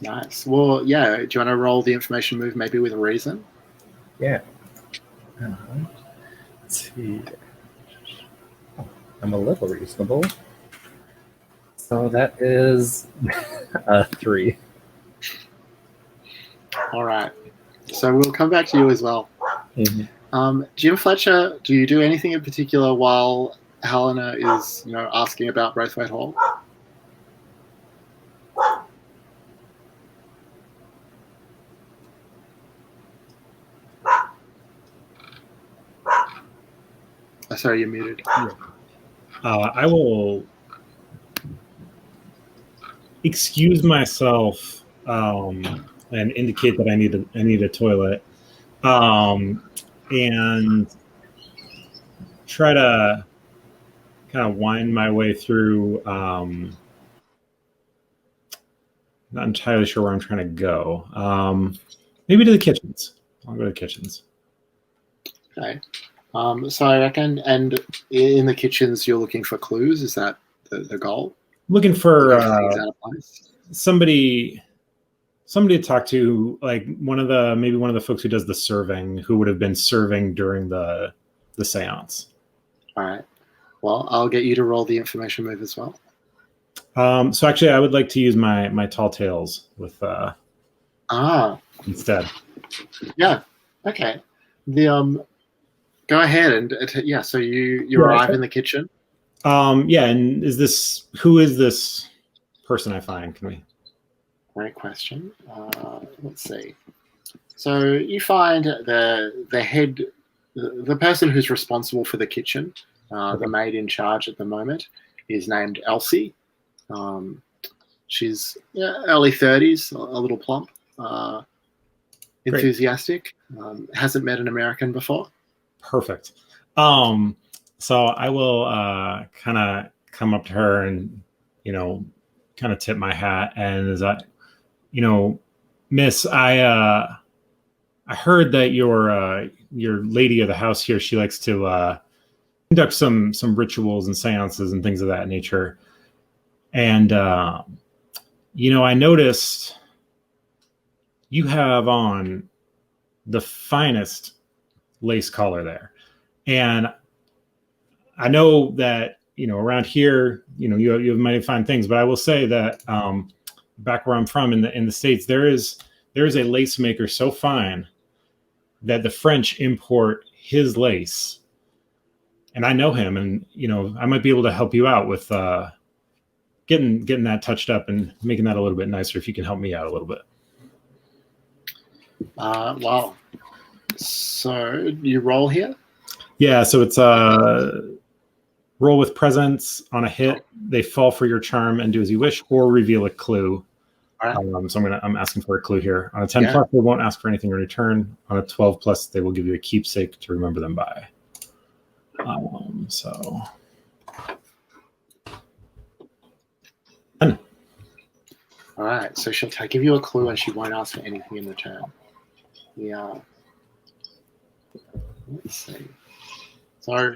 Nice. Well, yeah. Do you want to roll the information move, maybe with a reason? Yeah. Let's see. Oh, I'm a little reasonable. So that is a 3. All right. So we'll come back to you as well. Mm-hmm. Jim Fletcher, do you do anything in particular while Helena is, asking about Braithwaite Hall? Oh, sorry, you're muted. I will excuse myself and indicate that I need a toilet, and try to kind of wind my way through. Not entirely sure where I'm trying to go. Maybe to the kitchens. I'll go to the kitchens. Okay. So I reckon, and in the kitchens, you're looking for clues. Is that the goal? Looking for somebody to talk to, like maybe one of the folks who does the serving, who would have been serving during the seance. All right. Well, I'll get you to roll the information move as well. So actually, I would like to use my tall tales with instead. Yeah. Okay. Go ahead and So you arrive in the kitchen. Yeah, and who is this person I find? Great question. Let's see. So you find the head, the person who's responsible for the kitchen, the maid in charge at the moment, is named Elsie. She's early 30s, a little plump, enthusiastic. Hasn't met an American before. Perfect. So I will kind of come up to her and kind of tip my hat, and as Miss, I heard that your lady of the house here, she likes to conduct some rituals and seances and things of that nature. And I noticed you have on the finest lace collar there. And I know that, around here, you might find things, but I will say that back where I'm from in the States, there is a lace maker so fine that the French import his lace. And I know him, and I might be able to help you out with getting that touched up and making that a little bit nicer if you can help me out a little bit. Wow. So you roll here? Yeah, so it's roll with presence. On a hit, they fall for your charm and do as you wish, or reveal a clue. All right. So I'm asking for a clue here. On a 10 plus, they won't ask for anything in return. On a 12 plus, they will give you a keepsake to remember them by. So. All right. So she'll give you a clue, and she won't ask for anything in return. Yeah. Let's see. So.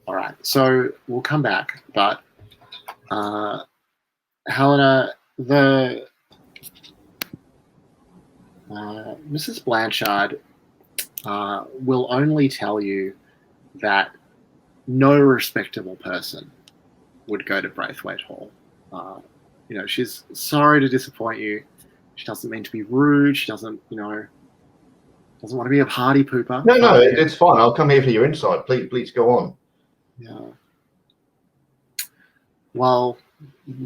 All right. So we'll come back, but Helena, Mrs. Blanchard will only tell you that no respectable person would go to Braithwaite Hall. She's sorry to disappoint you. She doesn't mean to be rude. She doesn't want to be a party pooper. No, it's fine. I'll come here for your insight. Please go on. Yeah. Well,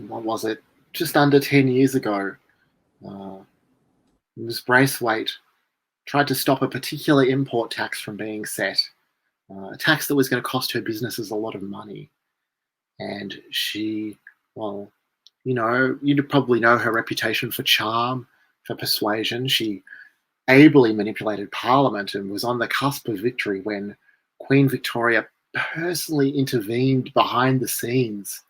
what was it? Just under 10 years ago, Ms. Braithwaite tried to stop a particular import tax from being set, a tax that was going to cost her businesses a lot of money. And she, you'd probably know her reputation for charm, for persuasion. She ably manipulated Parliament and was on the cusp of victory when Queen Victoria personally intervened behind the scenes,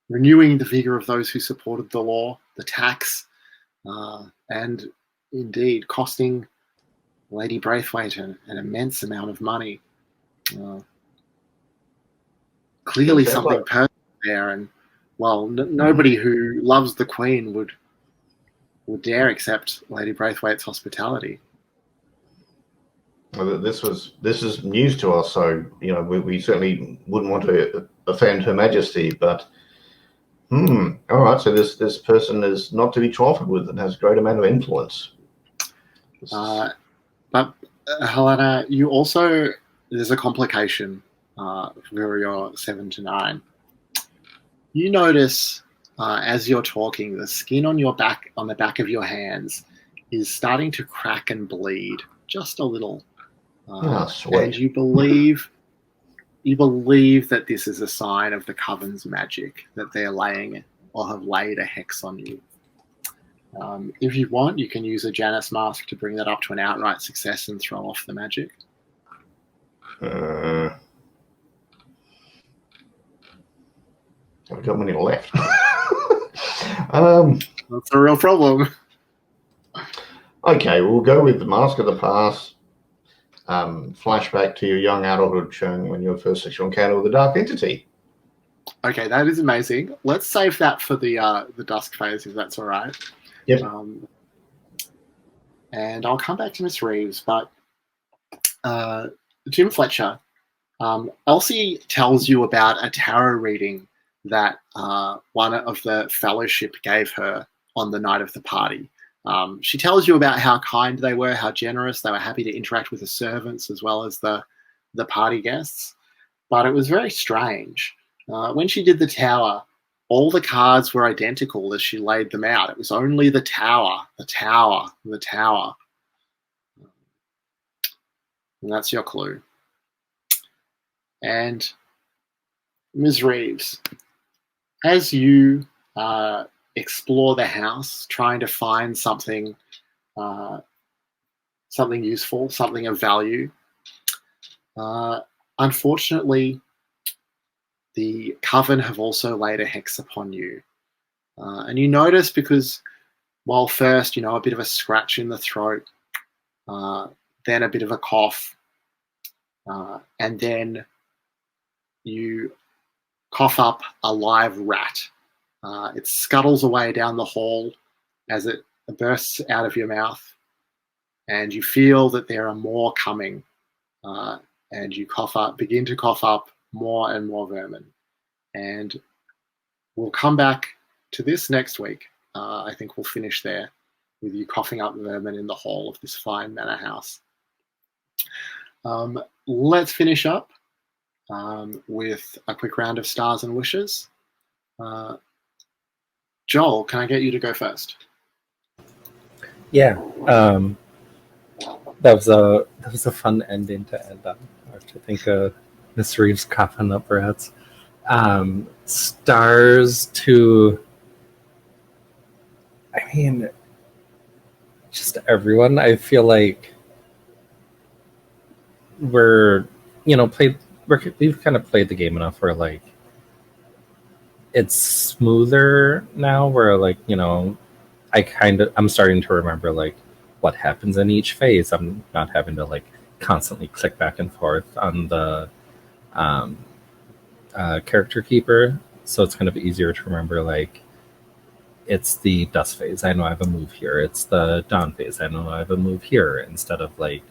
renewing the vigor of those who supported the law, the tax, and indeed costing Lady Braithwaite an immense amount of money. Clearly something personal there, and nobody who loves the Queen would dare accept Lady Braithwaite's hospitality. Well, this is news to us, so we certainly wouldn't want to offend Her Majesty. But all right, so this person is not to be trifled with and has a great amount of influence. But Helena, you also, there's a complication for your 7 to 9. You notice as you're talking, the skin on the back of your hands is starting to crack and bleed just a little. And you believe that this is a sign of the Coven's magic, that they're laying or have laid a hex on you. If you want, you can use a Janus mask to bring that up to an outright success and throw off the magic. I've got many left. That's a real problem. Okay, we'll go with the Mask of the Past. Flashback to your young adulthood, showing when your first sexual encounter with a dark entity. Okay, that is amazing. Let's save that for the dusk phase, if that's all right. Yep. And I'll come back to Miss Reeves, but Jim Fletcher, Elsie tells you about a tarot reading that one of the fellowship gave her on the night of the party. She tells you about how kind they were, how generous. They were happy to interact with the servants as well as the party guests. But it was very strange. When she did the tower, all the cards were identical as she laid them out. It was only the tower, the tower, the tower. And that's your clue. And Ms. Reeves, as you explore the house, trying to find something useful, something of value, unfortunately, the Coven have also laid a hex upon you. And you notice because, first, a bit of a scratch in the throat, then a bit of a cough, and then you cough up a live rat. It scuttles away down the hall as it bursts out of your mouth. and you feel that there are more coming, and you begin to cough up more and more vermin. And we'll come back to this next week. I think we'll finish there with you coughing up vermin in the hall of this fine manor house. Let's finish up with a quick round of stars and wishes. Joel, can I get you to go first? Yeah, that was a fun ending to end on. I have to think of Miss Reeves coughing up rats. Stars to, I mean, just everyone. I feel like we've kind of played the game enough where like it's smoother now, where like, I'm starting to remember like what happens in each phase. I'm not having to like constantly click back and forth on the character keeper, so it's kind of easier to remember like it's the dusk phase, I know I have a move here. It's the dawn phase, I know I have a move here, instead of like,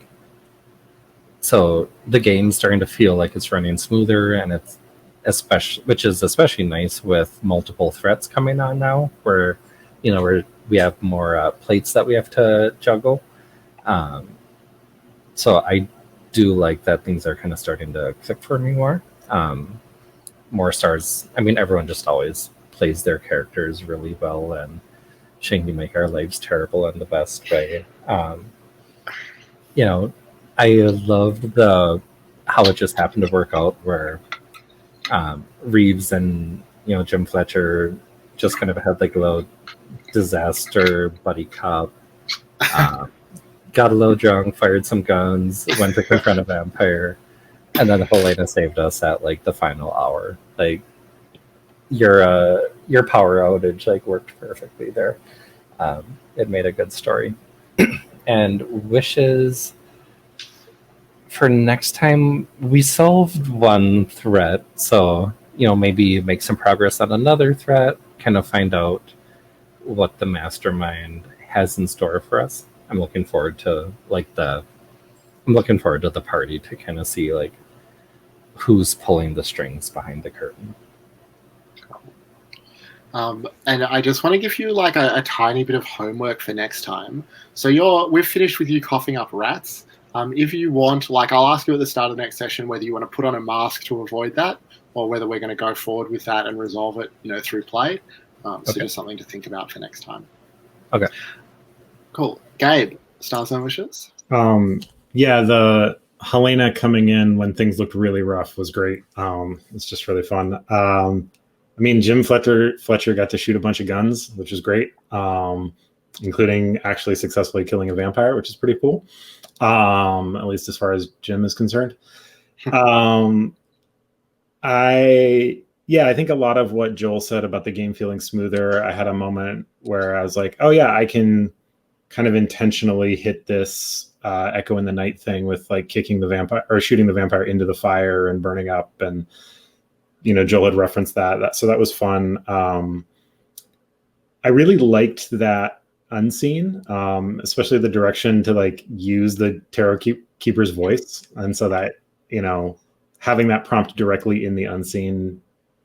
so the game's starting to feel like it's running smoother, and it's which is especially nice with multiple threats coming on now, where we have more plates that we have to juggle. So I do like that things are kind of starting to click for me more. More stars. I mean, everyone just always plays their characters really well, and trying to make our lives terrible in the best way. I loved how it just happened to work out, where Reeves and Jim Fletcher just kind of had like a little disaster buddy cop. Got a little drunk, fired some guns, went to confront a vampire, and then Helena saved us at like the final hour. Like your power outage like worked perfectly there. It made a good story. And wishes for next time, we solved one threat, so maybe make some progress on another threat, kind of find out what the mastermind has in store for us. I'm looking forward to the party to kind of see like who's pulling the strings behind the curtain. And I just want to give you like a tiny bit of homework for next time. So we've finished with you coughing up rats. If you want, like, I'll ask you at the start of the next session whether you want to put on a mask to avoid that, or whether we're going to go forward with that and resolve it, through play. So just something to think about for next time. Okay. Cool. Gabe, stars and wishes? Yeah, the Helena coming in when things looked really rough was great. It's just really fun. Jim Fletcher got to shoot a bunch of guns, which was great, including actually successfully killing a vampire, which is pretty cool, at least as far as Jim is concerned. I think a lot of what Joel said about the game feeling smoother, I had a moment where I was like, oh yeah, I can kind of intentionally hit this Echo in the Night thing with like kicking the vampire or shooting the vampire into the fire and burning up. And, Joel had referenced that. So that was fun. I really liked that unseen, especially the direction to like use the tarot keeper's voice. And so that, having that prompt directly in the unseen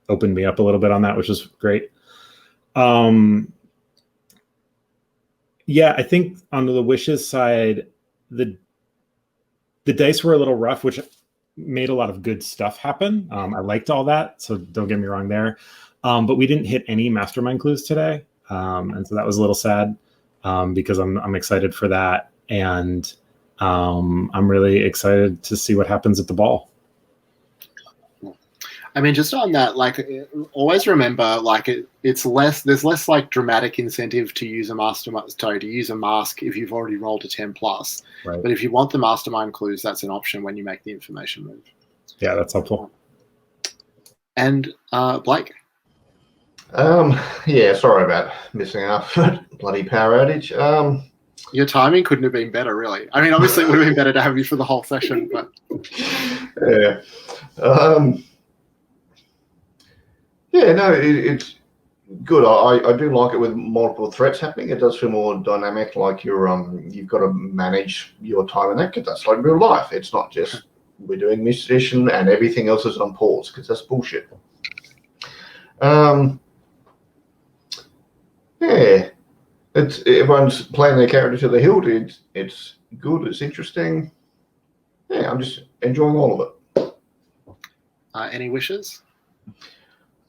opened me up a little bit on that, which was great. I think on the wishes side, the dice were a little rough, which made a lot of good stuff happen. I liked all that, so don't get me wrong there. But we didn't hit any mastermind clues today, and so that was a little sad, because I'm excited for that, and I'm really excited to see what happens at the ball. Just on that, like, always remember, like, there's less like dramatic incentive to use a mask if you've already rolled a 10+. Right. But if you want the mastermind clues, that's an option when you make the information move. Yeah, that's helpful. And Blake? Sorry about missing out. Bloody power outage. Your timing couldn't have been better, really. Obviously it would have been better to have you for the whole session, but yeah. It's good. I do like it with multiple threats happening. It does feel more dynamic, like you've got to manage your time in that, because that's like real life. It's not just we're doing this session and everything else is on pause, because that's bullshit. Yeah, everyone's playing their character to the hilt. It's good. It's interesting. Yeah, I'm just enjoying all of it. Any wishes?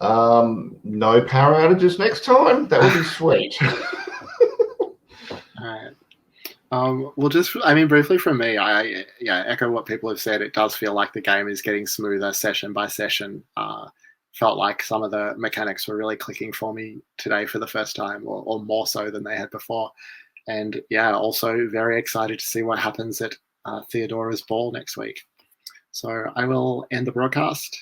No power outages next time. That would be sweet. All right. Well, briefly from me, I echo what people have said. It does feel like the game is getting smoother session by session. Felt like some of the mechanics were really clicking for me today for the first time, or more so than they had before. And yeah, also very excited to see what happens at Theodora's ball next week. So I will end the broadcast.